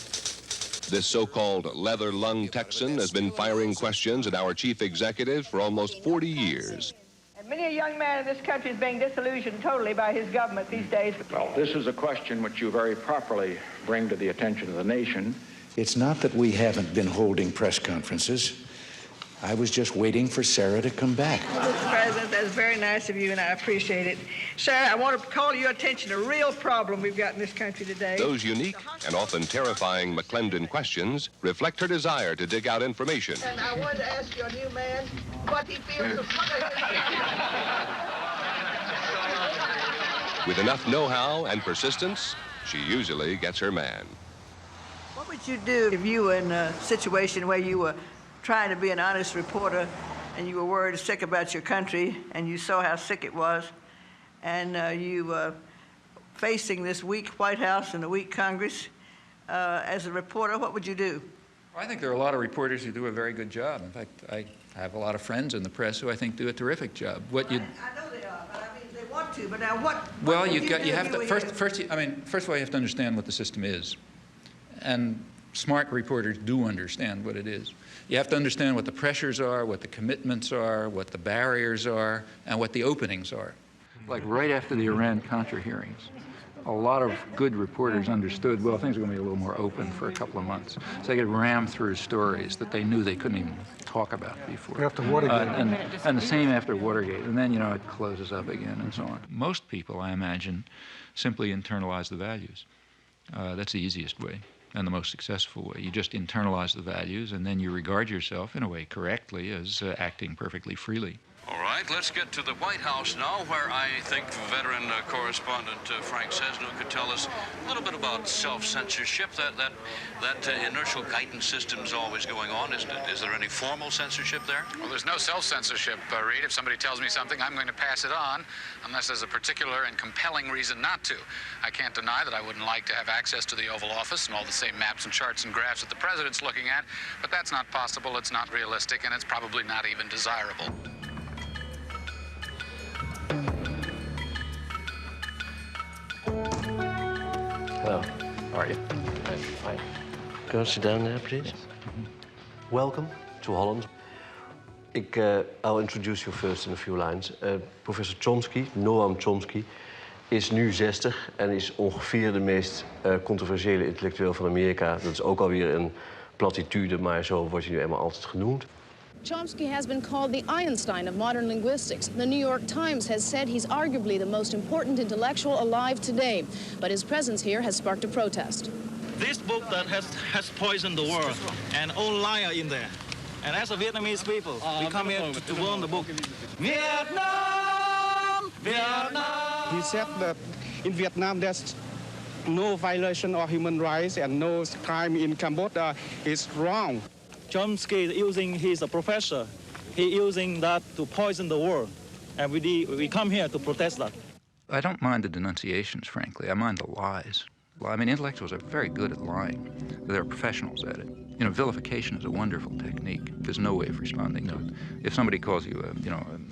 Speaker 7: This so-called leather-lung Texan has been firing questions at our chief executives for almost 40 years.
Speaker 9: And many a young man in this country is being disillusioned totally by his government these days.
Speaker 20: Well, this is a question which you very properly bring to the attention of the nation.
Speaker 23: It's not that we haven't been holding press conferences. I was just waiting for Sarah to come back.
Speaker 9: Well, Mr. President, that's very nice of you, and I appreciate it. Sarah, I want to call your attention to a real problem we've got in this country today.
Speaker 7: Those unique and often terrifying McClendon questions reflect her desire to dig out information.
Speaker 9: And I wanted to ask your new man what he feels.
Speaker 7: With enough know-how and persistence, she usually gets her man.
Speaker 9: What would you do if you were in a situation where you were trying to be an honest reporter and you were worried sick about your country and you saw how sick it was, and you were facing this weak White House and a weak Congress as a reporter? What would you do?
Speaker 3: I think there are a lot of reporters who do a very good job. In fact, I have a lot of friends in the press who I think do a terrific job.
Speaker 9: I know they are, but I mean, they want to. But now what?
Speaker 3: Well, you have to first of all, you have to understand what the system is, and smart reporters do understand what it is. You have to understand what the pressures are, what the commitments are, what the barriers are, and what the openings are. Like right after the Iran-Contra hearings, a lot of good reporters understood, well, things are going to be a little more open for a couple of months. So they could ram through stories that they knew they couldn't even talk about before.
Speaker 24: After Watergate.
Speaker 3: And the same after Watergate. And then, you know, it closes up again and so on. Most people, I imagine, simply internalize the values. That's the easiest way and the most successful way. You just internalize the values, and then you regard yourself, in a way, correctly as acting perfectly freely.
Speaker 27: All right, let's get to the White House now, where I think veteran correspondent Frank Sesno could tell us a little bit about self-censorship. That inertial guidance system is always going on, isn't it? Is there any formal censorship there?
Speaker 28: Well, there's no self-censorship, Reed. If somebody tells me something, I'm going to pass it on, unless there's a particular and compelling reason not to. I can't deny that I wouldn't like to have access to the Oval Office and all the same maps and charts and graphs that the president's looking at, but that's not possible, it's not realistic, and it's probably not even desirable.
Speaker 29: Hello, how are you? Fine. Go sit down there, please. Welcome to Holland. I'll introduce you first in a few lines. Professor Chomsky, Noam Chomsky, is nu 60 en is ongeveer de meest controversiële intellectueel van Amerika. Dat is ook alweer een platitude, maar zo wordt hij nu eenmaal altijd genoemd.
Speaker 30: Chomsky has been called the Einstein of modern linguistics. The New York Times has said he's arguably the most important intellectual alive today. But his presence here has sparked a protest.
Speaker 31: This book that has poisoned the world, and all liar in there. And as a Vietnamese people, we come here to burn the book. Vietnam! Vietnam!
Speaker 32: He said that in Vietnam there's no violation of human rights and no crime in Cambodia is wrong.
Speaker 31: Chomsky is using, he's a professor, he's using that to poison the world. And we come here to protest that.
Speaker 3: I don't mind the denunciations, frankly. I mind the lies. I mean, intellectuals are very good at lying. They're professionals at it. You know, vilification is a wonderful technique. There's no way of responding to it. If somebody calls you,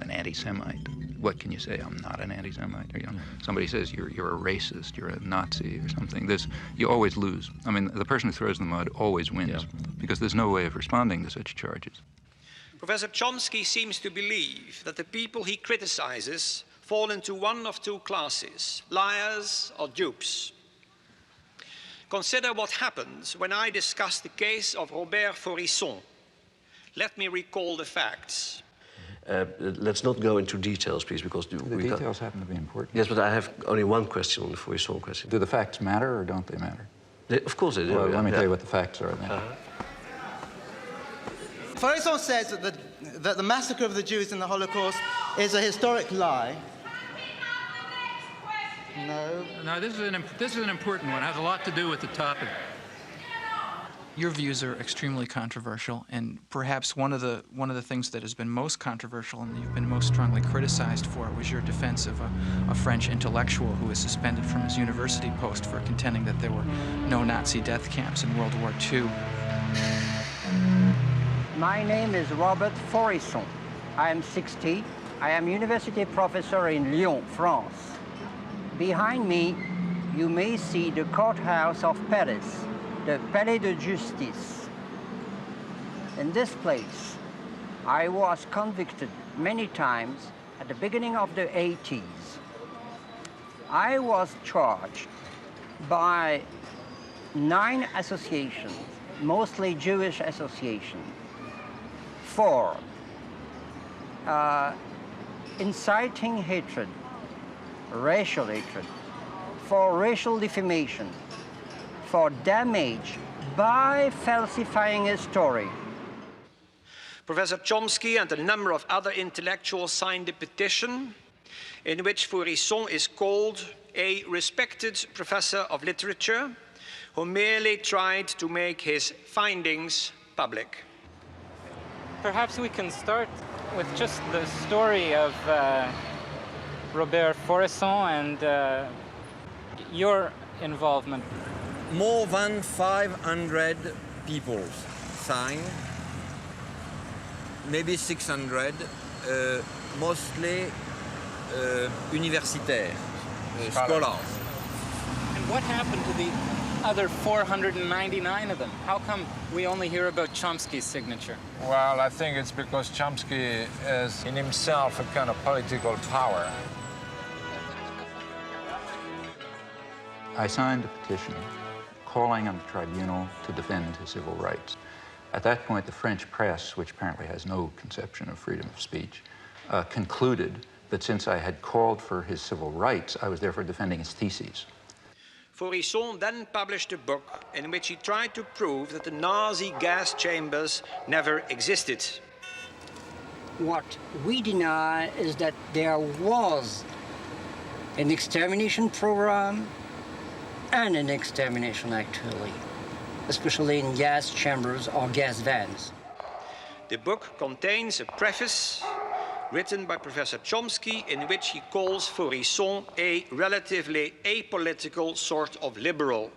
Speaker 3: an anti-Semite, what can you say? I'm not an anti-Semite. Or, somebody says you're a racist, you're a Nazi or something. You always lose. I mean, the person who throws the mud always wins because there's no way of responding to such charges.
Speaker 21: Professor Chomsky seems to believe that the people he criticizes fall into one of two classes, liars or dupes. Consider what happens when I discuss the case of Robert Faurisson. Let me recall the facts.
Speaker 29: Let's not go into details, please, because
Speaker 3: the details happen to be important.
Speaker 29: Yes, but I have only one question on the Faurisson question.
Speaker 3: Do the facts matter or don't they matter?
Speaker 29: Of course they do.
Speaker 3: Well, let me tell you what the facts are then.
Speaker 1: Faurisson says that the massacre of the Jews in the Holocaust is a historic lie.
Speaker 3: No, this is an important one. It has a lot to do with the topic.
Speaker 4: Your views are extremely controversial, and perhaps one of the things that has been most controversial and you've been most strongly criticized for was your defense of a French intellectual who was suspended from his university post for contending that there were no Nazi death camps in World War II.
Speaker 6: My name is Robert Faurisson. I am 60. I am university professor in Lyon, France. Behind me, you may see the courthouse of Paris, the Palais de Justice. In this place, I was convicted many times at the beginning of the 80s. I was charged by 9 associations, mostly Jewish associations, for inciting hatred, racial hatred, for racial defamation, for damage by falsifying a story.
Speaker 21: Professor Chomsky and a number of other intellectuals signed a petition in which Faurisson is called a respected professor of literature who merely tried to make his findings public.
Speaker 8: Perhaps we can start with just the story of Robert Faurisson and your involvement.
Speaker 10: More than 500 people signed, maybe 600, mostly universitaires, scholars.
Speaker 8: And what happened to the other 499 of them? How come we only hear about Chomsky's signature?
Speaker 11: Well, I think it's because Chomsky is in himself a kind of political power.
Speaker 3: I signed a petition calling on the tribunal to defend his civil rights. At that point, the French press, which apparently has no conception of freedom of speech, concluded that since I had called for his civil rights, I was therefore defending his theses.
Speaker 21: Faurisson then published a book in which he tried to prove that the Nazi gas chambers never existed.
Speaker 6: What we deny is that there was an extermination program and an extermination actually, especially in gas chambers or gas vans.
Speaker 21: The book contains a preface written by Professor Chomsky in which he calls Faurisson a relatively apolitical sort of liberal.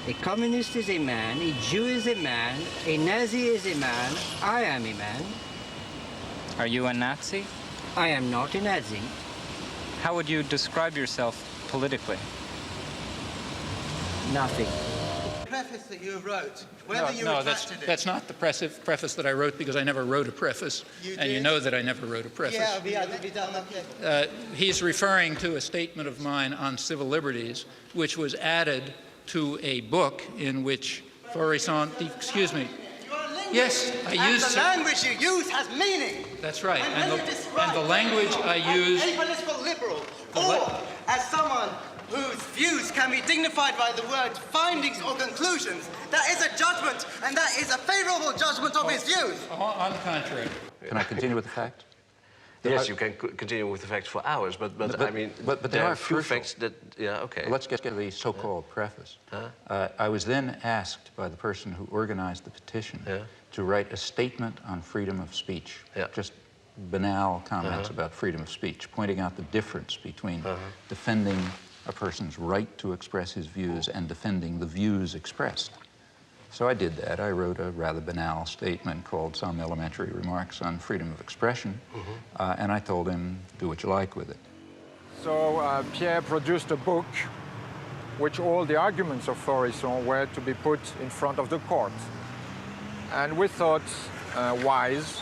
Speaker 6: A communist is a man, a Jew is a man, a Nazi is a man, I am a man.
Speaker 8: Are you a Nazi?
Speaker 6: I am not a Nazi.
Speaker 8: How would you describe yourself politically?
Speaker 6: Nothing.
Speaker 1: The preface that you wrote,
Speaker 3: that's not the preface that I wrote because I never wrote a preface, and you know that I never wrote a preface. He's referring to a statement of mine on civil liberties, which was added to a book in which Faurisson, excuse me. Yes, I used.
Speaker 1: The language you use has meaning.
Speaker 3: That's right, and the language I use.
Speaker 1: As a political liberal, or as someone whose views can be dignified by the word findings or conclusions. That is a judgment, and that is a favorable judgment of his views.
Speaker 3: On the contrary. Can I continue with the facts?
Speaker 29: Yes, you can continue with the facts for hours, but I mean,
Speaker 3: there are a few
Speaker 29: facts that, yeah, okay.
Speaker 3: Well, let's get to the so-called preface. I was then asked by the person who organized the petition to write a statement on freedom of speech, just banal comments about freedom of speech, pointing out the difference between defending a person's right to express his views and defending the views expressed. So I did that. I wrote a rather banal statement called Some Elementary Remarks on Freedom of Expression, and I told him, do what you like with it.
Speaker 11: So Pierre produced a book which all the arguments of Faurisson were to be put in front of the court. And we thought wise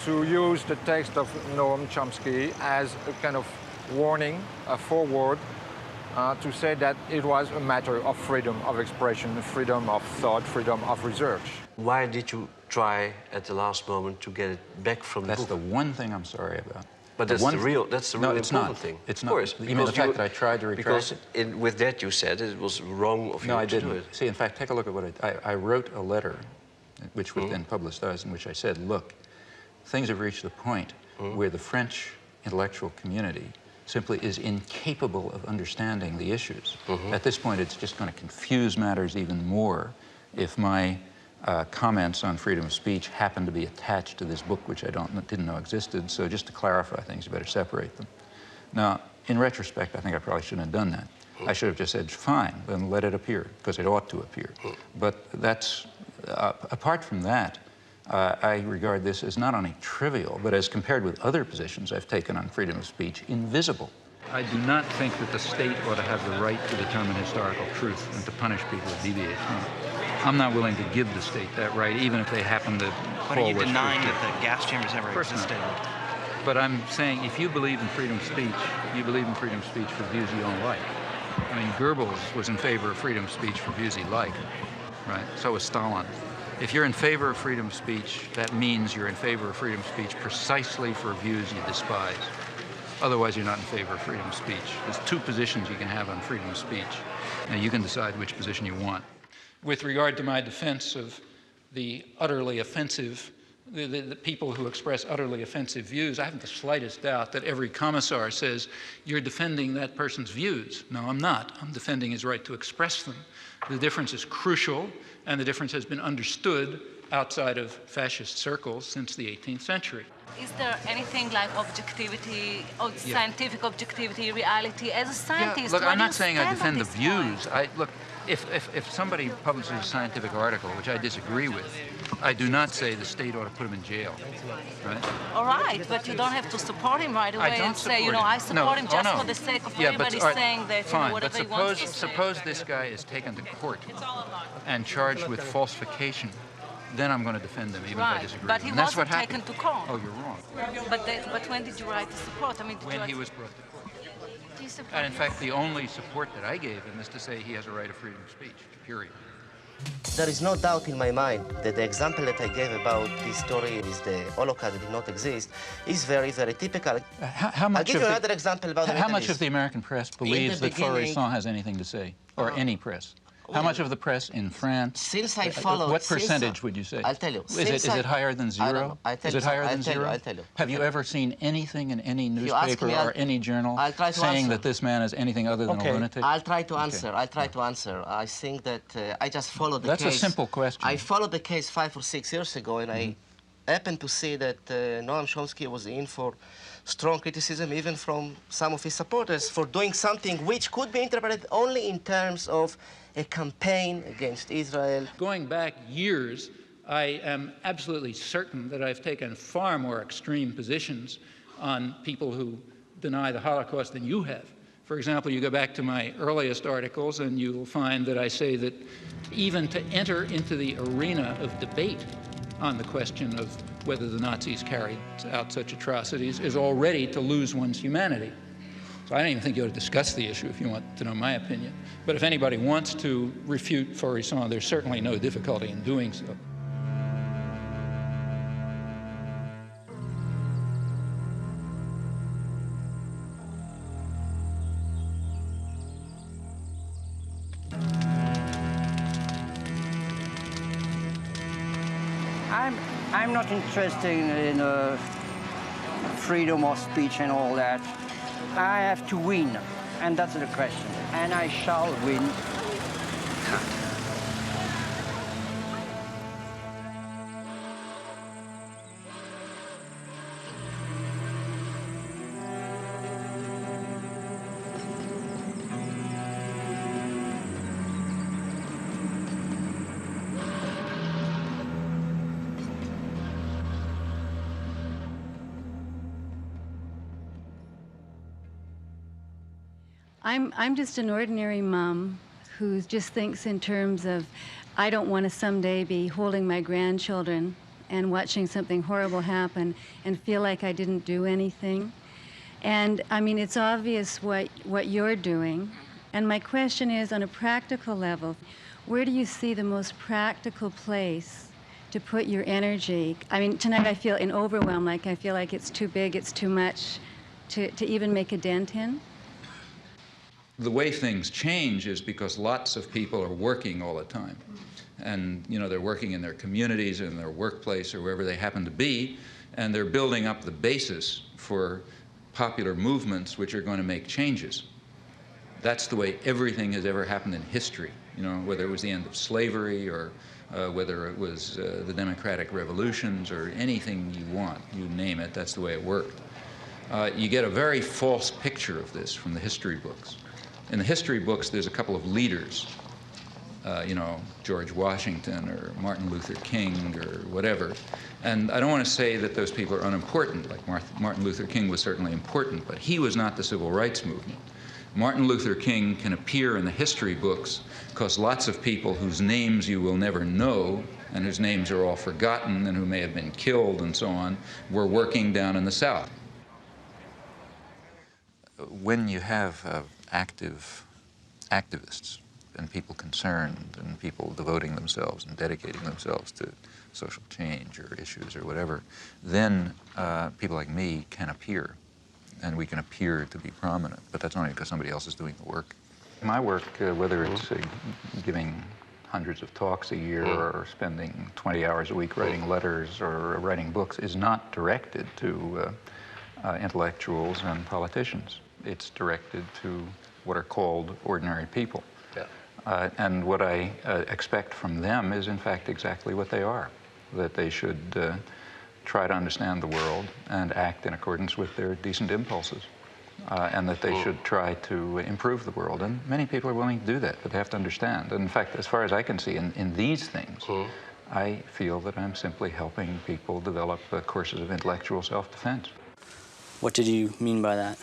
Speaker 11: to use the text of Noam Chomsky as a kind of warning, a foreword, to say that it was a matter of freedom of expression, freedom of thought, freedom of research.
Speaker 29: Why did you try at the last moment to get it back from the book?
Speaker 3: That's the one thing I'm sorry about.
Speaker 29: But that's the real important thing.
Speaker 3: It's
Speaker 29: of
Speaker 3: not.
Speaker 29: course.
Speaker 3: You mean the fact that I tried to retract it?
Speaker 29: Because with that you said it was wrong of you
Speaker 3: No, I
Speaker 29: to do
Speaker 3: didn't.
Speaker 29: it.
Speaker 3: See, in fact, take a look at what I wrote a letter, which was then publicized, in which I said, look, things have reached the point where the French intellectual community simply is incapable of understanding the issues. At this point, it's just going to confuse matters even more if my comments on freedom of speech happen to be attached to this book, which I didn't know existed. So just to clarify things, you better separate them. Now, in retrospect, I think I probably shouldn't have done that. I should have just said, fine, then let it appear, because it ought to appear. But that's, apart from that, I regard this as not only trivial, but as compared with other positions I've taken on freedom of speech, invisible. I do not think that the state ought to have the right to determine historical truth and to punish people who deviate from it. I'm not willing to give the state that right, even if they happen to
Speaker 31: But are you denying that the gas chambers ever existed?
Speaker 3: But I'm saying if you believe in freedom of speech, you believe in freedom of speech for views you don't like. I mean, Goebbels was in favor of freedom of speech for views he liked, right? So was Stalin. If you're in favor of freedom of speech, that means you're in favor of freedom of speech precisely for views you despise. Otherwise, you're not in favor of freedom of speech. There's two positions you can have on freedom of speech. Now, you can decide which position you want. With regard to my defense of the utterly offensive, the people who express utterly offensive views, I haven't the slightest doubt that every commissar says, you're defending that person's views. No, I'm not. I'm defending his right to express them. The difference is crucial, and the difference has been understood outside of fascist circles since the 18th century.
Speaker 2: Is there anything like objectivity, or scientific objectivity, reality? As a scientist,
Speaker 3: look,
Speaker 2: where
Speaker 3: I'm
Speaker 2: do
Speaker 3: not
Speaker 2: you
Speaker 3: saying I
Speaker 2: stand on
Speaker 3: defend the
Speaker 2: this
Speaker 3: views. Look, if somebody publishes a scientific article, which I disagree with, I do not say the state ought to put him in jail, right?
Speaker 2: All right, but you don't have to support him right away and say, you know, I support him just for the sake of everybody saying that, you know, whatever he wants to say.
Speaker 3: Suppose this guy is taken to court and charged with falsification. Then I'm going to defend him, even if I disagree.
Speaker 2: But he wasn't taken to court.
Speaker 3: Oh, you're wrong.
Speaker 2: But when did you write the support? I mean,
Speaker 3: when he was brought to court. And in fact, the only support that I gave him is to say he has a right of freedom of speech, period.
Speaker 12: There is no doubt in my mind that the example that I gave about this story with the Holocaust that did not exist is very, very typical.
Speaker 3: How much
Speaker 12: I'll give you another example about
Speaker 3: how much of the American press believes that Faurisson has anything to say, or any press? How much of the press in France?
Speaker 12: Since I followed...
Speaker 3: What percentage would you say?
Speaker 12: I'll tell you.
Speaker 3: Is it higher than zero? Is it higher than zero?
Speaker 12: I'll tell you.
Speaker 3: Have you ever seen anything in any newspaper or any journal saying that this man is anything other than a lunatic?
Speaker 12: I'll try to answer. I'll try to answer. I think that I just followed the case.
Speaker 3: That's a simple question.
Speaker 12: I followed the case 5 or 6 years ago, and I happened to see that Noam Chomsky was in for strong criticism, even from some of his supporters, for doing something which could be interpreted only in terms of a campaign against Israel.
Speaker 3: Going back years, I am absolutely certain that I've taken far more extreme positions on people who deny the Holocaust than you have. For example, you go back to my earliest articles and you'll find that I say that even to enter into the arena of debate on the question of whether the Nazis carried out such atrocities is already to lose one's humanity. So I don't even think you ought to discuss the issue if you want to know my opinion. But if anybody wants to refute Faurisson, there's certainly no difficulty in doing so.
Speaker 6: I'm not interested in freedom of speech and all that. I have to win, and that's the question. And I shall win.
Speaker 13: I'm just an ordinary mom who just thinks in terms of, I don't want to someday be holding my grandchildren and watching something horrible happen and feel like I didn't do anything. And I mean, it's obvious what you're doing, And my question is, on a practical level, where do you see the most practical place to put your energy? I mean, tonight I feel in overwhelm, like I feel like it's too big, it's too much to even make a dent in.
Speaker 3: The way things change is because lots of people are working all the time. And, you know, they're working in their communities, in their workplace, or wherever they happen to be, and they're building up the basis for popular movements which are going to make changes. That's the way everything has ever happened in history, you know, whether it was the end of slavery or whether it was the democratic revolutions or anything you want, you name it, that's the way it worked. You get a very false picture of this from the history books. In the history books, there's a couple of leaders, you know, George Washington or Martin Luther King or whatever. And I don't want to say that those people are unimportant, like Martin Luther King was certainly important, but he was not the civil rights movement. Martin Luther King can appear in the history books because lots of people whose names you will never know and whose names are all forgotten and who may have been killed and so on were working down in the South. When you have active activists and people concerned and people devoting themselves and dedicating themselves to social change or issues or whatever, then people like me can appear, and we can appear to be prominent, but that's only because somebody else is doing the work. My work, whether it's giving hundreds of talks a year or spending 20 hours a week writing letters or writing books, is not directed to intellectuals and politicians. It's directed to what are called ordinary people. Yeah. And what I expect from them is, in fact, exactly what they are, that they should try to understand the world and act in accordance with their decent impulses, and that they should try to improve the world. And many people are willing to do that, but they have to understand. And in fact, as far as I can see, in these things, I feel that I'm simply helping people develop courses of intellectual self-defense.
Speaker 5: What did you mean by that?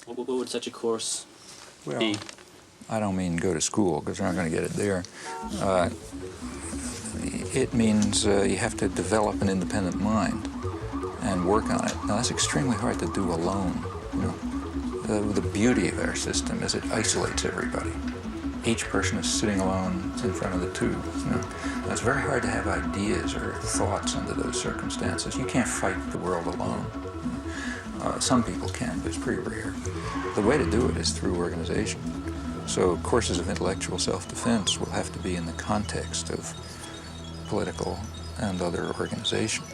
Speaker 5: What would such a course be?
Speaker 3: I don't mean go to school, because they're not going to get it there. It means you have to develop an independent mind and work on it. Now, that's extremely hard to do alone. You know? The beauty of our system is it isolates everybody. Each person is sitting alone in front of the tube. You know? It's very hard to have ideas or thoughts under those circumstances. You can't fight the world alone. Some people can, but it's pretty rare. The way to do it is through organization. So courses of intellectual self-defense will have to be in the context of political and other organization.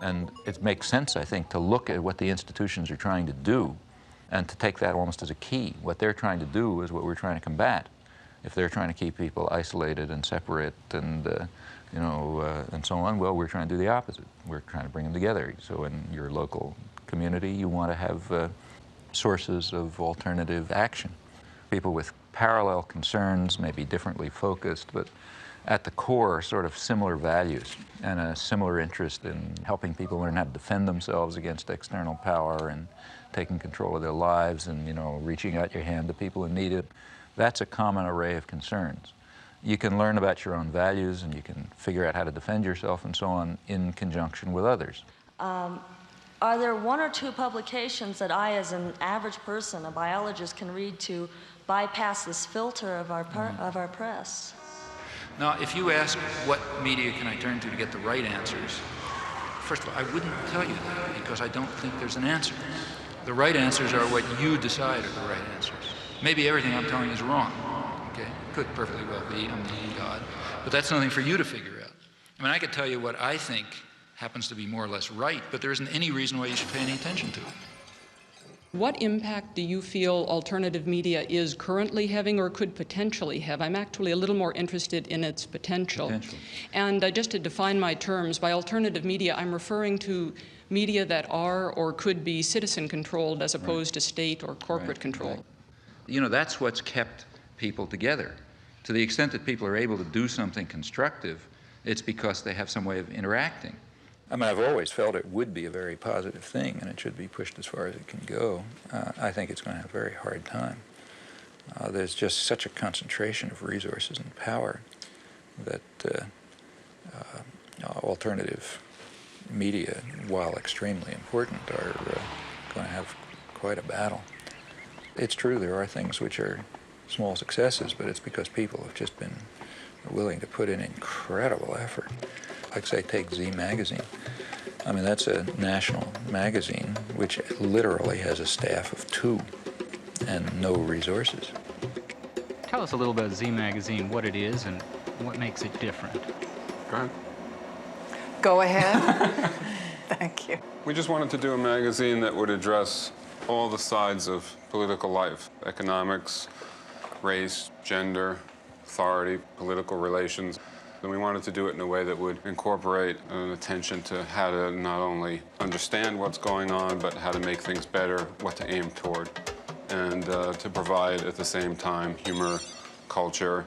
Speaker 3: And it makes sense, I think, to look at what the institutions are trying to do and to take that almost as a key. What they're trying to do is what we're trying to combat. If they're trying to keep people isolated and separate and and so on, well, we're trying to do the opposite. We're trying to bring them together. So in your local community, you want to have sources of alternative action. People with parallel concerns, maybe differently focused, but at the core, sort of similar values and a similar interest in helping people learn how to defend themselves against external power and taking control of their lives and, you know, reaching out your hand to people who need it. That's a common array of concerns. You can learn about your own values and you can figure out how to defend yourself and so on in conjunction with others.
Speaker 14: Are there one or two publications that I, as an average person, a biologist, can read to bypass this filter of our press?
Speaker 3: Now, if you ask what media can I turn to get the right answers, first of all, I wouldn't tell you that because I don't think there's an answer. The right answers are what you decide are the right answers. Maybe everything I'm telling you is wrong. Okay, could perfectly well be, I'm not God, but that's something for you to figure out. I mean, I could tell you what I think happens to be more or less right, but there isn't any reason why you should pay any attention to it.
Speaker 15: What impact do you feel alternative media is currently having or could potentially have? I'm actually a little more interested in its potential. And just to define my terms, by alternative media, I'm referring to media that are or could be citizen-controlled as opposed to state or corporate control.
Speaker 3: You know, that's what's kept people together. To the extent that people are able to do something constructive, it's because they have some way of interacting. I mean, I've always felt it would be a very positive thing, and it should be pushed as far as it can go. I think it's going to have a very hard time. There's just such a concentration of resources and power that alternative media, while extremely important, are going to have quite a battle. It's true there are things which are small successes, but it's because people have just been willing to put in incredible effort. Like, say, take Z Magazine. I mean, that's a national magazine which literally has a staff of 2 and no resources.
Speaker 7: Tell us a little about Z Magazine, what it is and what makes it different.
Speaker 9: Go ahead.
Speaker 16: Go ahead. Thank you.
Speaker 9: We just wanted to do a magazine that would address all the sides of political life: economics, race, gender, authority, political relations. And we wanted to do it in a way that would incorporate an attention to how to not only understand what's going on, but how to make things better, what to aim toward, and to provide at the same time humor, culture,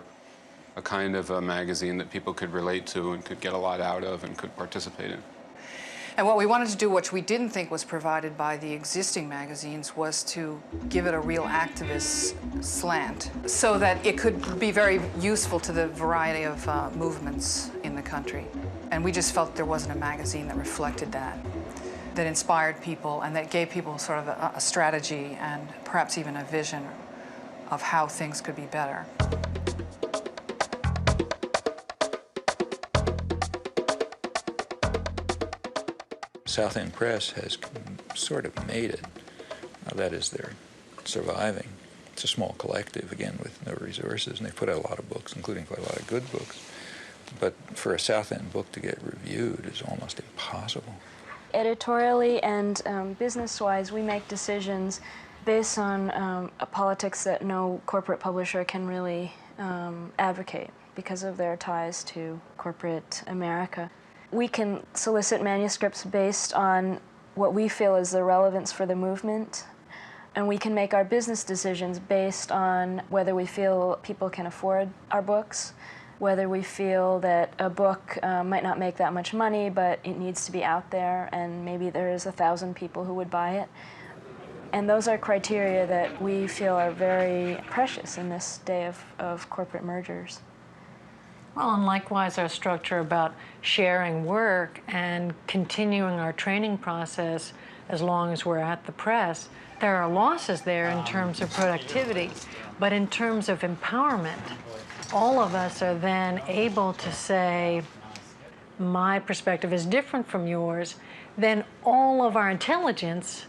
Speaker 9: a kind of a magazine that people could relate to and could get a lot out of and could participate in.
Speaker 16: And what we wanted to do, which we didn't think was provided by the existing magazines, was to give it a real activist slant so that it could be very useful to the variety of movements in the country. And we just felt there wasn't a magazine that reflected that inspired people and that gave people sort of a strategy and perhaps even a vision of how things could be better.
Speaker 3: South End Press has sort of made it. That is, they're surviving. It's a small collective, again, with no resources, and they put out a lot of books, including quite a lot of good books. But for a South End book to get reviewed is almost impossible.
Speaker 17: Editorially and business-wise, we make decisions based on politics that no corporate publisher can really advocate because of their ties to corporate America. We can solicit manuscripts based on what we feel is the relevance for the movement, and we can make our business decisions based on whether we feel people can afford our books, whether we feel that a book might not make that much money, but it needs to be out there, and maybe there's 1,000 people who would buy it. And those are criteria that we feel are very precious in this day of corporate mergers.
Speaker 18: Well, and likewise, our structure about sharing work and continuing our training process as long as we're at the press. There are losses there in terms of productivity, but in terms of empowerment, all of us are then able to say, my perspective is different from yours, then all of our intelligence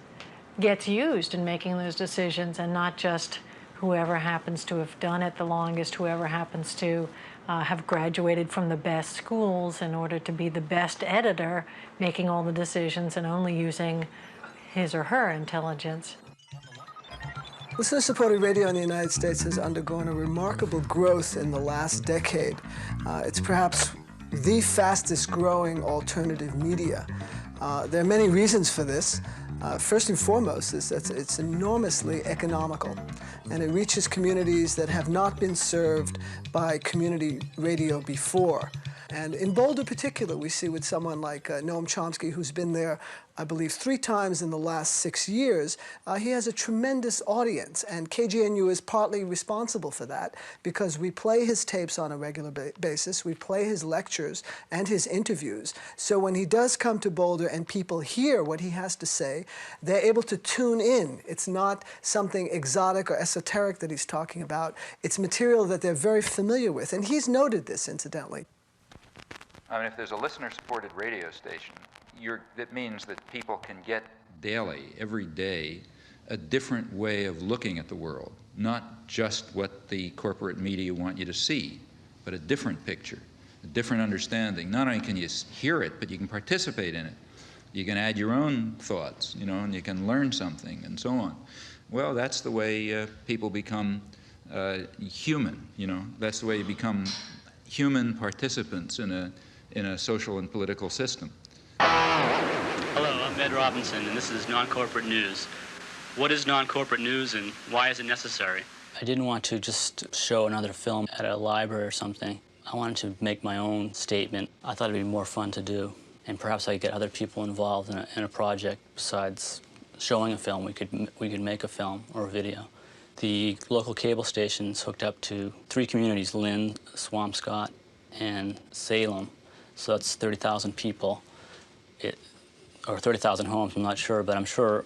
Speaker 18: gets used in making those decisions, and not just whoever happens to have done it the longest, whoever happens to have graduated from the best schools in order to be the best editor, making all the decisions and only using his or her intelligence.
Speaker 19: Listener-supported radio in the United States has undergone a remarkable growth in the last decade. It's perhaps the fastest growing alternative media. There are many reasons for this. First and foremost is that it's enormously economical, and it reaches communities that have not been served by community radio before. And in Boulder particular, we see with someone like Noam Chomsky, who's been there, I believe, 3 times in the last 6 years, he has a tremendous audience, and KGNU is partly responsible for that because we play his tapes on a regular basis, we play his lectures and his interviews. So when he does come to Boulder and people hear what he has to say, they're able to tune in. It's not something exotic or esoteric that he's talking about. It's material that they're very familiar with, and he's noted this, incidentally.
Speaker 3: I mean, if there's a listener-supported radio station, that means that people can get daily, every day, a different way of looking at the world, not just what the corporate media want you to see, but a different picture, a different understanding. Not only can you hear it, but you can participate in it. You can add your own thoughts, you know, and you can learn something, and so on. Well, that's the way people become human, you know. That's the way you become human participants in a social and political system.
Speaker 5: Hello, I'm Ed Robinson, and this is Non-Corporate News. What is non-corporate news, and why is it necessary? I didn't want to just show another film at a library or something. I wanted to make my own statement. I thought it'd be more fun to do, and perhaps I could get other people involved in a project besides showing a film. We could make a film or a video. The local cable station's hooked up to 3 communities: Lynn, Swampscott, and Salem. So that's 30,000 people, or 30,000 homes, I'm not sure, but I'm sure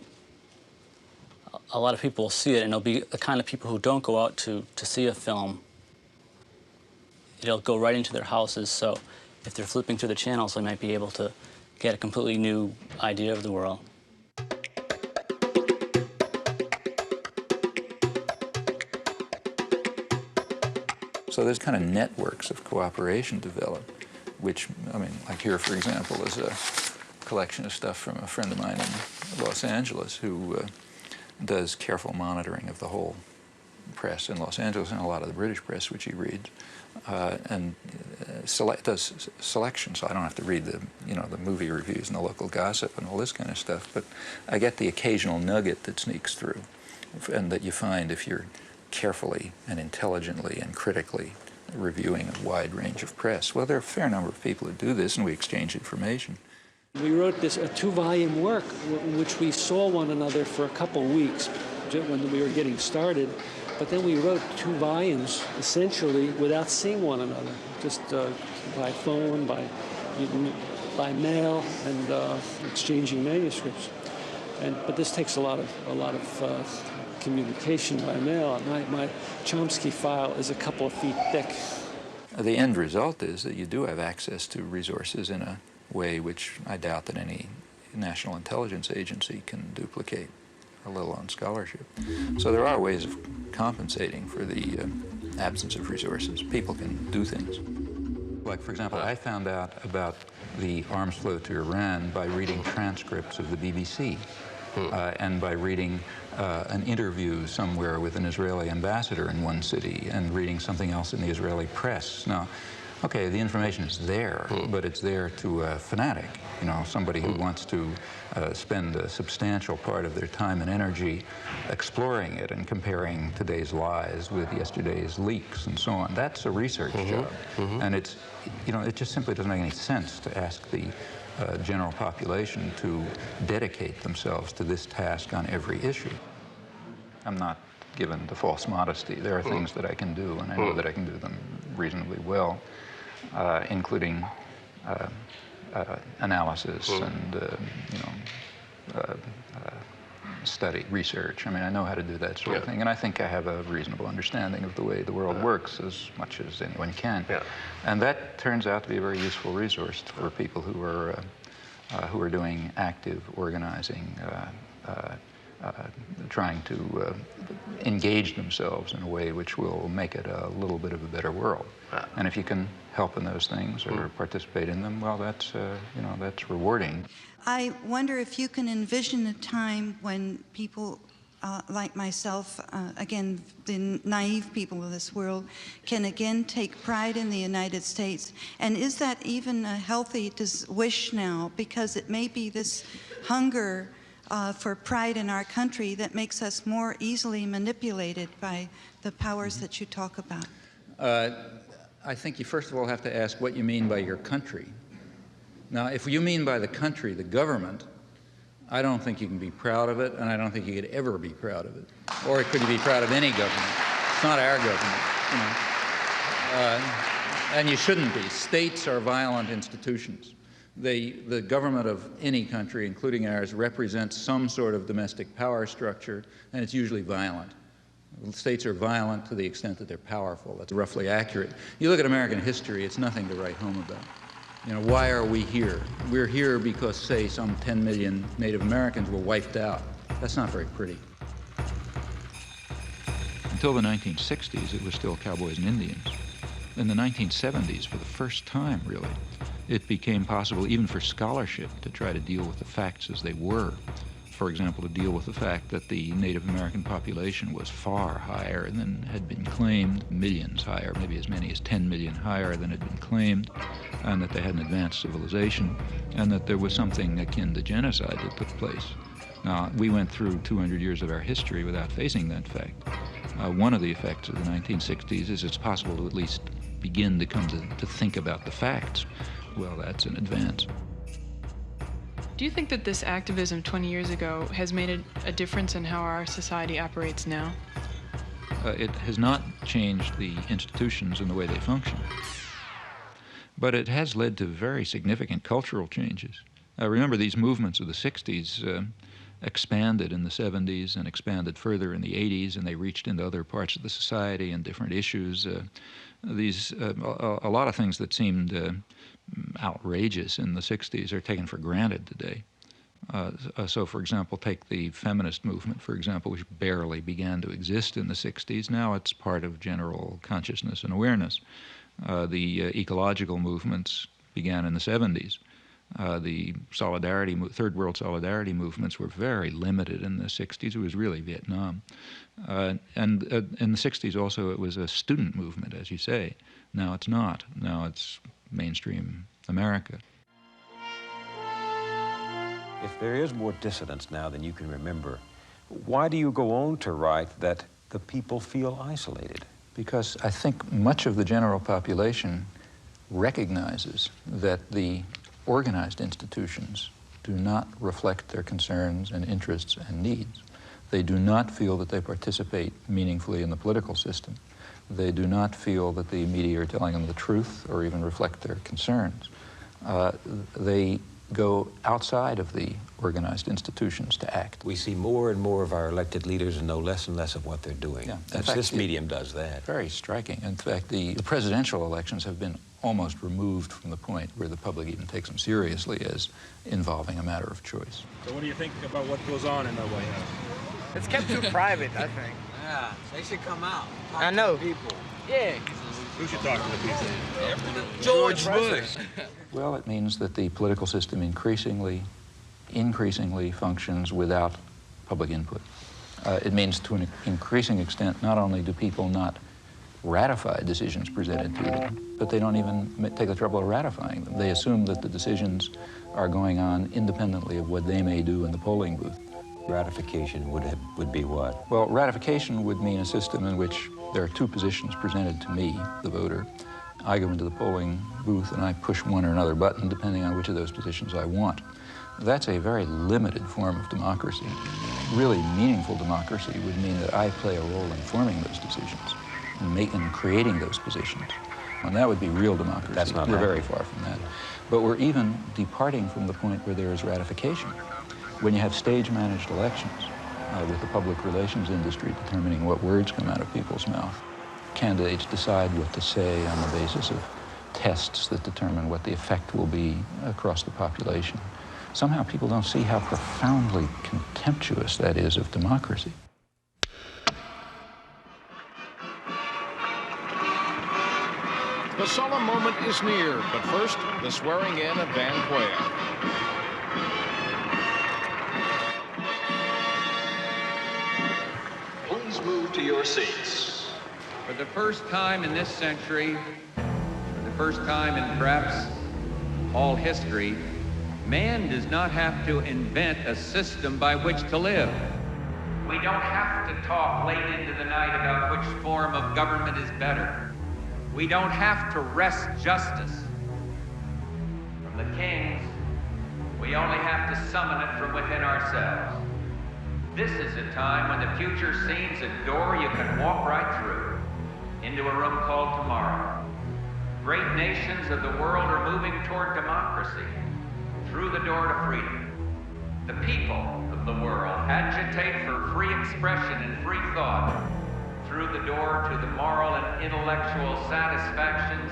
Speaker 5: a lot of people will see it, and it'll be the kind of people who don't go out to see a film. It'll go right into their houses, so if they're flipping through the channels, they might be able to get a completely new idea of the world.
Speaker 3: So there's kind of networks of cooperation developed, which, I mean, like here, for example, is a collection of stuff from a friend of mine in Los Angeles who does careful monitoring of the whole press in Los Angeles and a lot of the British press, which he reads, and does selection, so I don't have to read the, you know, the movie reviews and the local gossip and all this kind of stuff, but I get the occasional nugget that sneaks through and that you find if you're carefully and intelligently and critically reviewing a wide range of press. Well, there are a fair number of people who do this, and we exchange information.
Speaker 4: We wrote this, a 2-volume work, in which we saw one another for a couple weeks when we were getting started, but then we wrote 2 volumes, essentially, without seeing one another, just by phone, by mail, and exchanging manuscripts. But this takes a lot of communication by mail. My Chomsky file is a couple of feet thick.
Speaker 3: The end result is that you do have access to resources in a way which I doubt that any national intelligence agency can duplicate, let alone scholarship. So there are ways of compensating for the absence of resources. People can do things. Like, for example, I found out about the arms flow to Iran by reading transcripts of the BBC. And by reading an interview somewhere with an Israeli ambassador in one city and reading something else in the Israeli press. Now, okay, the information is there, but it's there to a fanatic, you know, somebody who wants to spend a substantial part of their time and energy exploring it and comparing today's lies with yesterday's leaks and so on. That's a research job. And it's, you know, it just simply doesn't make any sense to ask the general population to dedicate themselves to this task on every issue. I'm not given the false modesty. There are things that I can do, and I know that I can do them reasonably well, including analysis and, study, research. I mean, I know how to do that sort of thing, and I think I have a reasonable understanding of the way the world works as much as anyone can. And that turns out to be a very useful resource for people who are doing active organizing, trying to engage themselves in a way which will make it a little bit of a better world. And if you can help in those things or participate in them, well, that's, you know, that's rewarding.
Speaker 10: I wonder if you can envision a time when people like myself, again, the naive people of this world, can again take pride in the United States. And is that even a healthy wish now? Because it may be this hunger for pride in our country that makes us more easily manipulated by the powers that you talk about.
Speaker 3: I think you first of all have to ask what you mean by your country. Now, if you mean by the country, the government, I don't think you can be proud of it, and I don't think you could ever be proud of it. Or could you be proud of any government? It's not our government, you know. And you shouldn't be. States are violent institutions. The government of any country, including ours, represents some sort of domestic power structure, and it's usually violent. States are violent to the extent that they're powerful. That's roughly accurate. You look at American history, it's nothing to write home about. You know, why are we here? We're here because, say, some 10 million Native Americans were wiped out. That's not very pretty. Until the 1960s, it was still cowboys and Indians. In the 1970s, for the first time, really, it became possible even for scholarship to try to deal with the facts as they were. For example, to deal with the fact that the Native American population was far higher than had been claimed, millions higher, maybe as many as 10 million higher than had been claimed, and that they had an advanced civilization, and that there was something akin to genocide that took place. Now, we went through 200 years of our history without facing that fact. One of the effects of the 1960s is it's possible to at least begin to come to think about the facts. Well, that's an advance.
Speaker 20: Do you think that this activism 20 years ago has made a difference in how our society operates now?
Speaker 3: It has not changed the institutions and the way they function. But it has led to very significant cultural changes. Remember, these movements of the 60s expanded in the 70s and expanded further in the 80s, and they reached into other parts of the society and different issues. A lot of things that seemed outrageous in the 60s are taken for granted today. So, for example, take the feminist movement, for example, which barely began to exist in the 60s. Now it's part of general consciousness and awareness. The ecological movements began in the 70s. The third world solidarity movements were very limited in the 60s. It was really Vietnam. And in the 60s also it was a student movement, as you say. Now it's not. Now it's mainstream America.
Speaker 1: If there is more dissidence now than you can remember, why do you go on to write that the people feel isolated?
Speaker 3: Because I think much of the general population recognizes that the organized institutions do not reflect their concerns and interests and needs. They do not feel that they participate meaningfully in the political system. They do not feel that the media are telling them the truth or even reflect their concerns. They go outside of the organized institutions to act.
Speaker 1: We see more and more of our elected leaders and know less and less of what they're doing.
Speaker 3: Yeah.
Speaker 1: This medium does that.
Speaker 3: Very striking. In fact, the presidential elections have been almost removed from the point where the public even takes them seriously as involving a matter of choice.
Speaker 8: So what do you think about what goes on in the White House?
Speaker 21: It's kept too private, I think.
Speaker 22: Yeah, they should come out.
Speaker 21: I know.
Speaker 22: People.
Speaker 21: Yeah.
Speaker 8: Who should talk to the people?
Speaker 22: George Bush.
Speaker 3: Well, it means that the political system increasingly functions without public input. It means to an increasing extent, not only do people not ratify decisions presented to them, but they don't even take the trouble of ratifying them. They assume that the decisions are going on independently of what they may do in the polling booth.
Speaker 1: Ratification would be what?
Speaker 3: Well, ratification would mean a system in which there are two positions presented to me, the voter. I go into the polling booth and I push one or another button depending on which of those positions I want. That's a very limited form of democracy. Really meaningful democracy would mean that I play a role in forming those decisions and creating those positions. And that would be real democracy.
Speaker 1: That's not
Speaker 3: We're
Speaker 1: happening.
Speaker 3: very far from that. But we're even departing from the point where there is ratification. When you have stage-managed elections with the public relations industry determining what words come out of people's mouth, candidates decide what to say on the basis of tests that determine what the effect will be across the population. Somehow people don't see how profoundly contemptuous that is of democracy.
Speaker 21: The solemn moment is near, but first, the swearing in of Van Quayle.
Speaker 23: Please move to your seats.
Speaker 24: For the first time in this century, for the first time in perhaps all history, man does not have to invent a system by which to live. We don't have to talk late into the night about which form of government is better. We don't have to wrest justice from the kings. We only have to summon it from within ourselves. This is a time when the future seems a door you can walk right through into a room called tomorrow. Great nations of the world are moving toward democracy through the door to freedom. The people of the world agitate for free expression and free thought through the door to the moral and intellectual satisfactions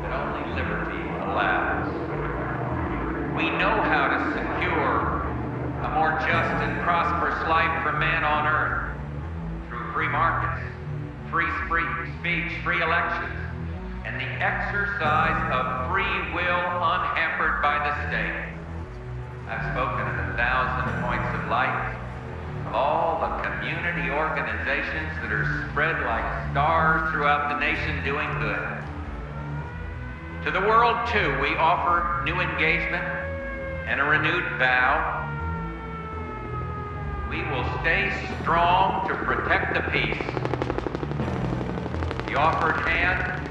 Speaker 24: that only liberty allows. We know how to secure a more just and prosperous life for man on earth through free markets, free speech, free elections, and the exercise of free will unhampered by the state. I've spoken at 1,000 points of light of all the community organizations that are spread like stars throughout the nation doing good. To the world, too, we offer new engagement and a renewed vow. We will stay strong to protect the peace. The offered hand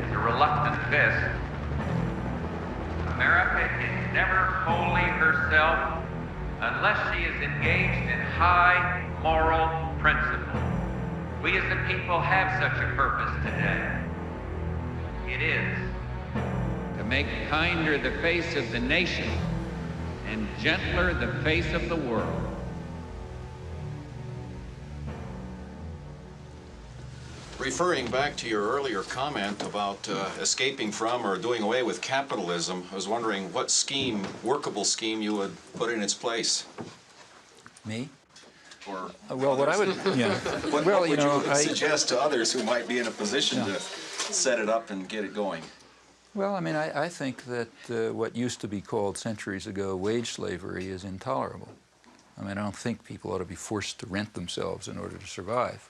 Speaker 24: is a reluctant fist. America is never wholly herself unless she is engaged in high moral principle. We as a people have such a purpose today. It is to make kinder the face of the nation and gentler the face of the world.
Speaker 2: Referring back to your earlier comment about escaping from or doing away with capitalism, I was wondering what scheme, workable scheme, you would put in its place.
Speaker 3: Me?
Speaker 2: Or
Speaker 3: well, what I would, yeah.
Speaker 2: What
Speaker 3: well,
Speaker 2: would
Speaker 3: you know,
Speaker 2: you suggest to others who might be in a position to set it up and get it going?
Speaker 3: Well, I mean, I think that what used to be called centuries ago wage slavery is intolerable. I mean, I don't think people ought to be forced to rent themselves in order to survive.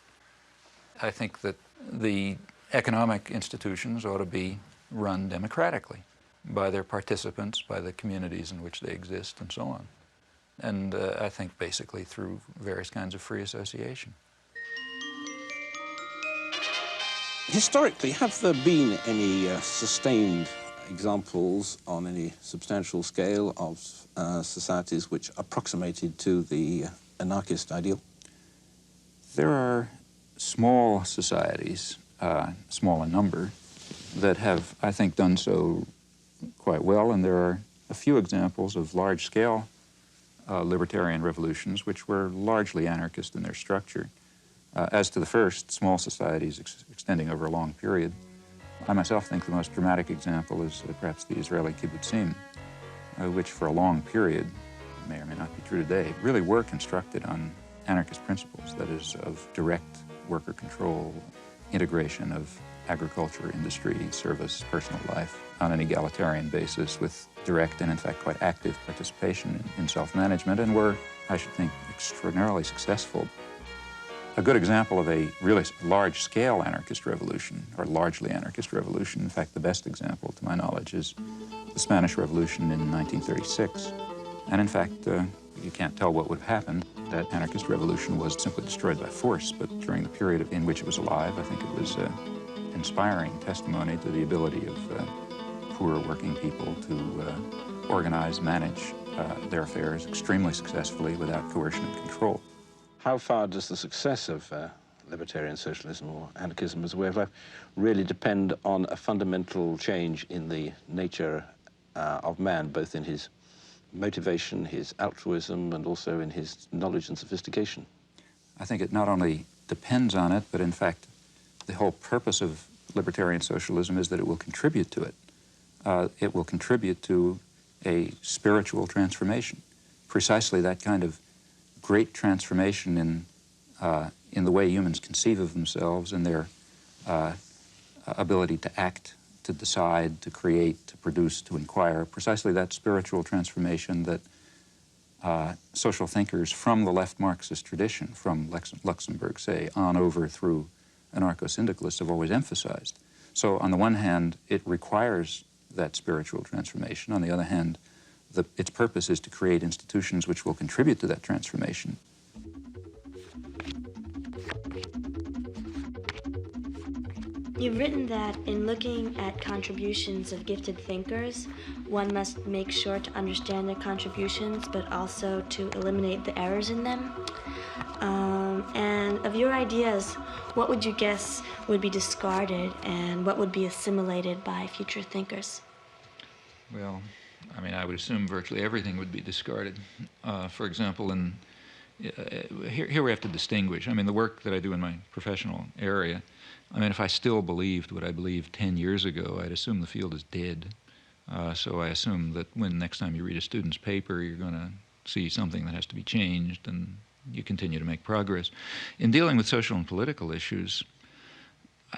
Speaker 3: I think that the economic institutions ought to be run democratically by their participants, by the communities in which they exist, and so on. And I think basically through various kinds of free association.
Speaker 1: Historically, have there been any sustained examples on any substantial scale of societies which approximated to the anarchist ideal?
Speaker 3: There are small societies, small in number, that have, I think, done so quite well, and there are a few examples of large-scale libertarian revolutions which were largely anarchist in their structure. As to the first, small societies extending over a long period, I myself think the most dramatic example is perhaps the Israeli kibbutzim, which for a long period, may or may not be true today, really were constructed on anarchist principles, that is, of direct worker control, integration of agriculture, industry, service, personal life on an egalitarian basis with direct and, in fact, quite active participation in self-management, and were, I should think, extraordinarily successful. A good example of a really large-scale anarchist revolution, or largely anarchist revolution, in fact, the best example, to my knowledge, is the Spanish Revolution in 1936. And in fact, you can't tell what would have happened. That anarchist revolution was simply destroyed by force, but during the period in which it was alive, I think it was inspiring testimony to the ability of poor working people to organize, manage their affairs extremely successfully without coercion and control.
Speaker 1: How far does the success of libertarian socialism or anarchism as a way of life really depend on a fundamental change in the nature of man, both in his motivation, his altruism, and also in his knowledge and sophistication?
Speaker 3: I think it not only depends on it, but in fact, the whole purpose of libertarian socialism is that it will contribute to it. It will contribute to a spiritual transformation, precisely that kind of great transformation in the way humans conceive of themselves and their ability to act, to decide, to create, to produce, to inquire, precisely that spiritual transformation that social thinkers from the left Marxist tradition, from Luxemburg, say, on over through anarcho-syndicalists have always emphasized. So on the one hand, it requires that spiritual transformation. On the other hand, its purpose is to create institutions which will contribute to that transformation.
Speaker 6: You've written that in looking at contributions of gifted thinkers, one must make sure to understand their contributions, but also to eliminate the errors in them. And of your ideas, what would you guess would be discarded and what would be assimilated by future thinkers?
Speaker 3: Well, I mean, I would assume virtually everything would be discarded. For example, here we have to distinguish. I mean, the work that I do in my professional area, I mean, if I still believed what I believed 10 years ago, I'd assume the field is dead. So I assume that when next time you read a student's paper, you're going to see something that has to be changed, and you continue to make progress. In dealing with social and political issues,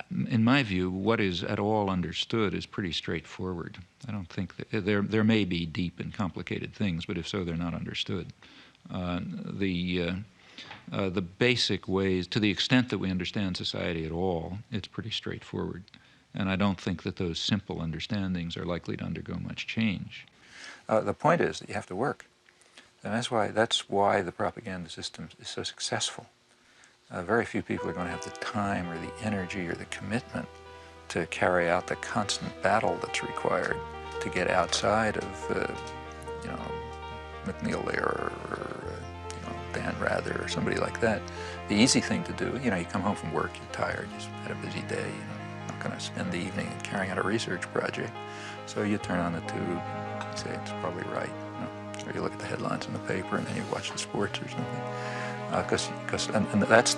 Speaker 3: in my view, what is at all understood is pretty straightforward. I don't think that there may be deep and complicated things, but if so, they're not understood. The basic ways, to the extent that we understand society at all, it's pretty straightforward. And I don't think that those simple understandings are likely to undergo much change. The point is that you have to work. And that's why the propaganda system is so successful. Very few people are going to have the time or the energy or the commitment to carry out the constant battle that's required to get outside of, McNeil Lehrer or Dan Rather or somebody like that. The easy thing to do, you come home from work, you're tired, you've had a busy day, you're not going to spend the evening carrying out a research project. So you turn on the tube, you say, it's probably right. or you look at the headlines in the paper and then you watch the sports or something. And that's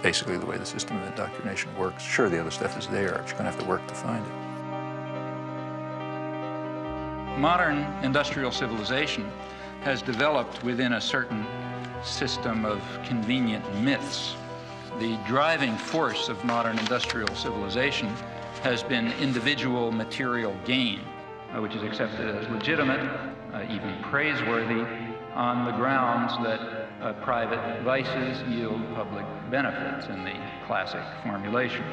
Speaker 3: basically the way the system of indoctrination works. Sure, the other stuff is there, but you're going to have to work to find it. Modern industrial civilization has developed within a certain system of convenient myths. The driving force of modern industrial civilization has been individual material gain, which is accepted as legitimate, even praiseworthy, on the grounds that private vices yield public benefits in the classic formulation.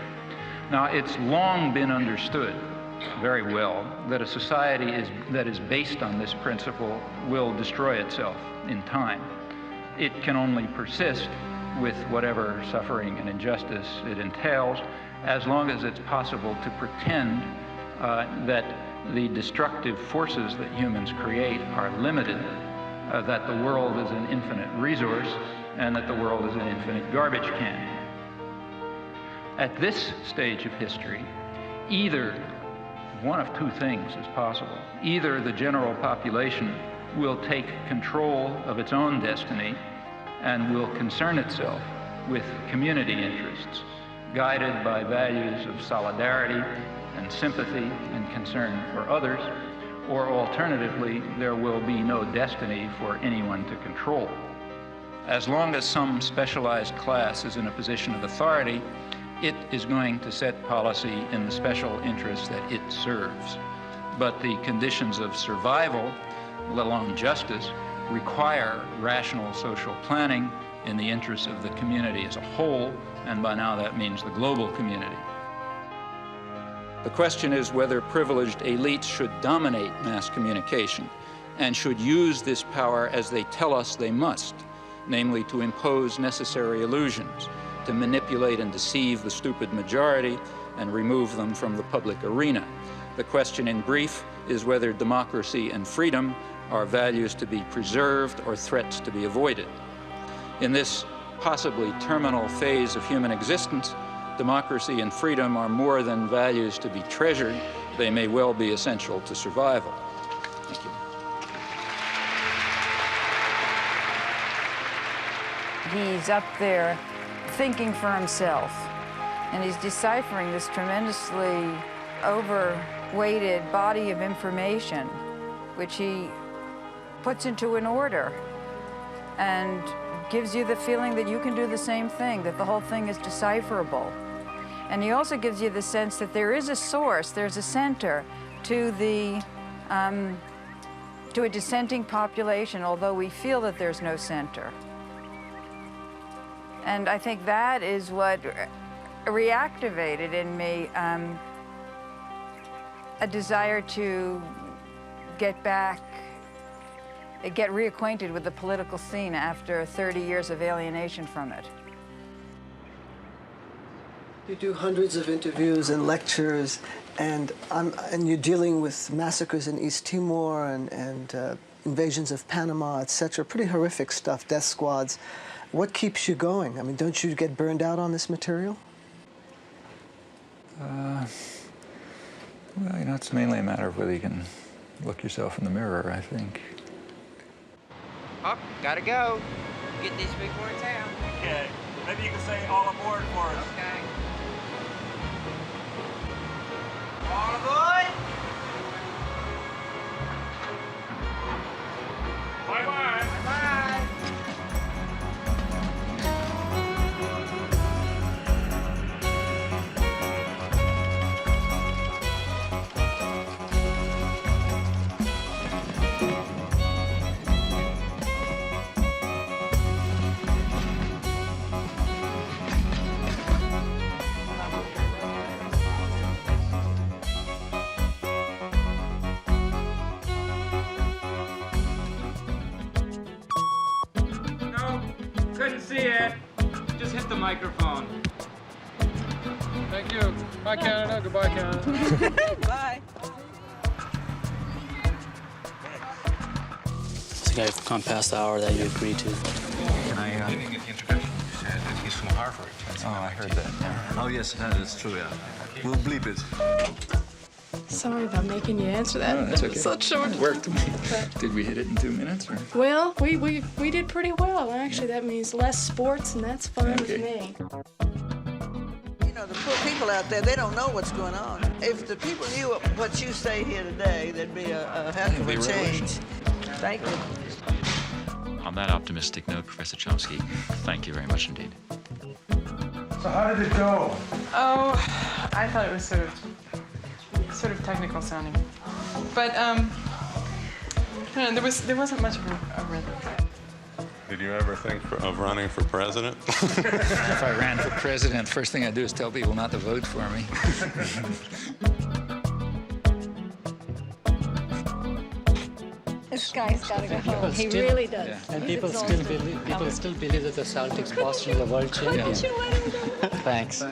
Speaker 3: Now, it's long been understood very well that a society that is based on this principle will destroy itself in time. It can only persist with whatever suffering and injustice it entails, as long as it's possible to pretend that the destructive forces that humans create are limited, that the world is an infinite resource, and that the world is an infinite garbage can. At this stage of history, either one of two things is possible. Either the general population will take control of its own destiny and will concern itself with community interests, guided by values of solidarity and sympathy and concern for others, or alternatively, there will be no destiny for anyone to control. As long as some specialized class is in a position of authority, it is going to set policy in the special interests that it serves. But the conditions of survival, let alone justice, require rational social planning in the interests of the community as a whole, and by now that means the global community. The question is whether privileged elites should dominate mass communication and should use this power as they tell us they must, namely to impose necessary illusions, to manipulate and deceive the stupid majority and remove them from the public arena. The question in brief is whether democracy and freedom are values to be preserved or threats to be avoided. In this possibly terminal phase of human existence, democracy and freedom are more than values to be treasured. They may well be essential to survival. Thank you.
Speaker 11: He's up there thinking for himself, and he's deciphering this tremendously overweighted body of information, which he puts into an order and gives you the feeling that you can do the same thing, that the whole thing is decipherable. And he also gives you the sense that there is a source, there's a center to a dissenting population, although we feel that there's no center. And I think that is what reactivated in me a desire to get reacquainted with the political scene after 30 years of alienation from it.
Speaker 19: You do hundreds of interviews and lectures, and you're dealing with massacres in East Timor and invasions of Panama, etc. Pretty horrific stuff, death squads. What keeps you going? I mean, don't you get burned out on this material?
Speaker 3: Well, you know, it's mainly a matter of whether you can look yourself in the mirror, I think.
Speaker 12: Oh, gotta go. Get these people in town.
Speaker 8: Okay. Maybe you can say all aboard for us.
Speaker 12: Okay. All aboard.
Speaker 8: Bye-bye.
Speaker 12: Bye-bye. Couldn't see it. Just hit the microphone.
Speaker 8: Thank you. Bye, Canada. Goodbye, Canada.
Speaker 11: Bye.
Speaker 5: So I've gone past the hour that you agreed to.
Speaker 13: Can I didn't get the introduction. You said that he's from Harvard.
Speaker 3: Oh, I heard that.
Speaker 13: Oh, yes, that's true, yeah. We'll bleep it.
Speaker 7: Sorry about making you answer that.
Speaker 3: No, that's okay.
Speaker 7: It's so short.
Speaker 3: It worked. Did we hit it in 2 minutes? Or?
Speaker 7: Well, we did pretty well, actually. That means less sports, and that's fine with me.
Speaker 9: You know, the poor people out there, they don't know what's going on. If the people knew what you say here today, there'd be a heck of a change. Thank you.
Speaker 14: On that optimistic note, Professor Chomsky, thank you very much indeed.
Speaker 15: So how did it go?
Speaker 20: Oh, I thought it was sort of technical sounding, but I don't know, there wasn't much of a rhythm.
Speaker 25: Did you ever think of running for president?
Speaker 3: If I ran for president, first thing I'd do is tell people not to vote for me.
Speaker 7: This guy's got to go home. He really does.
Speaker 4: Yeah. And people still believe that the Celtics Boston are the world champions.
Speaker 7: Couldn't you let him go?
Speaker 4: Thanks.